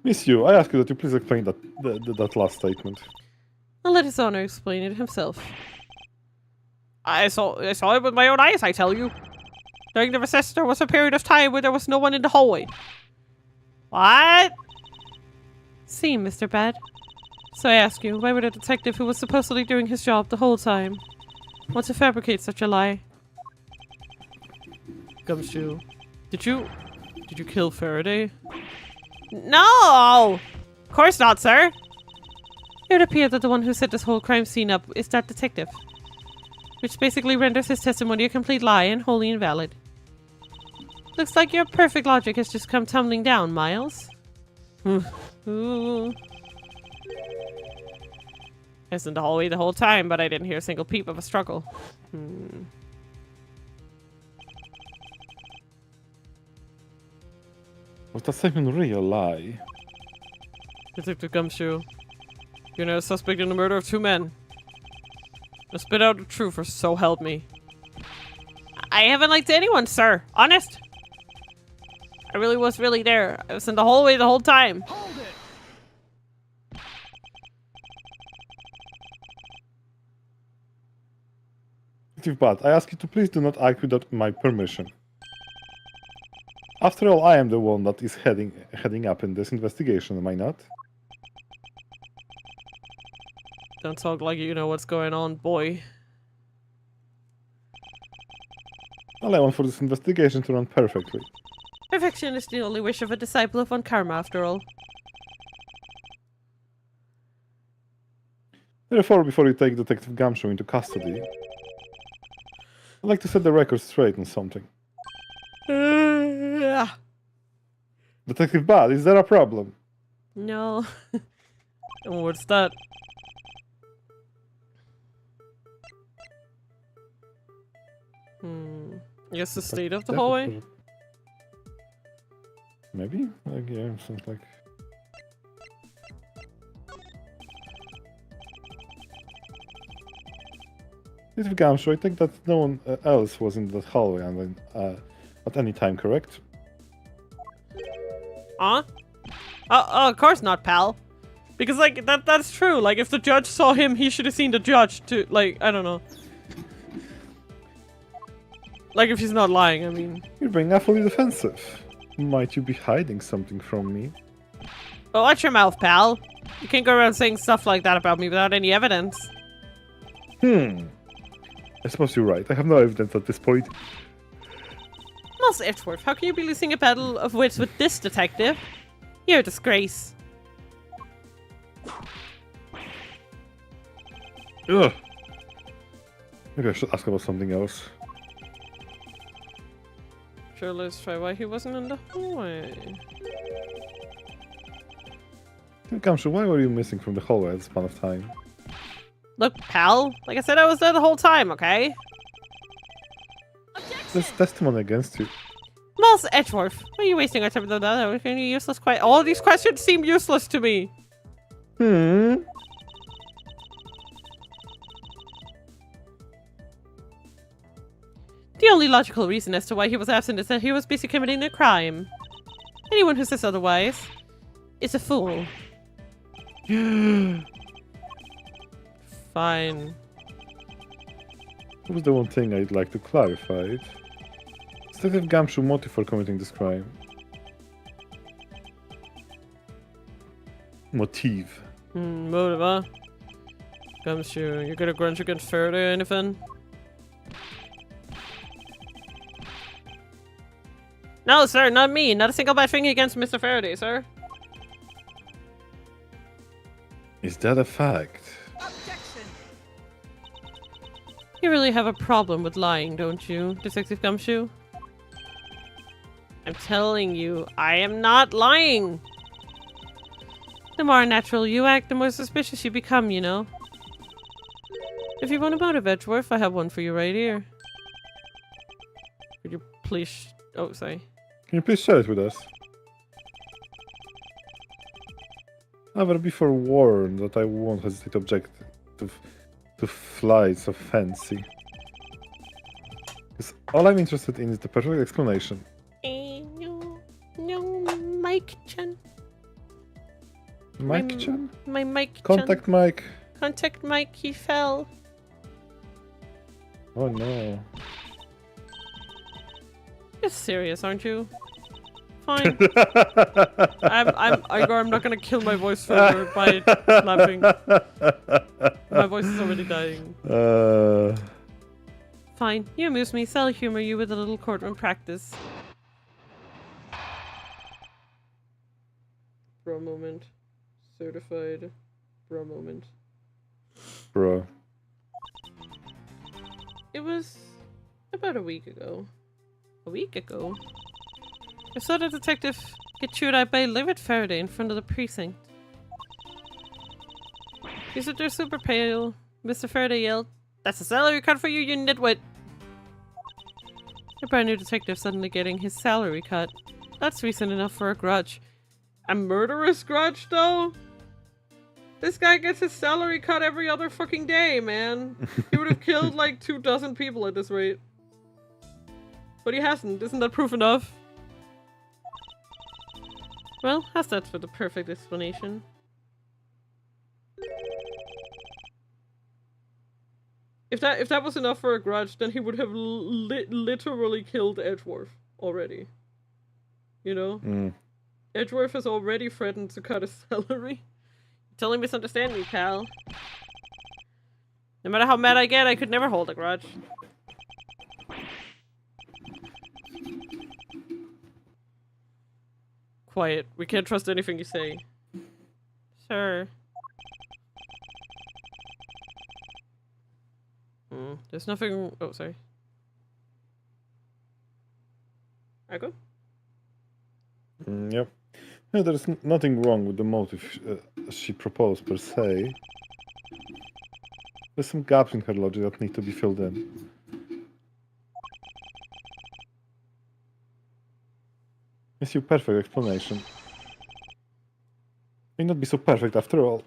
Miss you, I ask you that you please explain that last statement. I'll let his honor explain it himself. I saw it with my own eyes, I tell you. During the recess, there was a period of time where there was no one in the hallway. What? See, Mr. Bad. So I ask you, why would a detective who was supposedly doing his job the whole time want to fabricate such a lie? Gumshoe, did you kill Faraday? No! Of course not, sir. It would appear that the one who set this whole crime scene up is that detective, which basically renders his testimony a complete lie and wholly invalid. Looks like your perfect logic has just come tumbling down, Miles. Ooh. I was in the hallway the whole time, but I didn't hear a single peep of a struggle. Was that statement a real lie? Detective Gumshoe, you're now a suspect in the murder of 2 men. Now spit out the truth or so help me. I haven't lied to anyone, sir. Honest. I really was there. I was in the hallway the whole time. Detective Bad, I ask you to please do not act without my permission. After all, I am the one that is heading up in this investigation, am I not? Don't talk like you know what's going on, boy. All I want for this investigation to run perfectly. Perfection is the only wish of a disciple of Von Karma, after all. Therefore, before you take Detective Gumshoe into custody, I'd like to set the record straight on something. Detective Bad, is there a problem? No. And what's that? I guess the state of the hallway? Maybe? Like, yeah, something like... Detective Gumshoe, I think that no one else was in that hallway at any time, correct? Huh? Of course not, pal. Because, like, that's true. Like, if the judge saw him, he should have seen the judge to, like, I don't know. Like, if he's not lying, I mean. You're being awfully defensive. Might you be hiding something from me? Well, watch your mouth, pal. You can't go around saying stuff like that about me without any evidence. I suppose you're right. I have no evidence at this point. Miles Edgeworth, how can you be losing a battle of wits with this detective? You're a disgrace. Ugh. Maybe I should ask about something else. Sure, let's try why he wasn't in the hallway. Gumshoe, why were you missing from the hallway at this span of time? Look, pal, like I said, I was there the whole time, okay? There's testimony against you. Miles Edgeworth, why are you wasting our time with that? Any useless all these questions seem useless to me. Hmm. The only logical reason as to why he was absent is that he was busy committing a crime. Anyone who says otherwise is a fool. Fine. What was the one thing I'd like to clarify? Detective Gumshoe motive for committing this crime. Motive. Motive, huh? Gumshoe, you got a grudge against Faraday or anything? No, sir, not me. Not a single bad thing against Mr. Faraday, sir. Is that a fact? You really have a problem with lying, don't you, Detective Gumshoe? I'm telling you, I am not lying! The more natural you act, the more suspicious you become, you know? If you want a motive, Edgeworth, I have one for you right here. Could you please... Oh, sorry. Can you please share it with us? However, be forewarned that I won't hesitate to object to flights of fancy. Because all I'm interested in is the perfect explanation. No, Mike-chan. Mike-chan? My Mike-chan. Contact Mike. Contact Mike, he fell. Oh no. You're serious, aren't you? Fine. Igor, I'm not gonna kill my voice further by laughing. My voice is already dying. Fine. You amuse me, so I'll humor you with a little courtroom practice. Bro moment. Certified. Bro moment. Bro. It was about a week ago. A week ago? I saw the detective get chewed out by a livid Faraday in front of the precinct. He said they're super pale. Mr. Faraday yelled, "That's a salary cut for you, you nitwit!" A brand new detective suddenly getting his salary cut. That's reason enough for a grudge. A murderous grudge, though? This guy gets his salary cut every other fucking day, man. He would have killed like 24 people at this rate. But he hasn't. Isn't that proof enough? Well, how's that for the perfect explanation? If that was enough for a grudge, then he would have literally killed Edgeworth already. You know? Mm. Edgeworth has already threatened to cut his salary. You totally misunderstand me, pal. No matter how mad I get, I could never hold a grudge. Quiet. We can't trust anything you say. Sir. There's nothing... Oh, sorry. I go? Yep. No, there's nothing wrong with the motive she proposed, per se. There's some gaps in her logic that need to be filled in. It's your perfect explanation. May not be so perfect after all.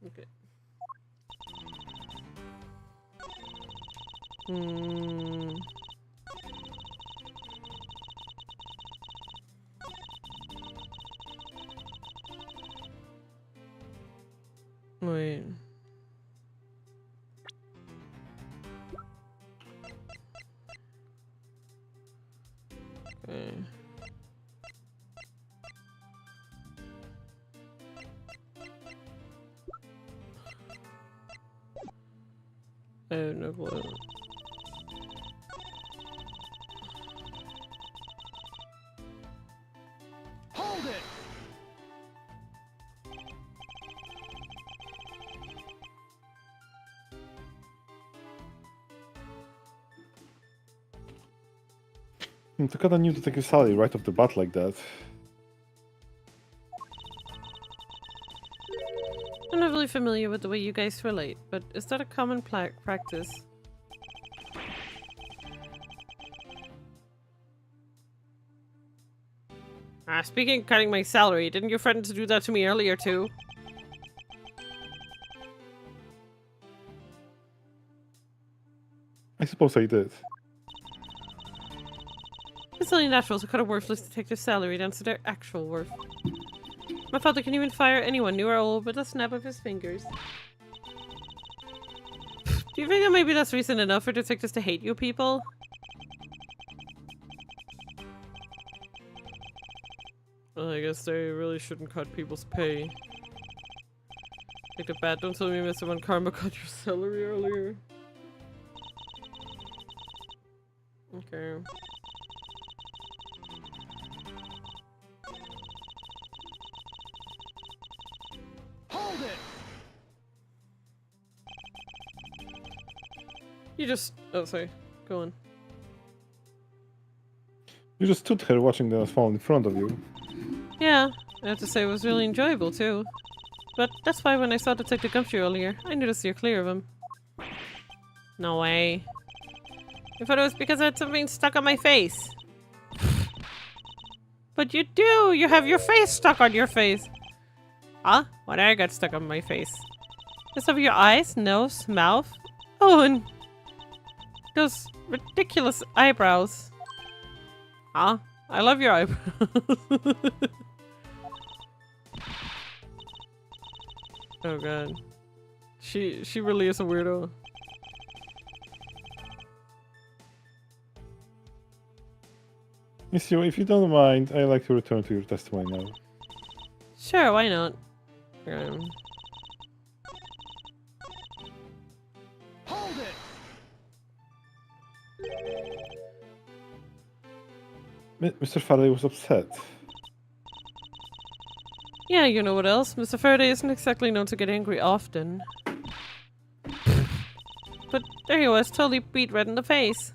Okay. Wait. Okay. I have no clue. Hold it! To cut a new detective salary right off the bat like that. I'm not really familiar with the way you guys relate, but is that a common practice? Speaking of cutting my salary, didn't you threaten to do that to me earlier too? I suppose I did. It's only natural to cut a worthless detective's salary down to their actual worth. My father can even fire anyone, new or old, with a snap of his fingers. Do you think that maybe that's reason enough for detectives to hate you people? Well, I guess they really shouldn't cut people's pay. Take the bat. Don't tell me Mr. Von Karma cut your salary earlier. Okay. Hold it! You just... Oh, sorry. Go on. You just stood here watching them fall in front of you. Yeah, I have to say it was really enjoyable too. But that's why when I saw Detective Gumshoe earlier, I knew to steer clear of him. No way. I thought it was because I had something stuck on my face. But you do! You have your face stuck on your face! Huh? What I got stuck on my face? Just over your eyes, nose, mouth? Oh, and those ridiculous eyebrows. Huh? I love your eyebrows. Oh god. She really is a weirdo. Miss you, if you don't mind, I'd like to return to your testimony now. Sure, why not? Hold it! Mr. Faraday was upset. Yeah, you know what else? Mr. Faraday isn't exactly known to get angry often. But there he was, totally beat red in the face.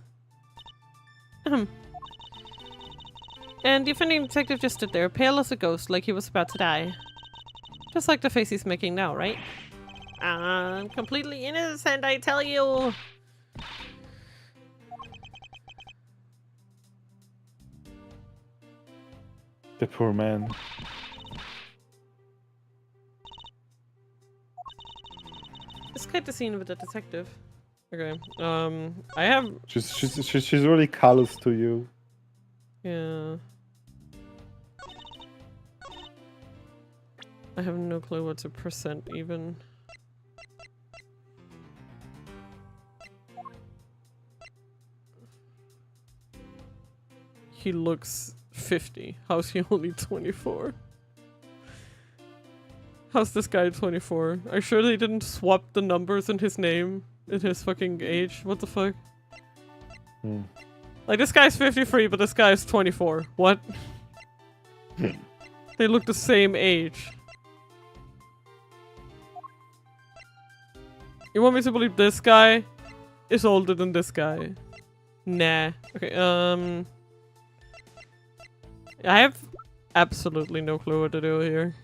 And the offending detective just stood there, pale as a ghost, like he was about to die. Just like the face he's making now, right? I'm completely innocent, I tell you! The poor man. It's quite the scene with the detective. Okay, I have... She's really callous to you. Yeah. I have no clue what to percent even. He looks 50. How's he only 24? How's this guy 24? Are you sure they didn't swap the numbers in his name in his fucking age? What the fuck? Like, this guy's 53, but this guy's 24. What? They look the same age. You want me to believe this guy is older than this guy? Nah. Okay, I have absolutely no clue what to do here.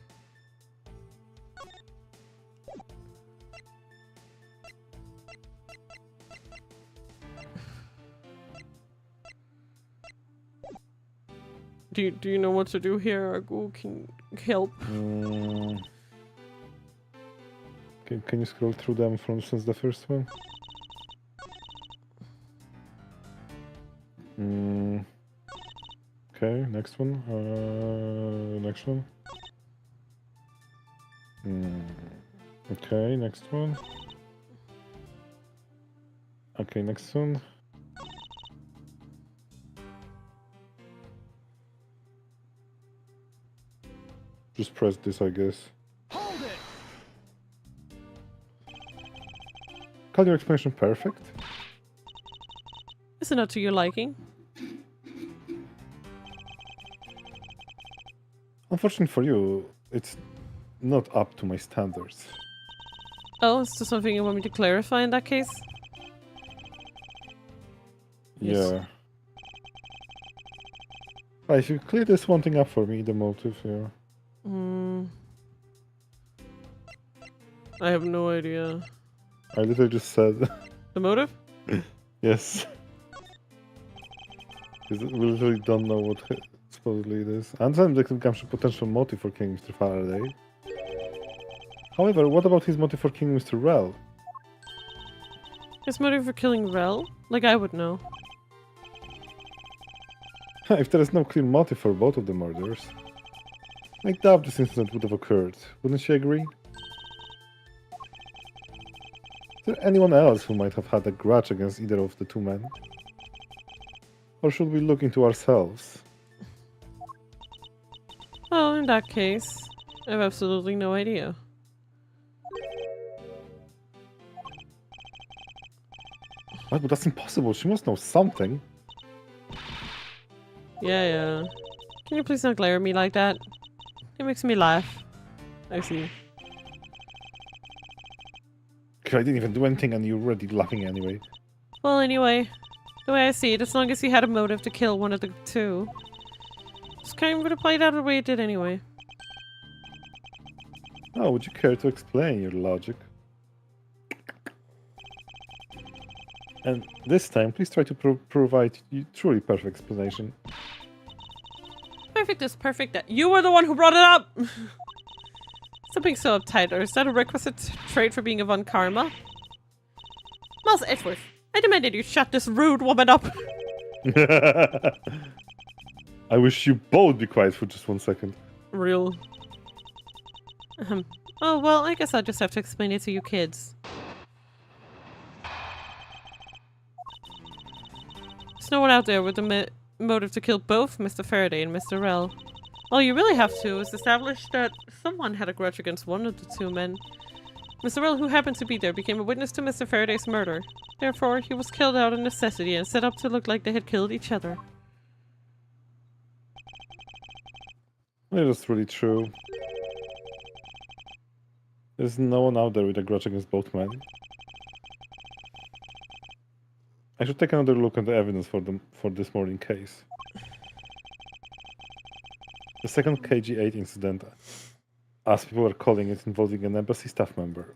Do you know what to do here, Argu? Can you help? Can you scroll through them from since the first one? Okay, next one. Next one. Okay, next one. Okay, next one. Just press this, I guess. Hold it! Call your explanation perfect? Is it not to your liking? Unfortunately for you, it's not up to my standards. Oh, is there something you want me to clarify in that case? Yes. Yeah. Right, if you clear this one thing up for me, the motive, yeah. I have no idea. I literally just said. The motive? Yes. Because we literally don't know what supposedly it is. I understand there becomes a potential motive for killing Mr. Faraday. However, what about his motive for killing Mr. Rel? His motive for killing Rel? Like I would know. If there is no clear motive for both of the murders, I doubt this incident would have occurred. Wouldn't you agree? Is there anyone else who might have had a grudge against either of the two men? Or should we look into ourselves? Well, in that case, I have absolutely no idea. What? But that's impossible. She must know something. Yeah. Can you please not glare at me like that? It makes me laugh. I see. I didn't even do anything and you're already laughing anyway. Well, anyway, the way I see it, as long as he had a motive to kill one of the two, just kind of played out the way it did anyway. Oh, would you care to explain your logic? And this time, please try to provide truly perfect explanation. Perfect is perfect. That you were the one who brought it up! Stop being so uptight, or is that a requisite trait for being a Von Karma? Miles Edgeworth, I demanded you shut this rude woman up! I wish you both be quiet for just 1 second. Real. Oh, well, I guess I'll just have to explain it to you kids. There's no one out there with the motive to kill both Mr. Faraday and Mr. Rell. All you really have to is establish that someone had a grudge against one of the two men. Mr. Rell, who happened to be there, became a witness to Mr. Faraday's murder. Therefore, he was killed out of necessity and set up to look like they had killed each other. Well, that's really true. There's no one out there with a grudge against both men. I should take another look at the evidence for this morning case. The second KG-8 incident, as people are calling it, involving an embassy staff member.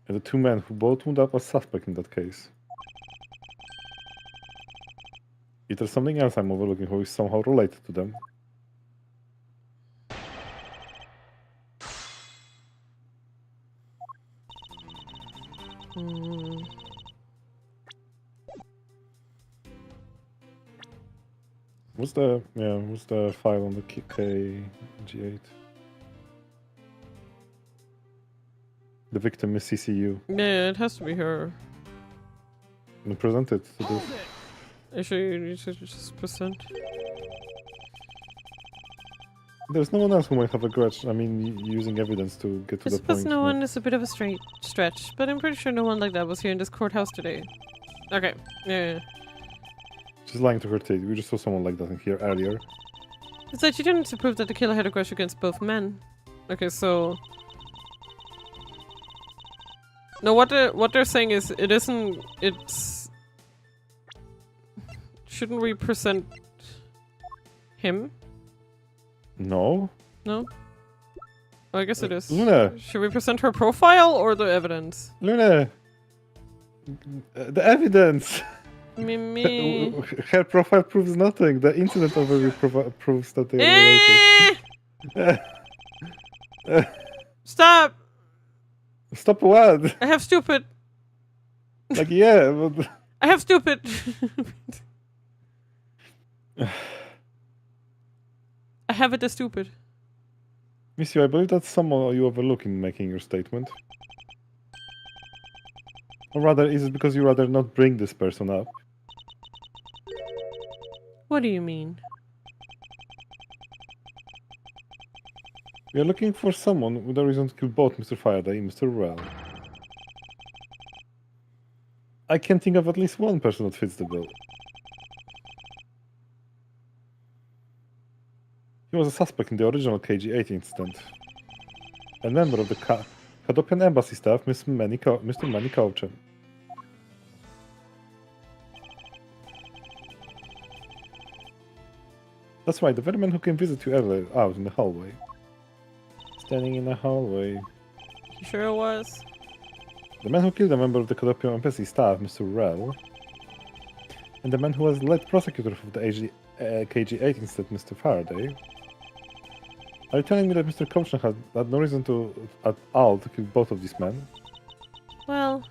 And the two men who both wound up as suspects in that case. If there's something else I'm overlooking who is somehow related to them. What's the file on the KG-8? The victim is CCU. Yeah, it has to be her. And present it to this. Hold it! Actually, you should just present. There's no one else who might have a grudge. I mean, using evidence to get to I the suppose point. no one is a bit of a straight stretch, but I'm pretty sure no one like that was here in this courthouse today. Okay, yeah. She's lying to her teeth. We just saw someone like that in here earlier. It's like you didn't need to prove that the killer had a grudge against both men. Okay, so... No, what they're saying is, it isn't... It's... Shouldn't we present... him? No? No? Oh, I guess it is. Lune! Should we present her profile or the evidence? Lune! The evidence! Me. Her profile proves nothing. The incident overview proves that they are related. Stop! Stop what? I have stupid. Like, yeah, but... I have stupid. I have it as stupid. Monsieur, I believe that's someone you overlook in making your statement. Or rather, is it because you rather not bring this person up? What do you mean? We are looking for someone with a reason to kill both Mr. Faraday and Mr. Rell. I can think of at least one person that fits the bill. He was a suspect in the original KG-8 incident. A member of the Cadopian embassy staff, Mr. Manny Cauchan. That's right, the very man who came visit you earlier out in the hallway. Standing in the hallway. You sure it was? The man who killed a member of the Cadopian embassy staff, Mr. Rell. And the man who was lead prosecutor of the KG-8 incident, Mr. Faraday. Are you telling me that Mr. Cauchan had no reason at all to kill both of these men? Well,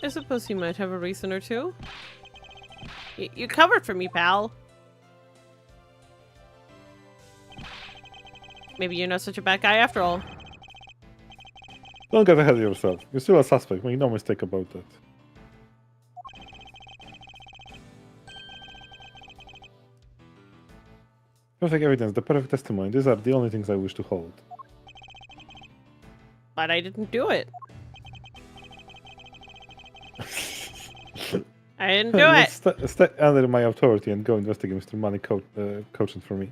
I suppose he might have a reason or two. You covered for me, pal. Maybe you're not such a bad guy after all. Don't get ahead of yourself. You're still a suspect, make no mistake about that. Perfect evidence, the perfect testimony. These are the only things I wish to hold. But I didn't do it. I didn't do it. Stay under my authority and go investigate Mr. Money coaching for me.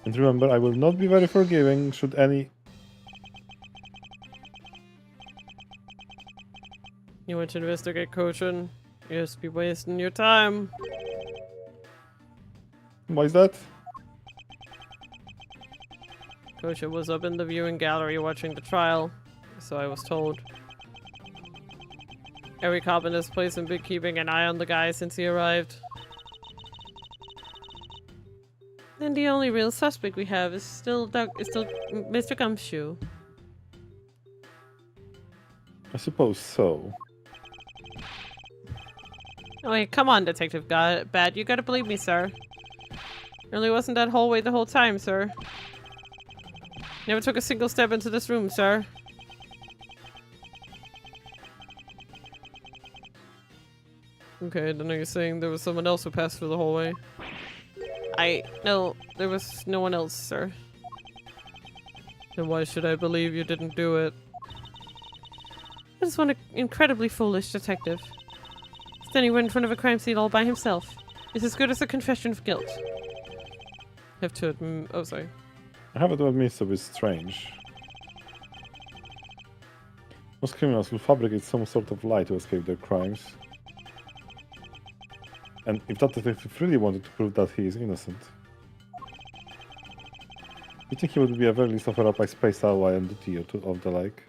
And remember, I will not be very forgiving should any... You want to investigate Kochin? You just be wasting your time. Why is that? Kochin was up in the viewing gallery watching the trial, so I was told. Every cop in this place has been keeping an eye on the guy since he arrived. And the only real suspect we have is still Mr. Gumshoe. I suppose so. Oh wait, come on, Detective Bad. You gotta believe me, sir. Really wasn't that hallway the whole time, sir. Never took a single step into this room, sir. Okay, then are you saying there was someone else who passed through the hallway? No, there was no one else, sir. Then why should I believe you didn't do it? I just want an incredibly foolish detective. Standing right in front of a crime scene all by himself. It's as good as a confession of guilt. I have to admit— oh, sorry. I have to admit it's a bit strange. Most criminals will fabricate some sort of lie to escape their crimes. And if that detective really wanted to prove that he is innocent, you think he would be a very least offer up by space ally and duty of the like?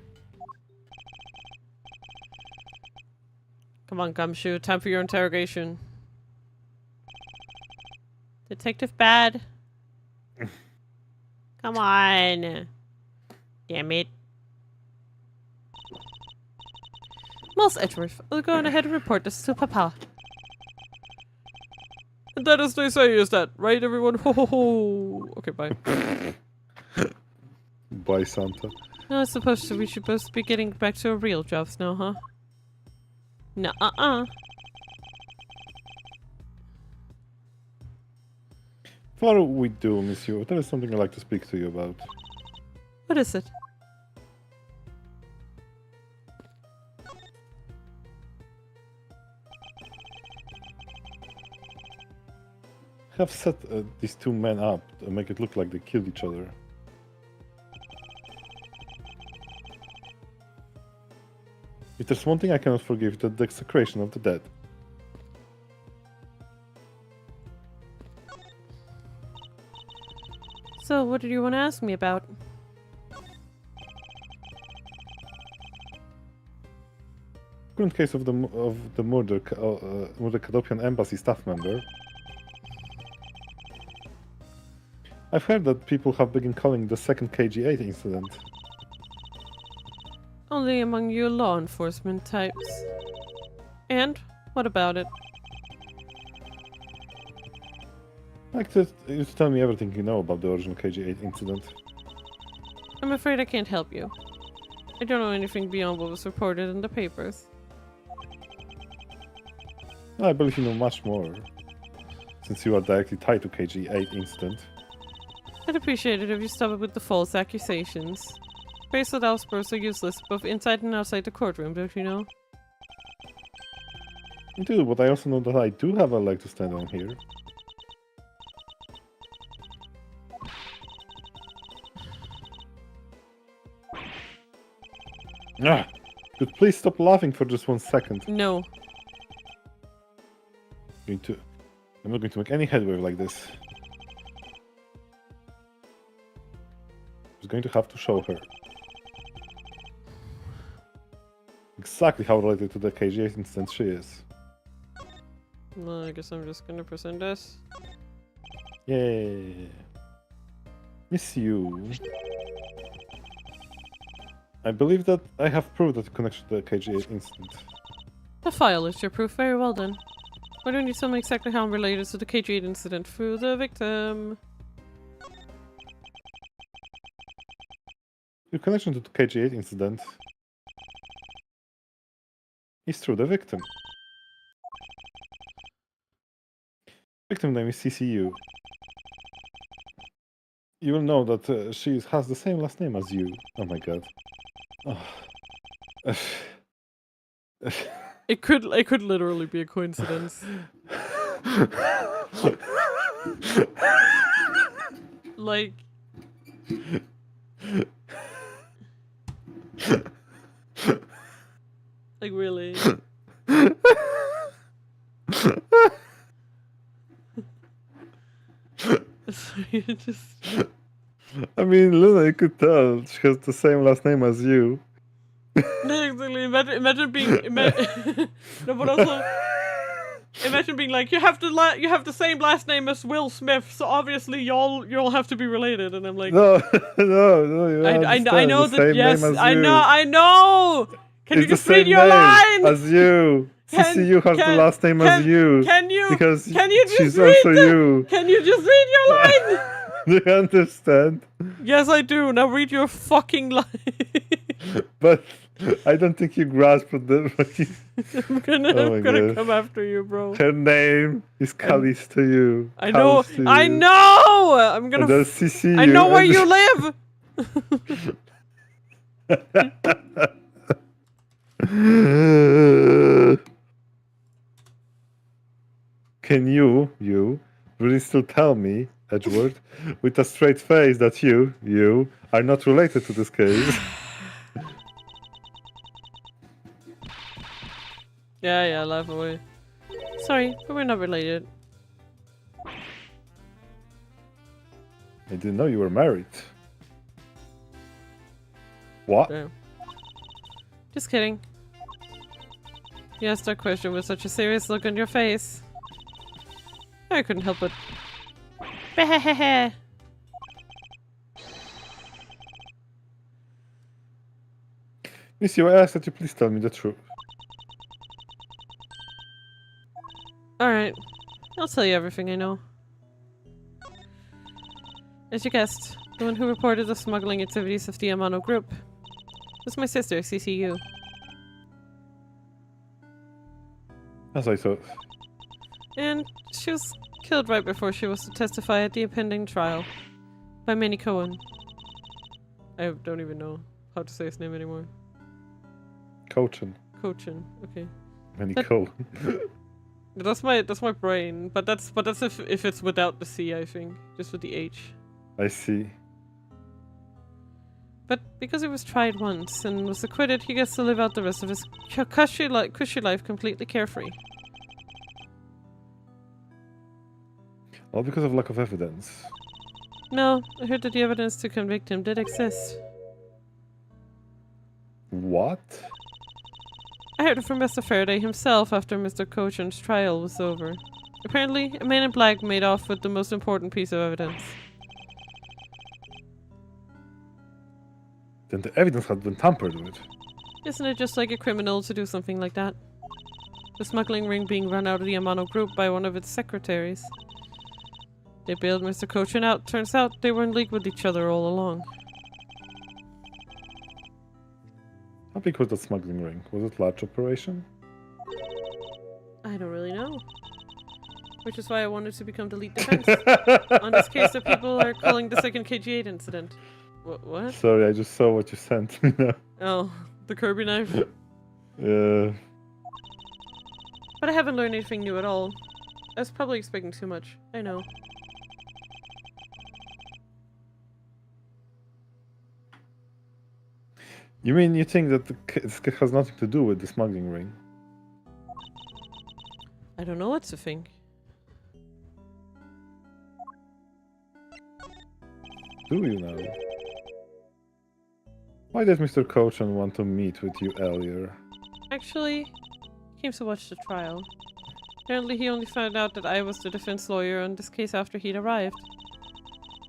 Come on, Gumshoe. Time for your interrogation. Detective Bad. Come on. Damn it. Miles Edgeworth, I'll go on ahead and report this to Papa. And that, as they say, is that, right, everyone? Ho ho ho! Okay, bye. Bye, Santa. I suppose we should both be getting back to our real jobs now, huh? Nuh-uh-uh. Before we do, Monsieur, there is something I'd like to speak to you about. What is it? Have set these two men up and make it look like they killed each other. If there's one thing I cannot forgive, it's the desecration of the dead. So, what did you want to ask me about? Current case of the murder Cadopian embassy staff member. I've heard that people have begun calling the second KG8 incident. Only among you law enforcement types. And? What about it? I'd like you to tell me everything you know about the original KG8 incident. I'm afraid I can't help you. I don't know anything beyond what was reported in the papers. I believe you know much more, since you are directly tied to KG8 incident. I'd appreciate it if you stop it with the false accusations. Bracelet outbursts are useless, both inside and outside the courtroom, don't you know? I do, but I also know that I do have a leg to stand on here. Ah! Could please stop laughing for just 1 second. No. I'm not going to make any headway like this. I was going to have to show her exactly how related to the KG8 incident she is. Well, I guess I'm just gonna present this. Yay. Miss you. I believe that I have proved that connection to the KG8 incident. The file is your proof. Very well done. Why don't you tell me exactly how I'm related to the KG8 incident through the victim? Your connection to the KG8 incident is through the victim. Victim name is CCU. You will know that she has the same last name as you. Oh my god. Oh. It could literally be a coincidence. Like, like really. Sorry, it just. I mean, Luna, you could tell she has the same last name as you. No, exactly. Imagine being. No, but also. Imagine being like, you have the same last name as Will Smith, so obviously y'all have to be related. And I'm like, No, no, you I know the that. same Yes, name as I you. know. Can It's you just the same read your name line? as you. CCU has the last name as you. Can you? Because Can you just she's read also you. Can you just read your line? Do you understand? Yes, I do. Now read your fucking line. But I don't think you grasped the fucking... I'm gonna God. come after you, bro. Her name is Callis to you. I know. Callis to I you. know. I'm gonna. And there's CCU. I know where and- you live. Can you really still tell me, Edward, with a straight face that you are not related to this case? Yeah, laugh away. Sorry, but we're not related. I didn't know you were married. What? Yeah. Just kidding. You asked that question with such a serious look on your face. I couldn't help it. Baaaaack. Missy, I asked that you please tell me the truth. Alright. I'll tell you everything I know. As you guessed, the one who reported the smuggling activities of the Amano group was my sister, CCU. As I thought. And she was killed right before she was to testify at the impending trial by Manny Cohen. I don't even know how to say his name anymore. Coachin. Cochin, okay. Manny But- Cohen. That's my brain, but that's if it's without the C, I think, just with the H. I see. But because he was tried once and was acquitted, he gets to live out the rest of his cushy life completely carefree. All because of lack of evidence. No, I heard that the evidence to convict him did exist. What? I heard it from Mr. Faraday himself after Mr. Cochin's trial was over. Apparently, a man in black made off with the most important piece of evidence. Then the evidence had been tampered with. Isn't it just like a criminal to do something like that? The smuggling ring being run out of the Amano group by one of its secretaries. They bailed Mr. Cochin out. Turns out they were in league with each other all along. How big was that smuggling ring? Was it a large operation? I don't really know. Which is why I wanted to become the lead defense on this case that people are calling the second KG8 incident. What? Sorry, I just saw what you sent me now. Oh, the Kirby knife? Yeah. But I haven't learned anything new at all. I was probably expecting too much. I know. You mean you think that this has nothing to do with the smuggling ring? I don't know what to think. Do you now? Why did Mr. Cochin want to meet with you earlier? Actually, he came to watch the trial. Apparently he only found out that I was the defense lawyer on this case after he'd arrived.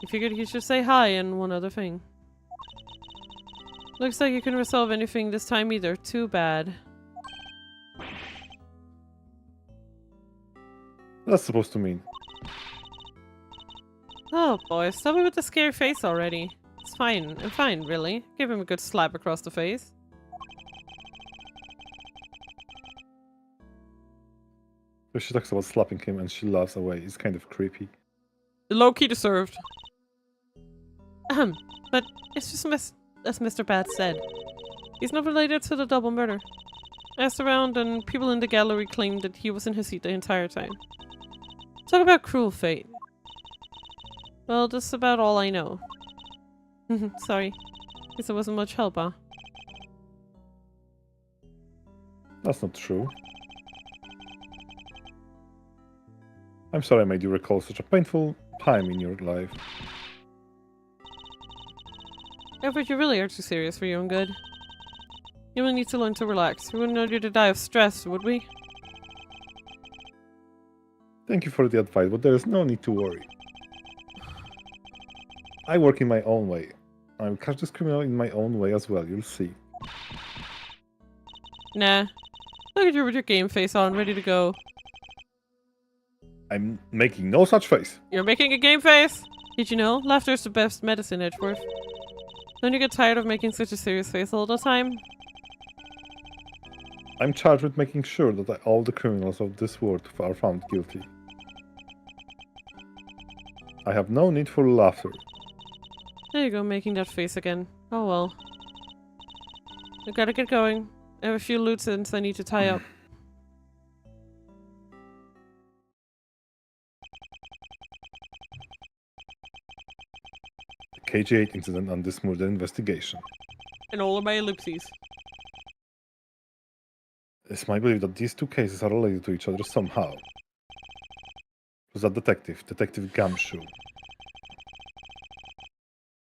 He figured he should say hi and one other thing. Looks like you couldn't resolve anything this time either. Too bad. What's that supposed to mean? Oh boy, stop it with the scary face already. It's fine. I'm fine, really. Give him a good slap across the face. So she talks about slapping him and she laughs away. It's kind of creepy. Low-key deserved. But it's just as Mr. Bat said. He's not related to the double murder. I asked around and people in the gallery claimed that he was in his seat the entire time. Talk about cruel fate. Well, that's about all I know. Sorry. Guess it wasn't much help, huh? That's not true. I'm sorry I made you recall such a painful time in your life. But you really are too serious for your own good. You will need to learn to relax. We wouldn't want you to die of stress, would we? Thank you for the advice, but there is no need to worry. I work in my own way. I will catch this criminal in my own way as well, you'll see. Nah. Look at you with your game face on, ready to go. I'm making no such face. You're making a game face? Did you know? Laughter is the best medicine, Edgeworth. Don't you get tired of making such a serious face all the time? I'm charged with making sure that all the criminals of this world are found guilty. I have no need for laughter. There you go, making that face again. Oh well. I gotta get going. I have a few loose ends I need to tie up. The KG8 incident and this murder investigation. And all of my ellipses. It's my belief that these two cases are related to each other somehow. Who's that detective? Detective Gumshoe.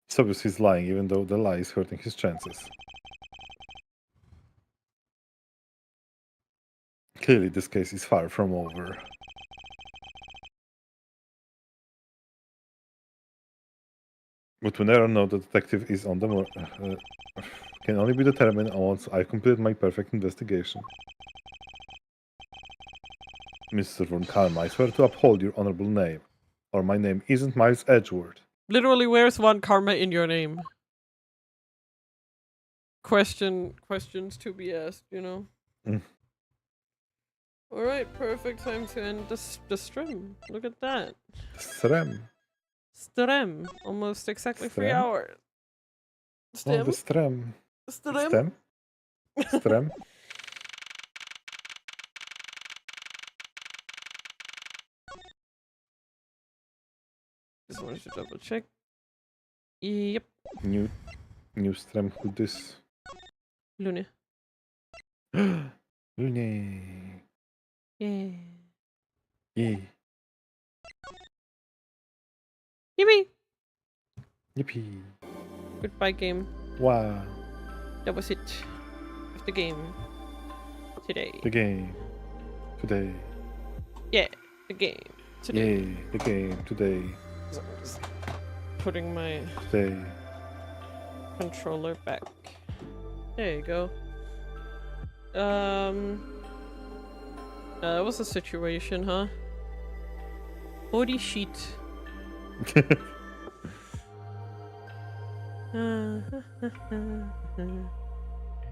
It's obvious he's lying, even though the lie is hurting his chances. Clearly, this case is far from over. But when I know the detective is on the can only be determined once I complete my perfect investigation. Mr. Von Karma, I swear to uphold your honorable name, or my name isn't Miles Edgeworth. Literally, where's one karma in your name? Questions to be asked, you know? Mm. Alright, perfect time to end the stream. Look at that. Strem. Stream. Almost exactly 3 Strem? hours. Oh, Stem? the Strem. Stream? Stem? Strem? Just wanted to double check. Yep. New Strem, who this? Lune. Lune. Yeah. Yeah. Yippee! Yippee. Goodbye, game. Wow. That was it. Of the game. Today. The game. Today. Yeah, the game. Today. Yay. The game. Today. So I'm just putting my Today. controller back. There you go. That was a situation, huh? Holy shit. I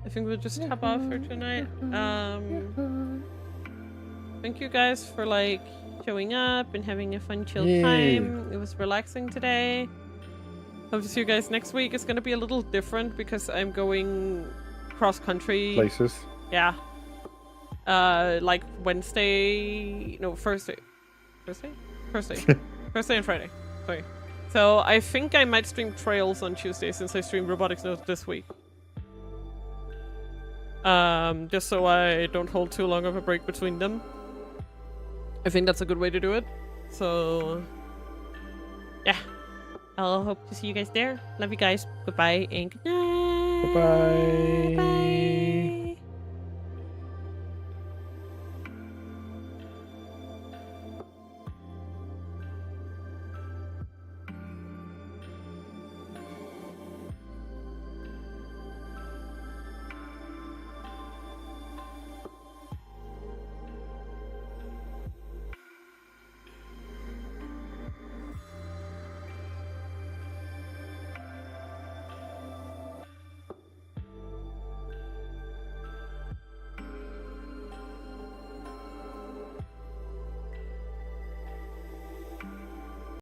think we'll just tap off for tonight. Thank you guys for like showing up and having a fun chill time. It was relaxing today. Hope to see you guys next week. It's gonna be a little different because I'm going cross country. Places. Yeah. Like Wednesday, no, Thursday. Thursday and Friday. Sorry. So I think I might stream Trails on Tuesday since I streamed Robotics Notes this week. Just so I don't hold too long of a break between them. I think that's a good way to do it. So yeah. I'll hope to see you guys there. Love you guys. Goodbye and good night. Bye-bye.